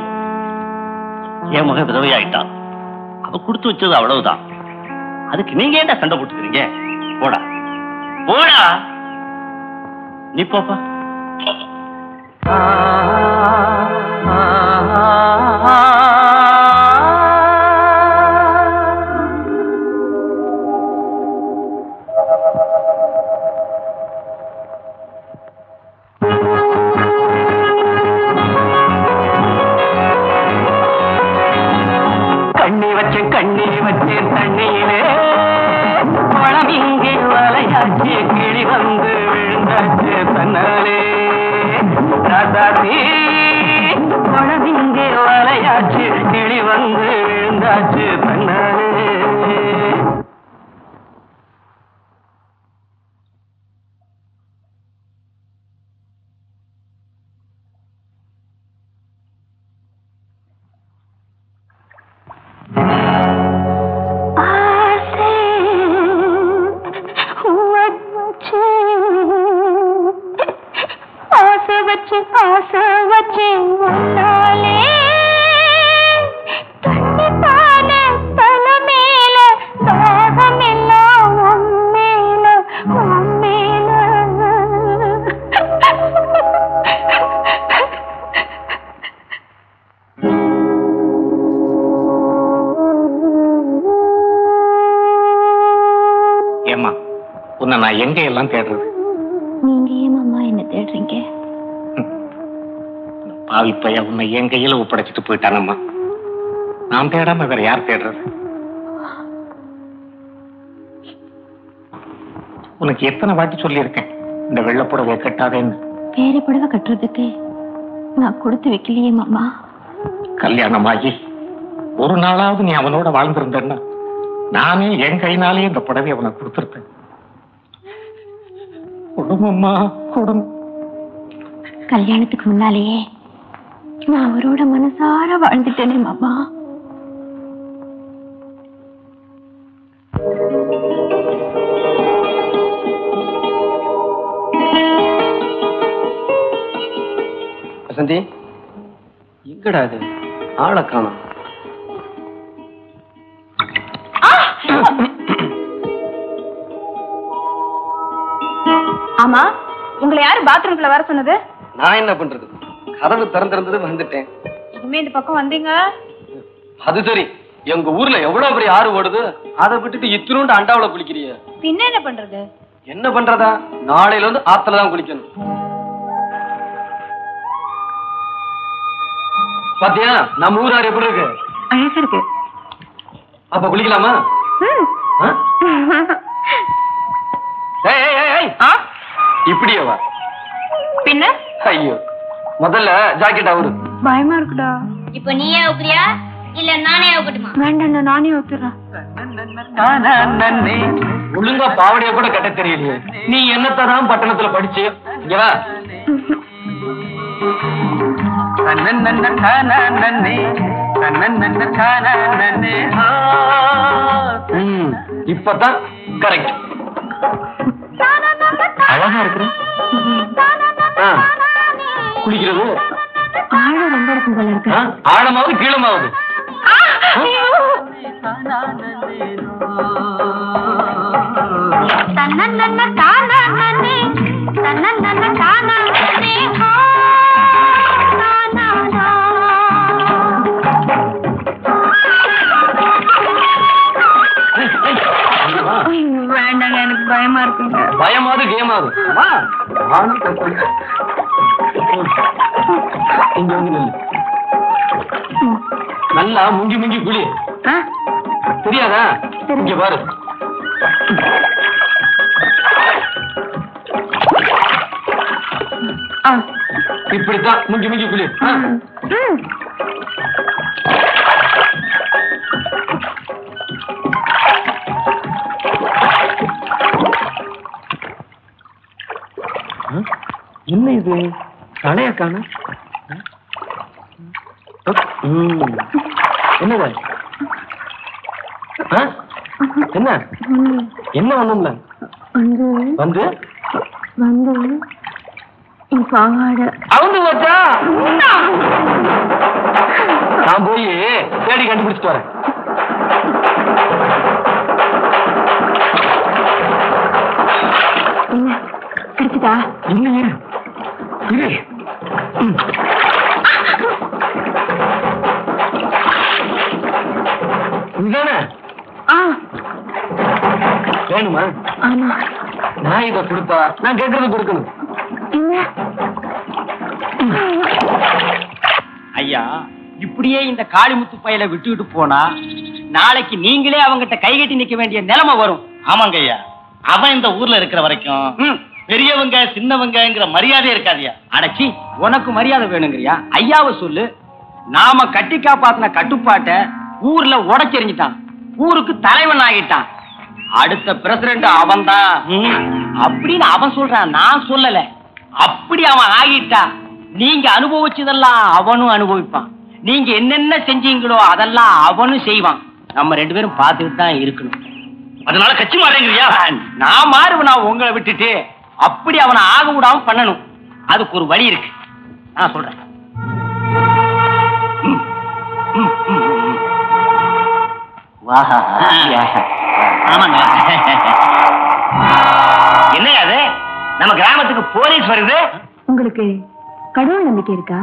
[SPEAKER 11] என் மகன் விதவையாயிட்டான். அவ கொடுத்து வச்சது அவ்வளவுதான். அதுக்கு நீங்க ஏன்டா சண்டை போட்டுக்கிறீங்க? போடா போடா, நீ போப்பா. கண்ணி வச்சு தண்ணியிலே பழம் இங்கே வலையாச்சு, கிளி வந்து விழுந்தாச்சு தன்னாலே. ராசாத்தி பழம் இங்கே வலையாச்சு, கிளி வந்து விழுந்தாச்சு தன்னாலே.
[SPEAKER 8] ஆசை வச்சு உன்னாலே தண்ணி பான தலமே
[SPEAKER 12] ஏம்மா உன்னை நான் எங்க எல்லாம் தேடுறது?
[SPEAKER 2] நீங்க ஏன் மாமா என்ன தேடுறீங்க?
[SPEAKER 12] பாவி பைய உன்னை என் கையில ஒப்படைச்சிட்டு போயிட்டானம்மா. நான் தேடாம வேற யார் தேடுறது? உனக்கு எத்தனை வாட்டி சொல்லியிருக்கேன் இந்த வெள்ளப்புடவை கட்டாதேன்னு.
[SPEAKER 2] வேற புடவை கட்டுறதுக்கு நான் கொடுத்து வைக்கலையே மாமா.
[SPEAKER 12] கல்யாணமாகி ஒரு நாளாவது நீ அவனோட வாழ்ந்திருந்தேன்னா நானே என் கையினாலேயே இந்த புடவை அவனுக்கு கொடுத்துருப்பேன். குடும்பம்மா குடும்பம்.
[SPEAKER 2] கல்யாணத்துக்கு முன்னாலேயே நான் அவரோட மனசார வாழ்ந்துட்டேனே மாமா.
[SPEAKER 3] வசந்தி எங்கடா இது? ஆளை காணோம்.
[SPEAKER 2] ஆமா, உங்களை யாரு பாத்ரூம்குள்ள வர சொன்னது?
[SPEAKER 3] நான் என்ன பண்றது? கதவு திறந்திருந்தது, வந்துட்டேன்.
[SPEAKER 2] இனிமே இந்த பக்கம் வந்தீங்க.
[SPEAKER 3] அது சரி, எங்க ஊர்ல எவ்வளவு பெரிய ஆறு ஓடுது, அதை விட்டுட்டு இத்தினோண்டு அண்டாவுல குளிக்கிறிய.
[SPEAKER 2] பின்ன என்ன பண்றது?
[SPEAKER 3] என்ன பண்றதா? நாளையில வந்து ஆத்துலதான் குளிக்கணும். பாத்தியா நம்ம ஊர் ஆறு எப்படி இருக்கு?
[SPEAKER 2] அழகா இருக்கு.
[SPEAKER 3] அப்ப குளிக்கலாமா? இப்படியேவா?
[SPEAKER 2] பின்ன
[SPEAKER 3] ஐயோ, முதல்ல ஜாக்கெட் அவரு.
[SPEAKER 2] பயமா இருக்குடா.
[SPEAKER 8] இப்ப நீயே ஊக்குறியா இல்ல நானே ஊக்கட்டுமா?
[SPEAKER 2] வேண்டாம், நானே ஊத்துறேன்.
[SPEAKER 3] ஒழுங்கா பாவடைய கூட கட்ட தெரியலையே. நீ என்னத்தான் பட்டணத்துல படிச்சு இங்க வா. இப்பதான் கரெக்ட். அழகா இருக்கு. குளிக்கிறது
[SPEAKER 2] ஆழம் ரொம்ப இருக்கும் போல இருக்கு.
[SPEAKER 3] ஆழமாவது கீழமாவது?
[SPEAKER 2] வேண்டாங்க, எனக்கு பயமா இருக்குங்க.
[SPEAKER 3] பயமாவது கேமாவது? இங்க வந்து நில்லு. நல்லா முங்கி முங்கி குளி. தெரியாதா? இங்க பாரு. இப்படித்தான் முங்கி முங்கி குளி. என்ன இது? தலைய காண. என்னவா? என்ன என்ன ஒண்ணும்ல வந்து அவங்க வச்சா நான் போய் தேடி கண்டுபிடிச்சிட்டு வரேன்.
[SPEAKER 2] கிடைச்சதா?
[SPEAKER 3] இல்லையே. இது இதுதானே? வேணுமா?
[SPEAKER 2] ஆமா.
[SPEAKER 3] நான் இதை கொடுத்தா நான் கேட்கறது கொடுக்கணும்.
[SPEAKER 7] ஐயா, இப்படியே இந்த காளிமுத்து பையல விட்டுவிட்டு போனா நாளைக்கு நீங்களே அவங்கிட்ட கைகட்டி நிக்க வேண்டிய நிலைமை வரும்.
[SPEAKER 6] ஆமாங்க ஐயா, அவன் இந்த ஊர்ல இருக்கிற வரைக்கும் பெரியவங்க சின்னவங்கிற மரியாதை இருக்காதியா.
[SPEAKER 7] அடச்சி, உனக்கு மரியாதை வேணுங்கிறியா? ஐயாவை சொல்லு. நாம கட்டி காப்பாத்தின கட்டுப்பாட்டை ஊர்ல உடைச்செறிஞ்சிட்டான், ஊருக்கு தலைவன் ஆகிட்டான். அடுத்த பிரசிடண்ட் அவன் தான் அப்படின்னு அவன் சொல்றான், நான் சொல்லல. அப்படி அவன் ஆகிட்டா நீங்க அனுபவிச்சதெல்லாம் அவனும் அனுபவிப்பான். நீங்க என்னென்ன செஞ்சீங்களோ அதெல்லாம் அவனும் செய்வான். நம்ம ரெண்டு பேரும் பார்த்துட்டு தான் இருக்கணும்.
[SPEAKER 6] அதனால கட்சி மாறேங்கிறியா?
[SPEAKER 7] நான் மாறுவனா உங்களை விட்டுட்டு? அப்படி அவனை ஆக விடாம பண்ணணும். அதுக்கு ஒரு வழி இருக்கு, நான் சொல்றேன்.
[SPEAKER 6] ஆமாங்க. என்ன அது? நம்ம கிராமத்துக்கு போலீஸ் வருது.
[SPEAKER 2] உங்களுக்கு கடவுள் நம்பிக்கை இருக்கா?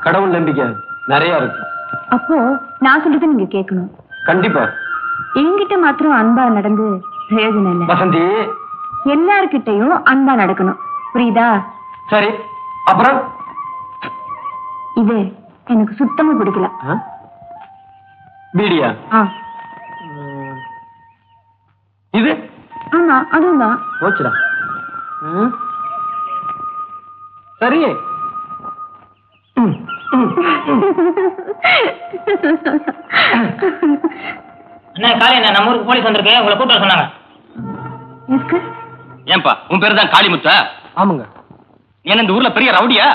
[SPEAKER 3] கடவுள் நம்பிக்கை நிறைய இருக்கு.
[SPEAKER 2] அப்போ நான் சொல்றது நீங்க கேட்கணும்.
[SPEAKER 3] கண்டிப்பா.
[SPEAKER 2] என்கிட்ட மாத்திரம் அன்பா நடந்து பிரயோஜனம் இல்ல.
[SPEAKER 3] வசந்தி,
[SPEAKER 2] எல்லார்கிட்டையும் அன்பா நடக்கணும், புரியுதா?
[SPEAKER 3] சரி, அப்புறம்
[SPEAKER 2] இது எனக்கு சுத்தமா பிடிக்கல.
[SPEAKER 3] பீடியா? இது?
[SPEAKER 2] ஆமா, அதுதான்.
[SPEAKER 3] போச்சுடா. சரி.
[SPEAKER 10] என்ன காலை நம்ம ஊருக்கு போலீஸ் வந்திருக்கு, உங்களை கூப்பிட்டு சொன்னாங்க.
[SPEAKER 1] ஏன்பா உன் பேரு தான் காளிமுத்தா?
[SPEAKER 3] ஆமாங்க.
[SPEAKER 1] என்ன இந்த ஊர்ல பெரிய ரவுடியா?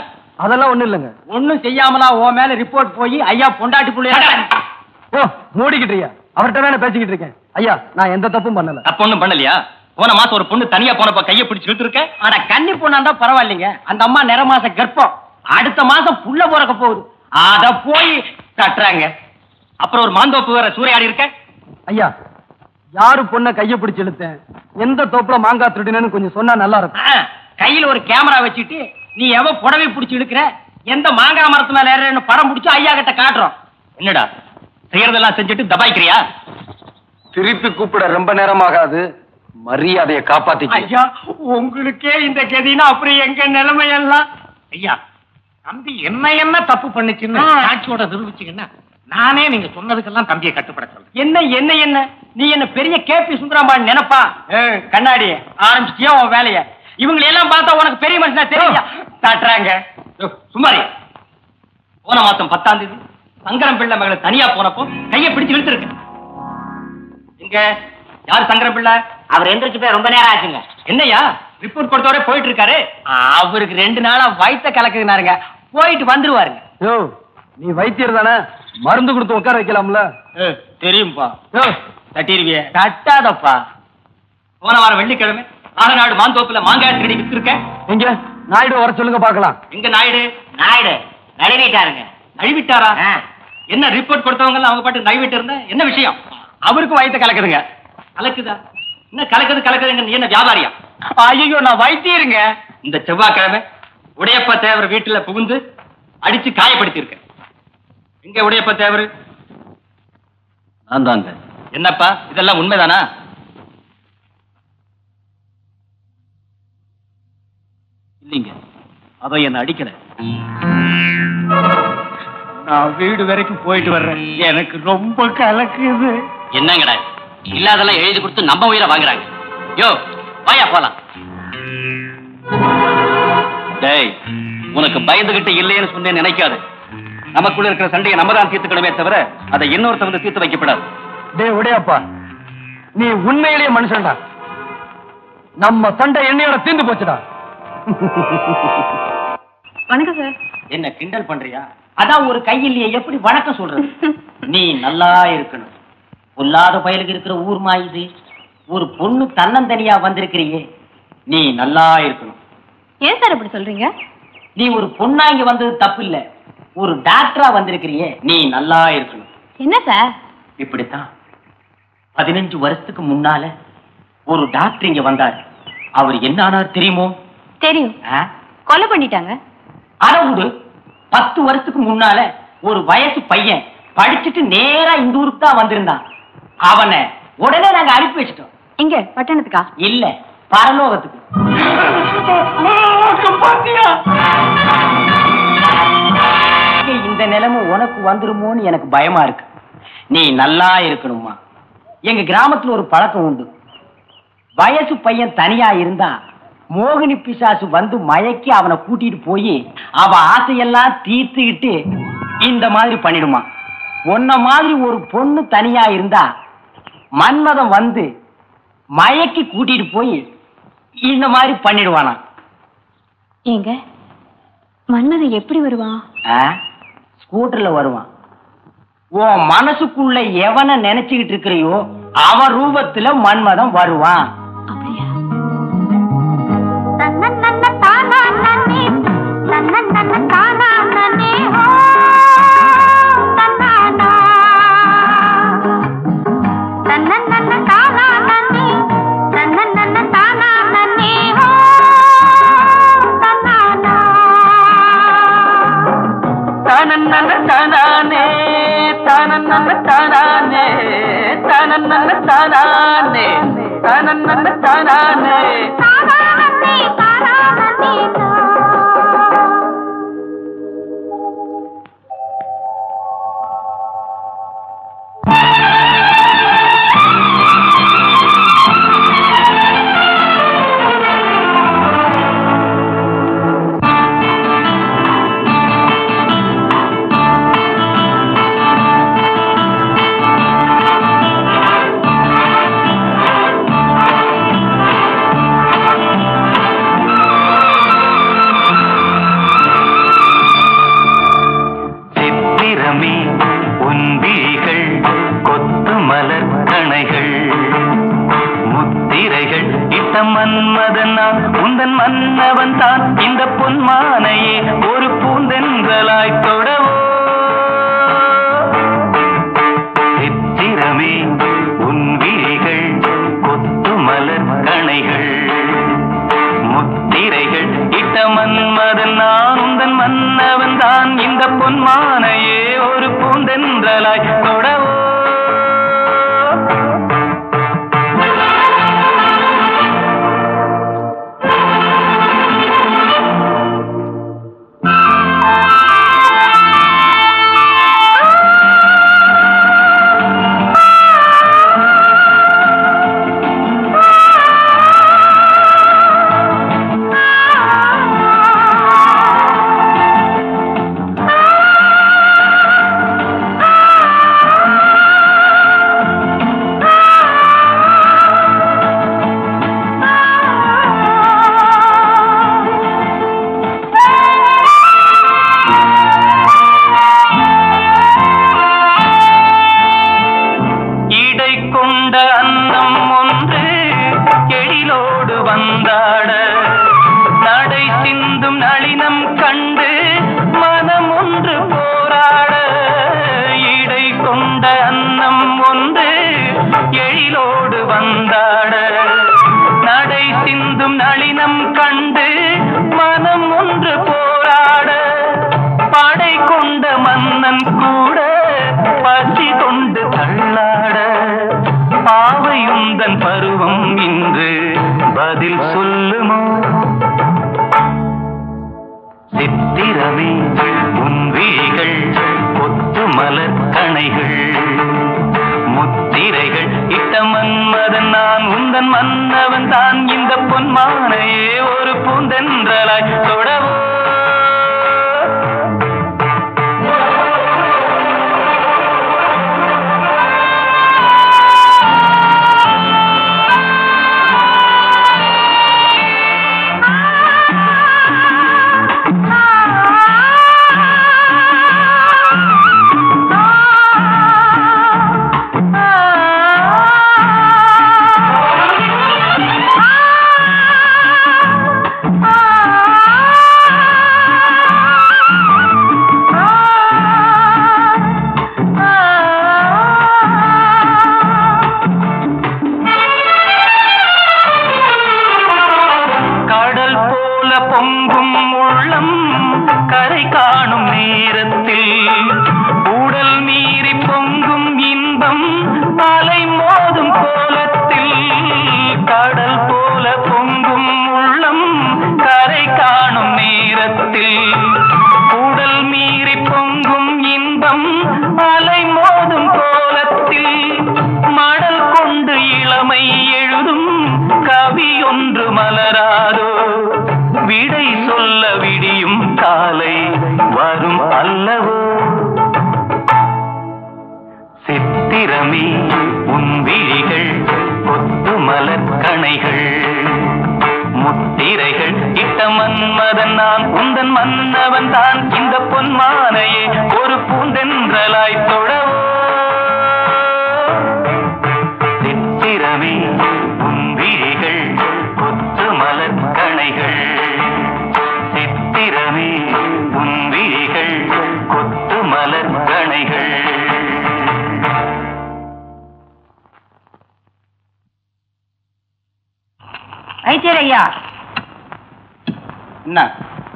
[SPEAKER 3] அதெல்லாம் ஒண்ணும் இல்லைங்க.
[SPEAKER 7] ஒண்ணும் செய்யாமலா உன் மேல ரிப்போர்ட் போய் ஐயா பொண்டாட்டி புள்ளைய
[SPEAKER 3] மூடிக்கிட்டியா? அவர்கிட்ட தானே பேசிக்கிட்டு இருக்கேன். ஐயா, நான் எந்த தப்பும் பண்ணல.
[SPEAKER 1] தப்பு ஒண்ணும் பண்ணலையா? போன மாசம் ஒரு பொண்ணு தனியா போனப்ப கையை பிடிச்சு இழுத்து இருக்க.
[SPEAKER 7] ஆனா கன்னி பொண்ணா இருந்தா பரவாயில்லைங்க. அந்த அம்மா நிற மாச கர்ப்பம், அடுத்த மாசம் புள்ள பிறக்க போகுது. அத போய் கட்டுறாங்க.
[SPEAKER 1] அப்புறம் ஒரு மாந்தோப்பு வேற சூறையாடி இருக்க.
[SPEAKER 3] ஐயா, யாரு பொண்ண கைய பிடிச்சு இழுத்தேன், எந்த தோப்புல மாங்காய் திருடினு கொஞ்சம் சொன்னா நல்லா இருக்கும்.
[SPEAKER 7] கையில ஒரு கேமரா வச்சுட்டு நீ எவ புடவை பிடிச்சு இழுக்கிற, எந்த மாங்காய் மரத்து மேல ஏறன்னு படம் பிடிச்சு ஐயா கிட்ட காட்டுறோம்.
[SPEAKER 1] என்னடா செய்யறதெல்லாம் செஞ்சுட்டு தபாய்க்கிறியா?
[SPEAKER 3] திருப்பி கூப்பிட ரொம்ப நேரம் ஆகாது, மரியாதையை காப்பாத்திக்க.
[SPEAKER 7] ஐயா, உங்களுக்கே இந்த கதினா அப்புறம் எங்க நிலைமை எல்லாம்.
[SPEAKER 12] ஐயா, தம்பி என்ன தப்பு பண்ணுச்சுன்னு சாட்சியோட நிரூபிச்சீங்கன்னா நானே நீங்க சொன்னதுக்கெல்லாம் தம்பியை கட்டுப்பட சொல்றேன்.
[SPEAKER 7] என்ன நீ என்ன பெரிய கேபி சுந்தரம்பான் நினைப்பா? கண்ணாடி ஆரம்பிச்சிட்டியா உன் வேலைய? இவங்களை எல்லாம் பார்த்தா உனக்கு பெரிய மனுஷனா தெரியா தாட்டுறாங்க.
[SPEAKER 1] சுமாரி போன மாசம் 10ஆம் தேதி சங்கரம் பிள்ளை மகளை தனியா போனப்போ கையை பிடிச்சு இழுத்துருக்கு. இங்க யார் சங்கரம் பிள்ளை?
[SPEAKER 10] அவர் எந்திரிச்சு போய் ரொம்ப நேரம் ஆச்சுங்க.
[SPEAKER 7] என்னையா ரிப்போர்ட் கொடுத்தவரே போயிட்டு இருக்காரு. அவருக்கு 2 நாளா வயித்த கலக்குனாருங்க, போயிட்டு வந்துருவாருங்க.
[SPEAKER 3] யோ, நீ வைத்தியர் தானே, மருந்து கொடுத்து உட்கார வைக்கலாம்ல?
[SPEAKER 1] தெரியும்பா.
[SPEAKER 7] தட்டிருவிய? தட்டாதப்பா.
[SPEAKER 1] போன வாரம் வெள்ளிக்கிழமை ஆலநாடு மாந்தோப்புல மாங்காய் திருடி வித்துருக்க.
[SPEAKER 3] எங்க நாயுடு வர சொல்லுங்க பாக்கலாம்.
[SPEAKER 1] எங்க நாயுடு?
[SPEAKER 10] நாயுடு நழுவிட்டாருங்க.
[SPEAKER 1] நழுவிட்டாரா? என்ன ரிப்போர்ட் கொடுத்தவங்க அவங்க பாட்டு நழுவிட்டு இருந்த என்ன விஷயம்?
[SPEAKER 7] அவருக்கு வயித்த கலக்குதுங்க.
[SPEAKER 1] கலக்குதா? என்ன கலக்குதுங்க? நீ என்ன வியாபாரியா?
[SPEAKER 7] ஐயோ, நான் வைத்தியருங்க.
[SPEAKER 1] இந்த செவ்வாய்க்கிழமை உடையப்ப தேவர் வீட்டுல புகுந்து அடிச்சு காயப்படுத்தி இருக்க. எங்க உடையப்ப தேவர்? நான் தாங்க. என்னப்பா இதெல்லாம் உண்மைதானா? இல்லைங்க, அவ என்ன அடிக்கல.
[SPEAKER 7] நான் வீடு வரைக்கும் போயிட்டு வர்றேன், எனக்கு ரொம்ப கலக்குது.
[SPEAKER 1] என்னங்கடா இல்லாதெல்லாம் எழுதி கொடுத்து நம்ம உயிரை வாங்குறாங்க. யோ வாயா போலாம். டேய், உனக்கு பயந்துகிட்டு இல்லைன்னு சொன்னேன் நினைக்காது. நமக்குள்ள இருக்கிற சண்டையை நம்ம தான் தீர்த்துக்கணுமே தவிர அதை இன்னொருத்த வந்து தீர்த்து வைக்கப்படாது.
[SPEAKER 3] டேய் உடையப்பா, நீ உண்மையிலேயே மனுஷன்டா. நம்ம சண்டை என்னையோட தீர்ந்து போச்சுடா.
[SPEAKER 2] வணக்கம் சார்.
[SPEAKER 7] என்ன கிண்டல் பண்றியா? அதான் ஒரு கையிலேயே எப்படி வணக்கம் சொல்றது? நீ நல்லா இருக்கணும். பொல்லாத பயலுக்கு இருக்கிற ஊர்மா இது. ஒரு பொண்ணு தன்னந்தனியா வந்திருக்கிறியே, நீ நல்லா இருக்கணும்.
[SPEAKER 2] ஏன் சார் அப்படி சொல்றீங்க?
[SPEAKER 7] நீ ஒரு பொண்ணா இங்க வந்தது தப்பு இல்ல, ஒரு டாக்டரா வந்திருக்கிறியே, நீ நல்லா இருக்கணும்.
[SPEAKER 2] என்ன சார்?
[SPEAKER 7] இப்படித்தான் 15 வருஷத்துக்கு முன்னால ஒரு டாக்டர் இங்க வந்தார். அவர் என்ன ஆனார் தெரியுமோ?
[SPEAKER 2] தெரியும். கொலை பண்ணிட்டாங்க.
[SPEAKER 7] அறவுடு 10 வருஷத்துக்கு முன்னால ஒரு வயசு பையன் படிச்சுட்டு நேரா இந்த ஊருக்கு தான் வந்திருந்தான். அவனை உடனே நாங்க அனுப்பி வச்சிட்டோம்.
[SPEAKER 2] இங்க பட்டணத்துக்கா?
[SPEAKER 7] இல்ல, பரலோகத்துக்கு. இந்த நிலைமை உனக்கு வந்துருமோன்னு எனக்கு பயமா இருக்கு. நீ நல்லா இருக்கணுமா? எங்க கிராமத்துல ஒரு பழக்கம் உண்டு. வயசு பையன் தனியா இருந்தா மோகினி பிசாசு வந்து மயக்கி அவனை கூட்டிட்டு போய் அவ ஆசையெல்லாம் தீர்த்துக்கிட்டு இந்த மாதிரி பண்ணிடுமா. உன்ன மாதிரி ஒரு பொண்ணு தனியா இருந்தா மன்மதன் வந்து மயக்கி கூட்டிட்டு போய் இந்த மாதிரி பண்ணிடுவானா.
[SPEAKER 2] ஏங்க, மன்மதன் எப்படி வருவான்?
[SPEAKER 7] ஸ்கூட்டர்ல வருவான். உன் மனசுக்குள்ள எவனை நினைச்சுக்கிட்டு இருக்கிறையோ அவன் ரூபத்துல மன்மதன் வருவான்.
[SPEAKER 2] அப்படியா?
[SPEAKER 3] தானே தானே தானே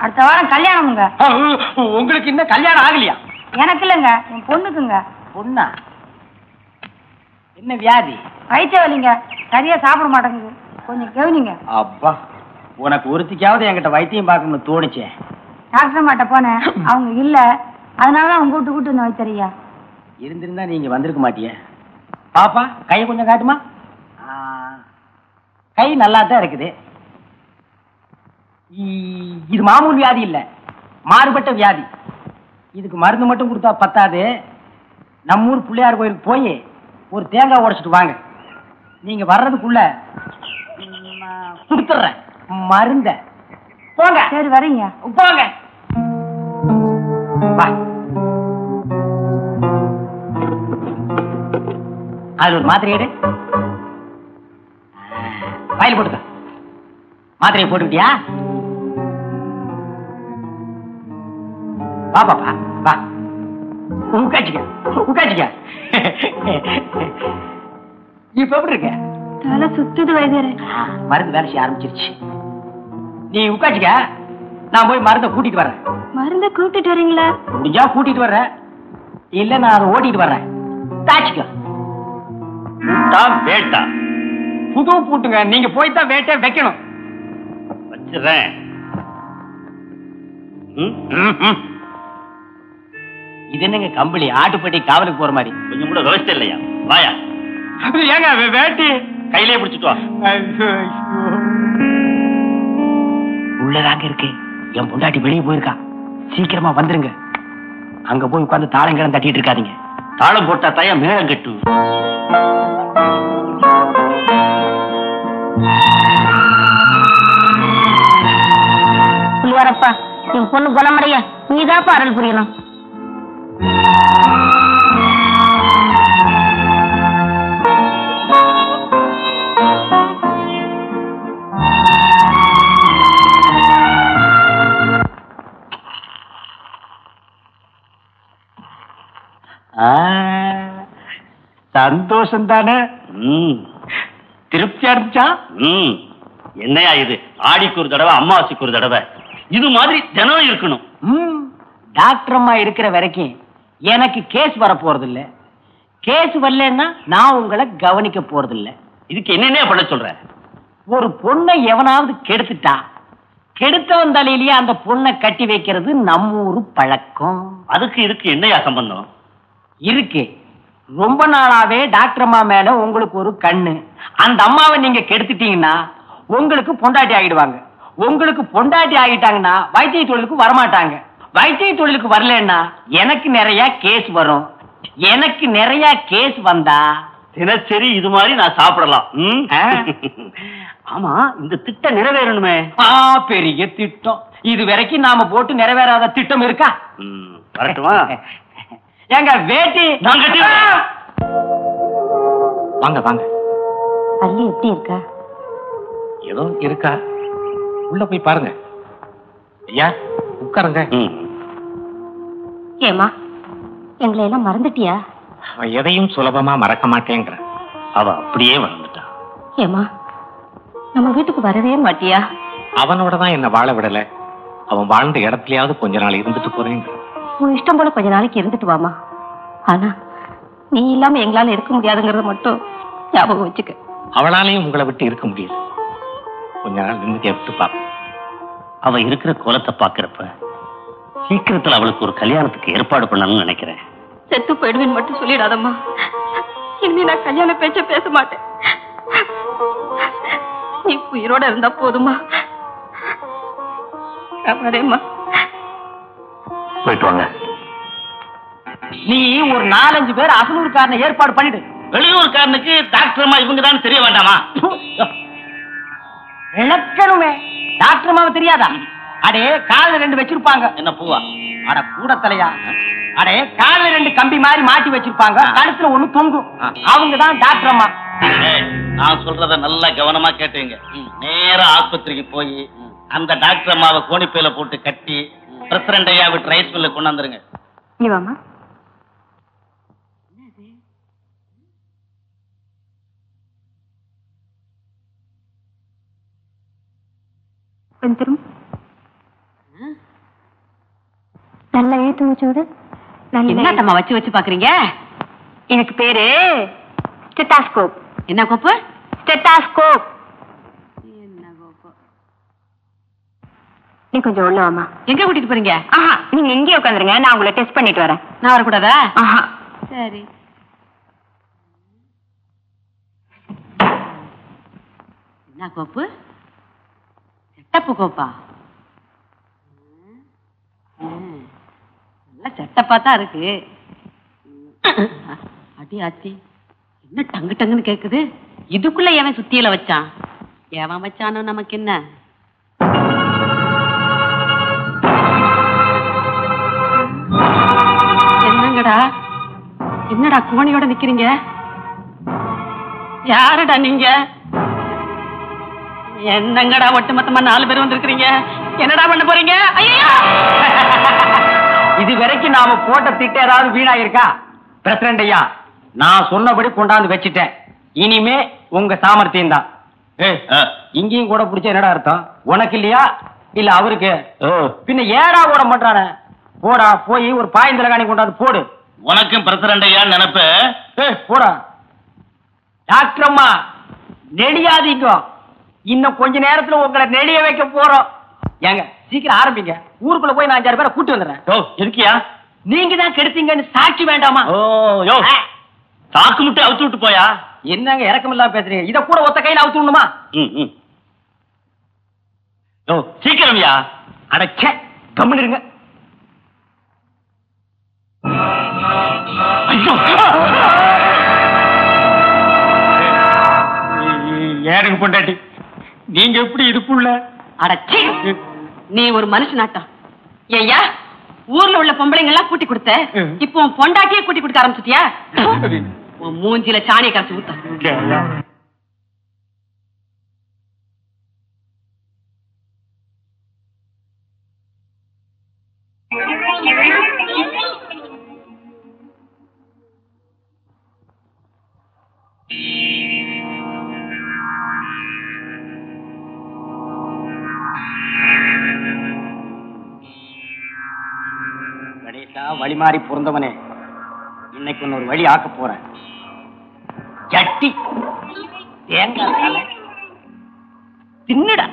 [SPEAKER 8] அடுத்த வாரம் கல்யாணம்ங்க.
[SPEAKER 7] உங்களுக்கு இன்னும் கல்யாணம் ஆகலையா?
[SPEAKER 8] எனக்கு இல்லங்க, என் பொண்ணுக்குங்க.
[SPEAKER 7] பொண்ணா? என்ன வியாதி?
[SPEAKER 8] வயிற்று வலிங்க, சரியா சாப்பிட மாட்டேங்குது, கொஞ்சம் கவனிங்க.
[SPEAKER 7] அப்பா, உனக்கு ஒருத்திக்காவது என்கிட்ட வைத்தியம் பார்க்கணும்னு தோணுச்சே.
[SPEAKER 8] டாக்டர் மாட்ட போனேன், அவங்க இல்ல, அதனாலதான் அவங்க கூட்டு இந்த வைத்தறியா.
[SPEAKER 7] இருந்திருந்தா நீங்க வந்திருக்க மாட்டிய. பாப்பா, கையை கொஞ்சம் காட்டுமா? கை நல்லா தான் இருக்குது. இது மாமூல் வியாதி இல்ல, மாறுபட்ட வியாதி. இதுக்கு மருந்து மட்டும் கொடுத்தா பத்தாது. நம்ம ஊர் பிள்ளையார் கோயிலுக்கு போய் ஒரு தேங்காய் உடைச்சிட்டு வாங்க. நீங்க வர்றதுக்குள்ள கொடுத்துட்றேன் மருந்த. போங்க.
[SPEAKER 8] சரி, வரீங்க.
[SPEAKER 7] போங்க. வா. அதுல ஒரு மாத்திரை எடு. வாயில் போட்டுக்க. மாத்திரையை போட்டுக்கிட்டியா? வா பாப்பா, வா. உட்காச்சிக்க, உட்காச்சிக்க. இப்ப எப்படி இருக்க?
[SPEAKER 8] தலை சுத்துது வைத்தியரே.
[SPEAKER 7] மருந்து வேலை செய்ய ஆரம்பிச்சிருச்சு. நீ உட்காச்சிக்க, நான் போய் மருந்தை கூட்டிட்டு வர்றேன்.
[SPEAKER 8] மருந்தை கூட்டிட்டு வரீங்களா?
[SPEAKER 7] முடிஞ்சா கூட்டிட்டு வர்றேன், இல்ல நான் அதை ஓட்டிட்டு வர்றேன். தாச்சிக்க.
[SPEAKER 1] வேட்டா
[SPEAKER 7] புது பூட்டுங்க, நீங்க போய் தான் வேட்டை வைக்கணும்.
[SPEAKER 1] வச்சிடறேன்.
[SPEAKER 7] இது என்னங்க கம்பளி, ஆட்டுப்பட்டி காவலுக்கு போற மாதிரி?
[SPEAKER 1] கொஞ்சம் கூட விவசாயம் இல்லையா? வாயா.
[SPEAKER 7] ஏங்க வேட்டி
[SPEAKER 1] கையிலே பிடிச்சிட்டு வா.
[SPEAKER 7] உள்ளதாங்க இருக்கு. என் பொண்டாட்டி வெளியே போயிருக்கா. சீக்கிரமா வந்துருங்க. அங்க போய் உட்கார்ந்து தாளங்கிழம் தட்டிட்டு இருக்காதீங்க.
[SPEAKER 1] தாளம் போட்டா தாயா மேளம் கட்டு.
[SPEAKER 8] புள்ளியாரப்பா, என் பொண்ணு குணமடைய நீதாப்பா அருள் புரியணும்.
[SPEAKER 7] சந்தோஷம் தானே? திருப்தியா இருந்துச்சா?
[SPEAKER 1] என்னையா இது? ஆடிக்கு ஒரு தடவை, அம்மாவாசைக்கு ஒரு தடவை, இது மாதிரி தினம் இருக்கணும்.
[SPEAKER 7] டாக்டர் அம்மா இருக்கிற வரைக்கும் எனக்கு கேஸ் வர போறது இல்ல. கேஸ் வரலன்னா நான் உங்களை கவனிக்க போறது இல்ல.
[SPEAKER 1] இதுக்கு என்னென்ன பண்ண சொல்ற?
[SPEAKER 7] ஒரு பொண்ணை எவனாவது கெடுத்துட்டா, கெடுத்தவன் தலையிலேயே அந்த பொண்ணை கட்டி வைக்கிறது நம்ம ஊரு பழக்கம்.
[SPEAKER 1] அதுக்கு இதுக்கு என்னையா சம்பந்தம்
[SPEAKER 7] இருக்கு? ரொம்ப நாளாவே டாக்டர் அம்மா மேல உங்களுக்கு ஒரு கண்ணு. அந்த அம்மாவை நீங்க கெடுத்துட்டீங்கன்னா உங்களுக்கு பொண்டாட்டி ஆகிடுவாங்க. உங்களுக்கு பொண்டாட்டி ஆகிட்டாங்கன்னா வைத்திய தொழிலுக்கு வரமாட்டாங்க. வைத்திய தொழிலுக்கு வரலன்னா எனக்கு நிறைய கேஸ் வரும். எனக்கு நிறைய கேஸ் வந்தா
[SPEAKER 1] தினசரி இது மாதிரி நான் சாப்பிடலாம். ஆமா, இந்த திட்டம் நிறைவேறணுமே.
[SPEAKER 7] பெரிய திட்டம். இது வரைக்கும் நாம போட்டு நிறைவேறாத திட்டம் இருக்கா?
[SPEAKER 1] வரட்டுமா?
[SPEAKER 7] எங்க வேட்டி
[SPEAKER 12] வாங்க வாங்க.
[SPEAKER 8] அள்ளி எப்படி இருக்கா?
[SPEAKER 12] ஏதோ இருக்கா, உள்ள போய் பாருங்க. ஐயா உட்காருங்க.
[SPEAKER 8] ஏமா, எங்களை எல்லாம் மறந்துட்டியா?
[SPEAKER 12] அவ எதையும் சுலபமா மறக்க மாட்டேங்கிற.
[SPEAKER 1] அவ அப்படியே மறந்துட்டா.
[SPEAKER 8] ஏமா, நம்ம வீட்டுக்கு வரவே மாட்டியா?
[SPEAKER 12] அவனோட தான் என்ன வாழ விடல. அவன் வாழ்ந்த இடத்துலயாவது கொஞ்ச நாள் இருந்துட்டு போறேங்க.
[SPEAKER 8] உன் இஷ்டம் போல கொஞ்ச நாளைக்கு இருந்துட்டு வாமா. ஆனா நீ இல்லாம எங்களால இருக்க முடியாதுங்கறத மட்டும் ஞாபகம் வச்சுக்க.
[SPEAKER 12] அவளாலையும் உங்களை விட்டு இருக்க முடியாது. கொஞ்ச நாள் நிம்மதியா விட்டு பாப்ப.
[SPEAKER 1] அவ இருக்கிற கோலத்தை பாக்குறப்ப சீக்கிரத்துல அவளுக்கு ஒரு கல்யாணத்துக்கு ஏற்பாடு பண்ணணும்னு நினைக்கிறேன்.
[SPEAKER 8] செத்து போயிடுவேன் மட்டும் சொல்லிடாதம்மா. இனிமே நான் கல்யாண பேச்ச பேச மாட்டேன். நீ உயிரோட இருந்தா போதுமா? வரேம்மா.
[SPEAKER 1] போயிட்டு வாங்க.
[SPEAKER 7] நீ ஒரு 4-5 பேர் அசலூர்காரனை ஏற்பாடு பண்ணிடு.
[SPEAKER 1] வெளியூர்காரனுக்கு டாக்டர் அம்மா இவங்க தான் தெரிய வேண்டாமா?
[SPEAKER 7] இழக்கணுமே. டாக்டர் அம்மாவை தெரியாதா? அடே கால 2 வச்சிருப்பாங்க.
[SPEAKER 1] என்ன பூவா?
[SPEAKER 7] அட கூட தலையா. அடே கால 2 கம்பி மாதிரி மாட்டி வச்சிருப்பாங்க. கழுத்துல ஒண்ணு தொங்கும். அவங்க தான் டாக்டர் அம்மா.
[SPEAKER 1] நான் சொல்றத நல்லா கவனமா கேட்டீங்க. நேரா ஆஸ்பத்திரிக்கு போய் அந்த டாக்டர் அம்மாவை கோணிப்பையில போட்டு கட்டி பிரசிடண்ட் ஐயா விட்டு ரைஸ் மில்ல கொண்டாந்துருங்க.
[SPEAKER 8] நீ வாமா. கொஞ்சம் நல்லா இழுத்து வச்சு விடு.
[SPEAKER 5] என்னத்தம்மா வச்சு வச்சு பாக்குறீங்க? எனக்கு பேரு
[SPEAKER 2] ஸ்டெத்தாஸ்கோப்.
[SPEAKER 5] என்ன கோப்பு?
[SPEAKER 2] ஸ்டெத்தாஸ்கோப். நீ கொஞ்சம் உள்ள வாமா.
[SPEAKER 5] எங்க கூட்டிட்டு போறீங்க?
[SPEAKER 2] ஆஹா, நீங்க எங்கேயே உட்காந்துருங்க, நான் உங்களை டெஸ்ட் பண்ணிட்டு வரேன்.
[SPEAKER 5] நான் வரக்கூடாதா?
[SPEAKER 2] ஆஹா.
[SPEAKER 5] சரி. என்ன கோப்பு? செட்டப்பு கோப்பா? நல்லா செட்டப்பா தான் இருக்கு. அடி ஆச்சி, என்ன டங்கு டங்குன்னு கேக்குது? இதுக்குள்ள எவன் சுத்தியில வச்சான்? எவன் வச்சானோ நமக்கு என்ன? என்னங்கடா, என்னடா கோணியோட நிக்கிறீங்க? யாருடா நீங்க? என்னங்கடா ஒட்டுமொத்தமா 4 பேர் வந்திருக்கிறீங்க? என்னடா பண்ண போறீங்க? ஐயா,
[SPEAKER 7] இது வரைக்கும் நாம போட்ட திட்ட ஏதாவது வீணாயிருக்கா? பிரசிடண்ட் ஐயா, நான் சொன்னபடி கொண்டாந்து வச்சுட்டேன். இனிமே உங்க சாமர்த்தியம் தான். இங்கேயும் கூட பிடிச்ச என்னடா அர்த்தம்? உனக்கு இல்லையா இல்ல அவருக்கு? பின்ன ஏடா ஓட மாட்டானே? போடா, போய் ஒரு பாயந்தலகாணி கொண்டாந்து போடு.
[SPEAKER 6] உனக்கும் பிரசிடண்ட் ஐயா நினைப்பு.
[SPEAKER 7] போடா. டாக்டர் அம்மா, நெடியாதீங்க. இன்னும் கொஞ்ச நேரத்துல உங்களை நெடிய வைக்க போறோம். ஏங்க சீக்கிரம் ஆரம்பிங்க. ஊருக்குள்ள போய் நான் 5-6 பேரை கூட்டி வந்துடுறேன்.
[SPEAKER 6] இருக்கியா?
[SPEAKER 7] நீங்க தான் கெடுத்தீங்கன்னு சாட்சி வேண்டாமா?
[SPEAKER 6] சாக்கு முட்டை அவுத்து விட்டு போயா.
[SPEAKER 7] என்னங்க இறக்கம் இல்லாம பேசுறீங்க? இத கூட ஒத்த கையில அவுத்து விடணுமா?
[SPEAKER 6] சீக்கிரம்யா.
[SPEAKER 7] அடச்ச, கம்முன்னு இருங்க.
[SPEAKER 4] ஏனுங்க பொண்டாட்டி, நீங்க எப்படி இதுக்குள்ள?
[SPEAKER 5] அடச்சி, நீ ஒரு மனுஷனாட்டம். ஏய்யா, ஊர்ல உள்ள பொம்பளைங்க எல்லாம் கூட்டி கொடுத்த, இப்போ உன் பொண்டாட்டியே கூட்டி கொடுக்க ஆரம்பிச்சிட்டியா? உன் மூஞ்சில சாணியை கரைச்சு ஊத்த.
[SPEAKER 7] வழி மாறி பொருந்தவனே, இன்னைக்கு ஒரு வழி ஆக்க போறேன். சட்டி தேங்காய் தின்னுடா.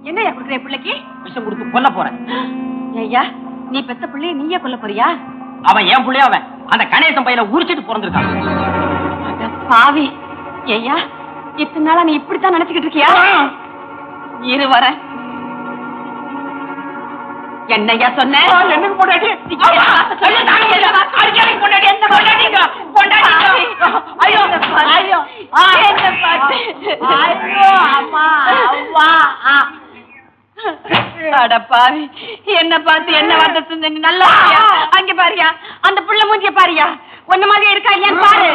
[SPEAKER 5] என்னையா கொடுக்குற பிள்ளைக்கு?
[SPEAKER 7] விஷம் கொடுத்து கொல்ல போறேன்.
[SPEAKER 5] ஐயா, நீ பெத்த பிள்ளைய நீயே கொல்ல போறியா?
[SPEAKER 7] அவன் என் பிள்ளைய, அவன் அந்த கணேசன் பையில உரிச்சிட்டு பிறந்திருக்கான்.
[SPEAKER 5] பாவி. ஐயா, இத்தனை நாளா நீ இப்படித்தான் நினைச்சுக்கிட்டு இருக்கியா? இரு வர. என்னையா சொன்ன?
[SPEAKER 7] என்னங்க பொண்டாட்டி?
[SPEAKER 5] அடப்பாவி, என்ன பார்த்து என்ன வார்த்தை சொன்ன? நல்லா அங்க பாரியா, அந்த புள்ள மூஞ்சிய பாரியா, ஒன்ன மாதிரி இருக்கா இல்லையா பாரு.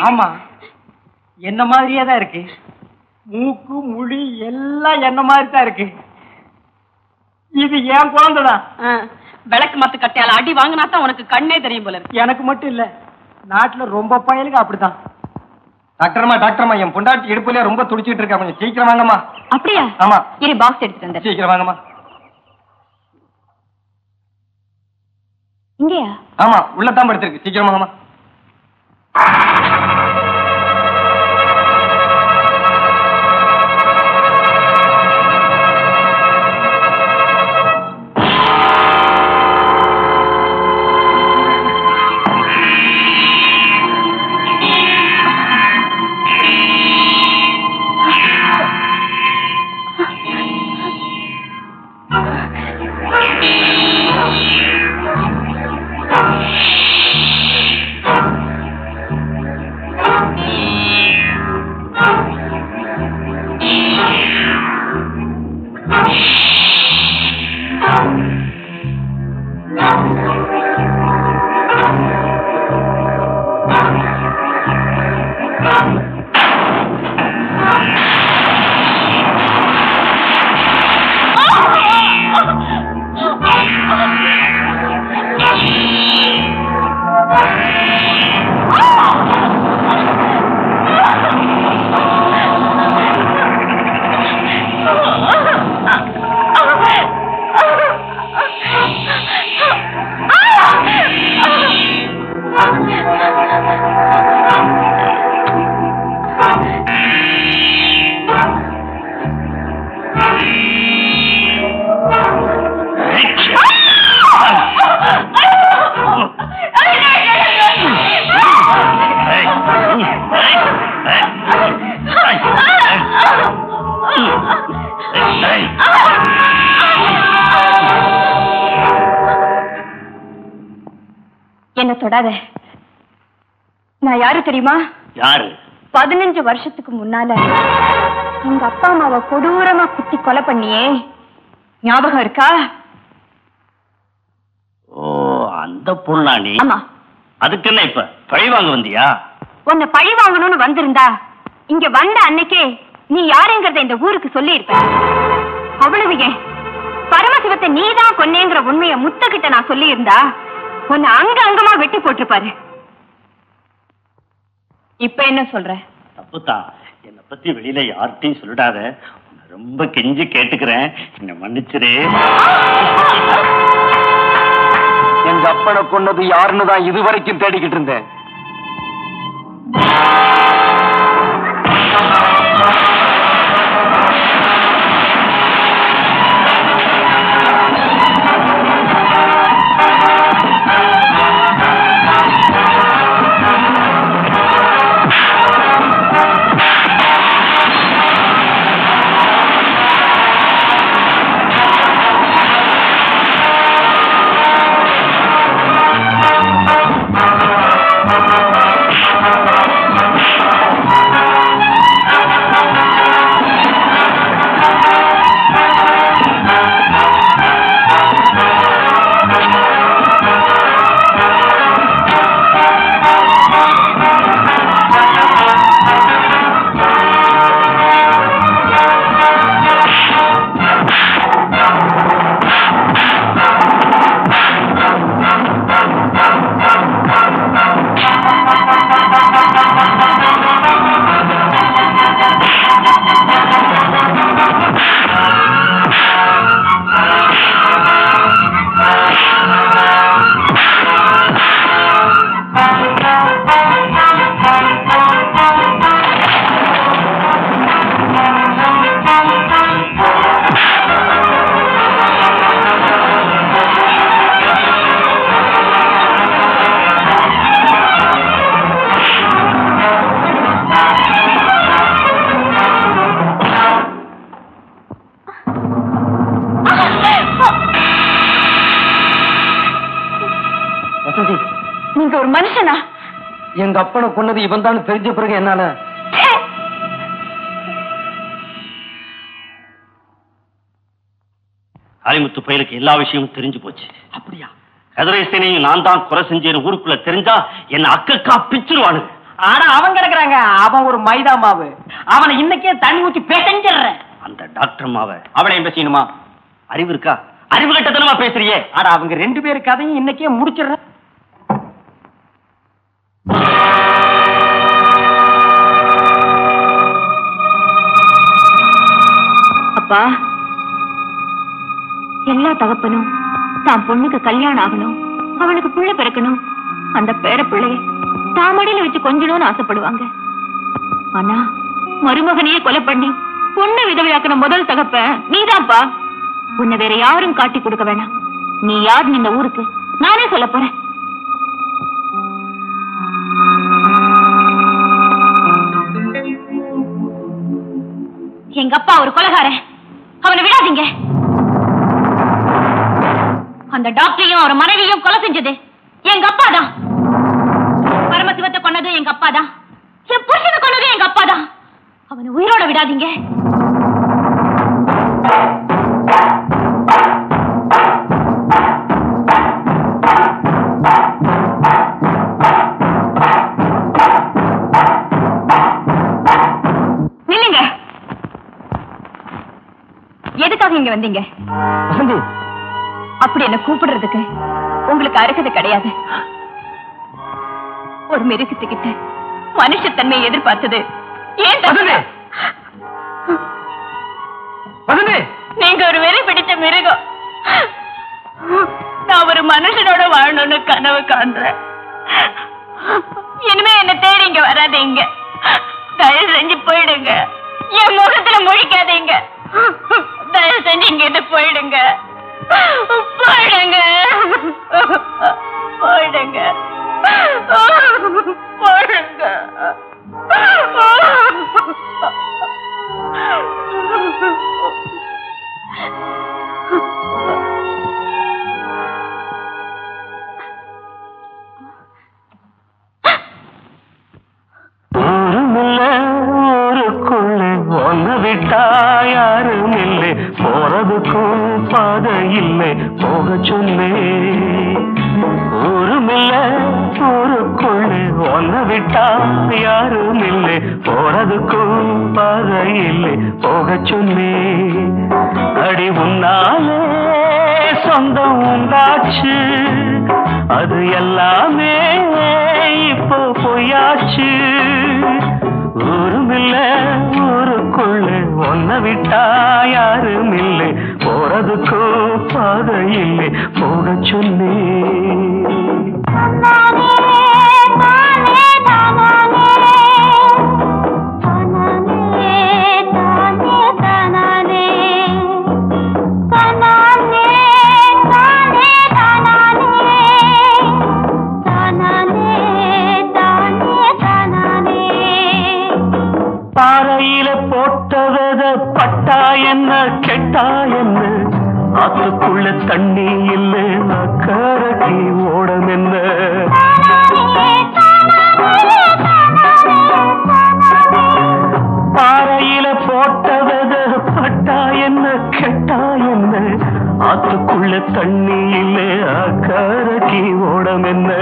[SPEAKER 7] ஆமா, என்ன மாதிரியே தான் இருக்கு. மூக்கு முடி எல்லாம் என்ன மாதிரி தான் இருக்கு. இது என் குழந்தைதான்.
[SPEAKER 5] விளக்கு மத்து கட்டையால அடி வாங்கினா தான் உனக்கு கண்ணே தெரியும் போல.
[SPEAKER 7] எனக்கு மட்டும் இல்ல, நாட்டுல ரொம்ப பயலுக்கு அப்படித்தான். டாக்டர்மா, என் பொண்டாட்டி இடுப்புல ரொம்ப துடிச்சிட்டு இருக்கா. கொஞ்சம் சீக்கிரம் வாங்கம்மா.
[SPEAKER 2] அப்படியா?
[SPEAKER 7] ஆமா.
[SPEAKER 2] இரு, பாக்ஸ் எடுத்துட்டு வந்து.
[SPEAKER 7] சீக்கிரம் வாங்கம்மா.
[SPEAKER 2] இங்கயா?
[SPEAKER 7] ஆமா, உள்ளதான் படுத்திருக்கு. சீக்கிரம் வாங்கம்மா.
[SPEAKER 2] என்ன தொடாத. நான் யாரு தெரியுமா?
[SPEAKER 1] யாரு?
[SPEAKER 2] 15 வருஷத்துக்கு முன்னால எங்க அப்பா அம்மாவை கொடூரமா குத்தி கொலை பண்ணியே, ஞாபகம் இருக்கா?
[SPEAKER 1] ஓ, அந்த பொண்ணா நீ?
[SPEAKER 2] ஆமா.
[SPEAKER 1] அதுக்கு என்ன இப்ப பழி வாங்க வந்தியா?
[SPEAKER 2] உன்னை பழி வாங்கணும்னு வந்திருந்தா இங்க வந்த அன்னைக்கே நீ யாருங்கிறத இந்த ஊருக்கு சொல்லி இருப்ப. அவ்வளவு ஏன், பரமசிவத்தை நீதான் கொன்னேங்கிற உண்மையை முத்துக்கிட்ட நான் சொல்லி இருந்தா உன்னை அங்க அங்கமா வெட்டி போட்டிருப்பாரு. இப்ப என்ன சொல்ற?
[SPEAKER 1] தப்புதான். என்னை பத்தி வெளியில யார்கிட்டையும் சொல்லிடாத. ரொம்ப கெஞ்சி கேட்டுக்கிறேன், என்ன மன்னிச்சிரு.
[SPEAKER 3] எங்க அப்பனை கொன்னது யாருன்னு தான் இதுவரைக்கும் தேடிக்கிட்டு இருந்தேன்.
[SPEAKER 2] நீங்க ஒரு மனுஷனா?
[SPEAKER 3] எங்க அப்பனை கொன்னது இவன் தான் தெரிஞ்ச பிறகு என்னால
[SPEAKER 1] காளிமுத்து பயலுக்கு எல்லா விஷயமும் தெரிஞ்சு போச்சு.
[SPEAKER 3] அப்படியா?
[SPEAKER 1] கதிரேசனையும் நான் தான் குறை செஞ்சேன்னு ஊருக்குள்ள தெரிஞ்சா என்ன அக்கா பிச்சிருவானுங்க.
[SPEAKER 7] ஆனா அவன் கிடக்குறாங்க, அவன் ஒரு மைதா மாவு. அவனை இன்னைக்கே தண்ணி ஊற்றி பேசஞ்சிடுறேன்.
[SPEAKER 1] அந்த டாக்டர் மாவை
[SPEAKER 7] அவளையும் பேசணுமா?
[SPEAKER 1] அறிவு இருக்கா? அறிவு கட்டத்தனமா பேசுறியே.
[SPEAKER 7] ஆனா அவங்க 2 பேரு கதையும் இன்னைக்கே முடிச்சிடுறேன்.
[SPEAKER 2] அப்பா, எல்லா தகப்பனும் தான் பொண்ணுக்கு கல்யாணம் ஆகணும், அவனுக்கு பிள்ளை பிறக்கணும், அந்த பேர பிள்ளைய தாமடியில வச்சு கொஞ்சணும்னு ஆசைப்படுவாங்க. ஆனா மருமகனையே கொலை பண்ணி பொண்ணு விதவையாக்கின முதல் தகப்ப நீதான்ப்பா. உன்னை வேற யாரும் காட்டி கொடுக்க வேணாம். நீ யாருன்னு இந்த ஊருக்கு நானே சொல்ல போறேன். எங்க அப்பா ஒரு கொலைகாரன், அவனை விடாதீங்க. அந்த டாக்டரையும் அவர் மனைவியும் கொலை செஞ்சது எங்க அப்பா தான். பரமசிவத்தை கொன்னது எங்க அப்பா தான். என் புருஷனை கொன்னது எங்க அப்பா தான். அவனை உயிரோட விடாதீங்க. நில்லுங்க. எதுக்காக இங்க வந்தீங்க? அப்படி என்ன கூப்பிடுறதுக்கு உங்களுக்கு அருகதை கிடையாது. ஒரு மிருகத்துக்கிட்ட மனுஷத்தன்மை எதிர்பார்த்தது ஏன்? நீங்க ஒரு வெறி பிடிச்ச மிருகம். நான் ஒரு மனுஷனோட வாழணும்னு கனவு காண்றேன். இனிமே என்ன தேடி இங்க வராதீங்க. தயவு செஞ்சு போயிடுங்க. என் முகத்துல முழிக்காதீங்க. தயவு செஞ்சு இங்க போயிடுங்க. போயிடுங்க போயிடுங்க போயிடுங்க.
[SPEAKER 13] விட்டா யாரும் இல்லை, போறதுக்கும் பாதை இல்லை, போக சொன்னே. ஊருமில்ல ஊருக்குள்ளே ஒன்ன விட்டா யாரும் இல்லை, போறதுக்கும் பாதை இல்லை, போக சொன்னே. அடி உன்னாலே சொந்தம் உண்டாச்சு, அது எல்லாமே இப்போ பொய்யாச்சு. ஊருமில்ல ஊருக்குள்ள ஒன்ன விட்டா யாரும் இல்லை, போறதுக்கும் பாதை இல்லை, போக சொன்னே. பாறையில போட்டவத பட்டா என்ன கெட்டா என்ன, ஆத்துக்குள்ள தண்ணி இல்லை அக்கறைக்கு ஓடம் என்ன. பாறையில போட்டவத பட்டா என்ன கெட்டா என்ன, ஆத்துக்குள்ள தண்ணி இல்லை அக்கறைக்கு ஓடம் என்ன.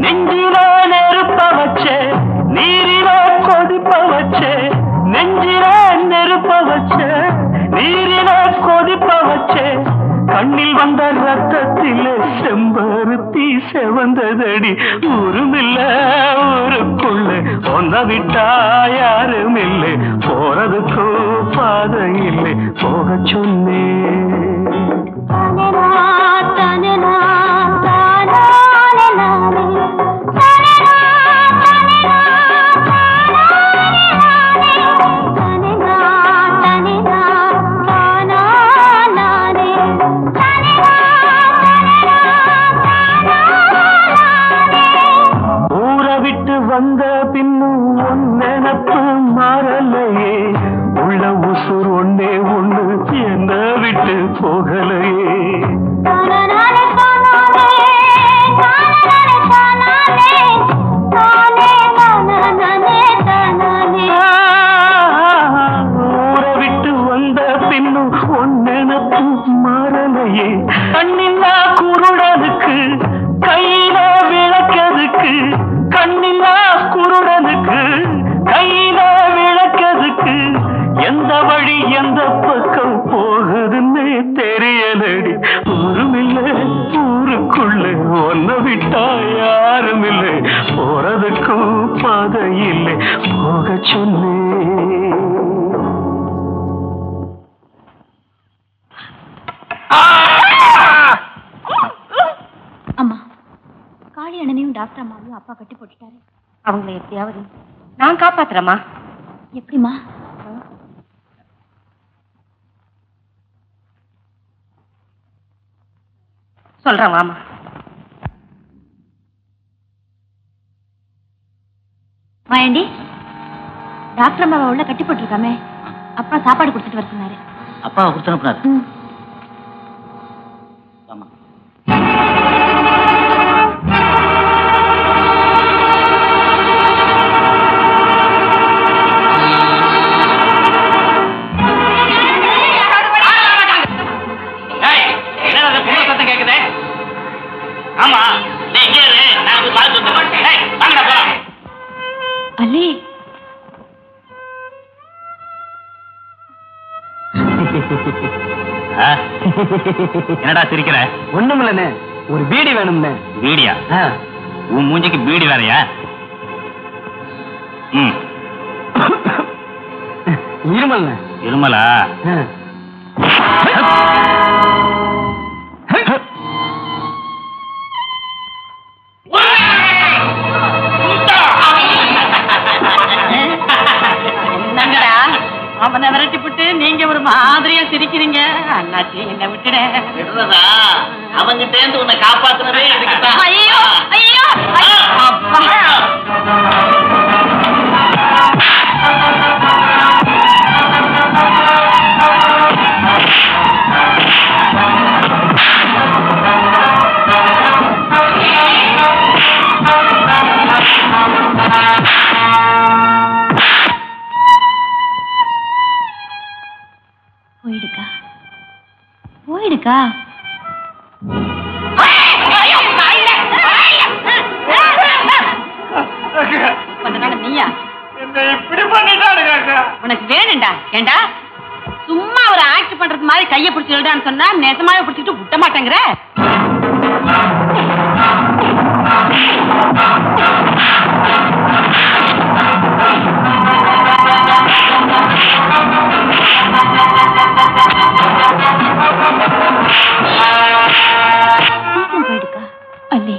[SPEAKER 13] நெஞ்சில நெருப்ப வச்சே நீரில கொதிப்ப வச்சே, நெஞ்சில நெருப்ப வச்சே நீரில கொதிப்ப வச்சே, கண்ணில் வந்த ரத்தத்தில் செம்பருத்தி செவந்ததடி. ஊருமில்ல ஊருக்குள்ள ஒன்ன விட்டா யாரும் இல்லை, போறதுக்கும் பாதை இல்லை, போக சொன்னே. வந்த பின்னும் ஒன் நினப்பு மாறலையே, உள்ள உசுர் ஒன்னே ஒண்ணு என்ன விட்டு போகலையே. ஊரை விட்டு வந்த பின்னும் ஒன் நினப்பு மாறலையே, கண்ணில்லா குருடனுக்கு கையில விளக்கதுக்கு, கண்ணில்லா குருடனுக்கு கையில விளக்கதுக்கு, எந்த வழி எந்த பக்கம் போகுதுன்னு தெரியலடி. ஊருமில்ல ஊருக்குள்ள ஒன்ன விட்டா யாரும் இல்லை, போறதுக்கும் பாதை இல்லை, போக சொன்னே.
[SPEAKER 2] அம்மா, காளி அண்ணனையும் டாக்டர் அம்மாவையும் அப்பா கட்டி போட்டுட்டாரு.
[SPEAKER 5] அவங்களை எப்படியாவது நான் காப்பாத்துறேம்மா.
[SPEAKER 2] எப்படிமா?
[SPEAKER 5] சொல்றேன் வாமா.
[SPEAKER 2] மாயாண்டி, டாக்டர் அம்மாவை உள்ள கட்டி போட்டிருக்காமே, அப்பா சாப்பாடு கொடுத்துட்டு வர சொன்னாரு.
[SPEAKER 1] அப்பா கொடுத்து அனுப்புனாரு.
[SPEAKER 11] ஆமா, நீ இங்க இரு, நான் போய் பார்த்து வந்துடுறேன். ஏய், வாங்கடா போலாம்.
[SPEAKER 2] அல்லி,
[SPEAKER 1] என்னடா சிரிக்கிற?
[SPEAKER 3] ஒண்ணுமில்லண்ணே, ஒரு பீடி வேணும்னே.
[SPEAKER 1] பீடியா? உன் மூஞ்சிக்கு பீடி வேறையா?
[SPEAKER 3] இருமல்ண்ணே.
[SPEAKER 1] இருமலா?
[SPEAKER 5] அவனை விரட்டி விட்டு நீங்க ஒரு மாதிரியா சிரிக்கிறீங்க. அண்ணாச்சி என்ன விட்டுட.
[SPEAKER 6] அவங்கிட்ட இருந்து உன்னை காப்பாத்துனதே இதுக்குதான்.
[SPEAKER 5] ஐயோ ஐயோ
[SPEAKER 2] இருக்கா?
[SPEAKER 5] நீயா
[SPEAKER 7] இப்படி பண்ணிட்டானுங்க.
[SPEAKER 5] உனக்கு வேணும்டா. ஏண்டா சும்மா ஒரு ஆக்ட் பண்றது மாதிரி கைய பிடிச்சு எழுதான்னு சொன்னா நெசமாவே பிடிச்சிட்டு விட்ட மாட்டேங்கிற.
[SPEAKER 2] போயிடுக்கா. அல்லி,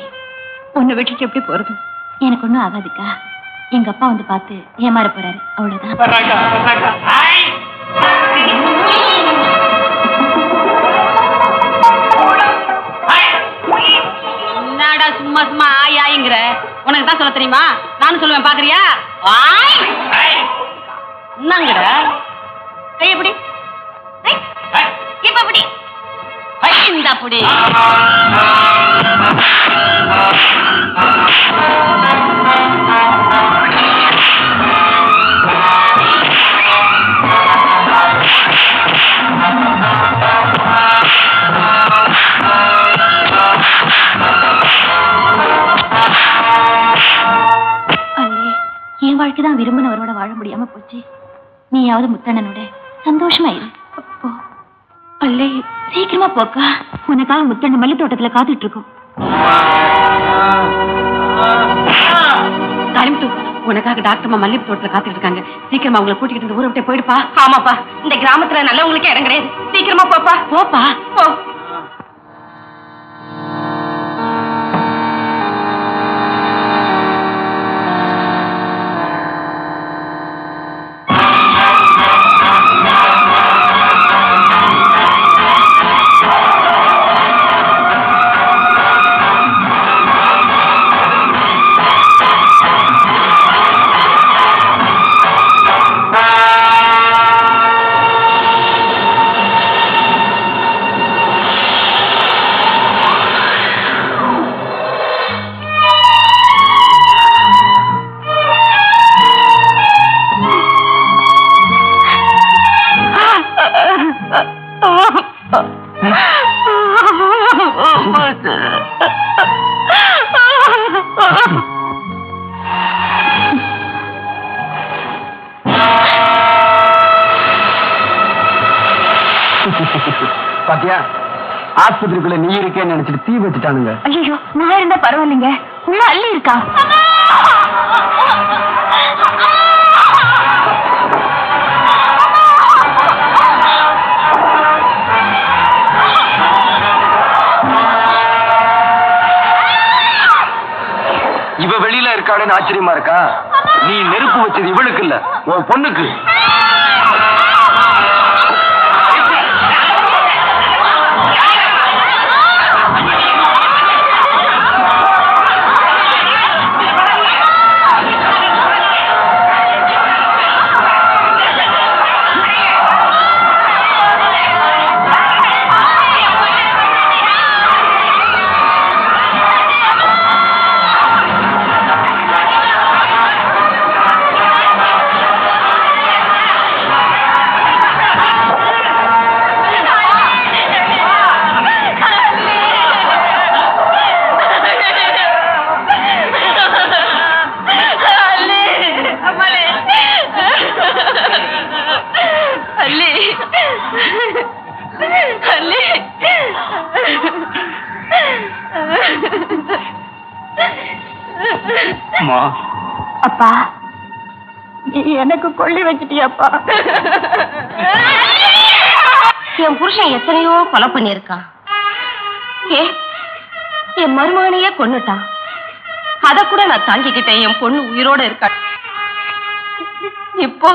[SPEAKER 2] உன்னை விட்டுட்டு எப்படி போறது? எனக்கு ஒண்ணும் ஆகாதுக்கா. எங்க அப்பா வந்து பார்த்து ஏமாற போறாரு, அவ்வளவுதான்.
[SPEAKER 5] என்னடா சும்மா சும்மா ஆய் ஆயிங்கிற? உனக்கு தான் சொல்ல தெரியுமா? நானும் சொல்லுவேன், பாக்குறியா? என்னங்கட கைய பிடி, இப்ப பிடி, இந்த பிடி.
[SPEAKER 2] என் வாழ்க்கைதான் விரும்பினவரோட வாழ முடியாம போச்சு. நீயாவது முத்தண்ணனோட சந்தோஷமா இரு. அல்லே, சீக்கிரமா போக்கா. உனக்காக முத்தண்ண மல்லி தோட்டத்துல காத்துட்டு இருக்கோம்.
[SPEAKER 5] உனக்காக டாக்டர் மல்லிகை தோட்டத்துல காத்துட்டு இருக்காங்க. சீக்கிரமா அவங்களை கூட்டிக்கிட்டு இந்த ஊரை விட்டு போயிடுப்பா. ஆமாப்பா, இந்த கிராமத்துல நல்லவங்களுக்கே இடம் கிடையாது. சீக்கிரமா போப்பா. போப்பா போ.
[SPEAKER 3] பாத்தியா, ஆஸ்பத்திரிக்குள்ள நீ இருக்கேன்னு நினைச்சிட்டு தீ வச்சுட்டானுங்க.
[SPEAKER 2] ஐயோ, நான் இருந்தா பரவாயில்லைங்க. உள்ள அள்ளி இருக்கா?
[SPEAKER 3] இவ வெளியில இருக்காளேன்னு ஆச்சரியமா இருக்கா? நீ நெருப்பு வச்சது இவளுக்கு இல்ல, உன் பொண்ணுக்கு.
[SPEAKER 2] அப்பா, எனக்கு கொள்ளி வச்சிட்டியாப்பா.
[SPEAKER 8] என் புருஷன் எத்தனையோ கொலை பண்ணிருக்கான். என் மருமகனையே கொன்னுட்டான். அத கூட நான் தாங்கிக்கிட்டேன். என் பொண்ணு உயிரோட இருக்கா. இப்போ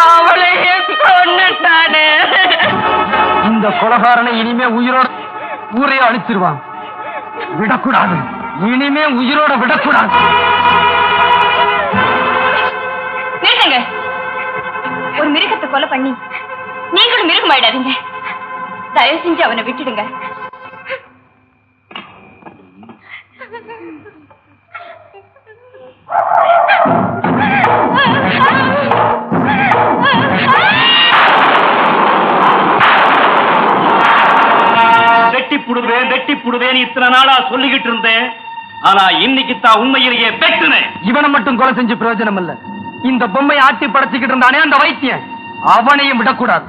[SPEAKER 8] அவளையே கொன்னுட்டானே.
[SPEAKER 3] இந்த கொலைகாரனை இனிமே உயிரோட ஊரே அழிச்சிருவான். விடக்கூடாது, இனிமே உயிரோட விடக்கூடாது.
[SPEAKER 2] நிறுத்துங்க. ஒரு மிருகத்தை கொலை பண்ணி நீங்களும் மிருகம் ஆயிடாதீங்க. தயவு செஞ்சு அவனை விட்டுடுங்க.
[SPEAKER 11] வெட்டி புடுவேன் இத்தனை நாளா சொல்லிக்கிட்டு இருந்தேன். ஆனா இன்னைக்கு தான் உண்மையிலேயே வெட்டுனேன்.
[SPEAKER 3] இவனை மட்டும் கொலை செஞ்சு பிரயோஜனம் இல்ல. இந்த பொம்மையை ஆட்டி படைச்சுக்கிட்டு இருந்தானே அந்த வைத்தியன், அவனையும் விடக்கூடாது.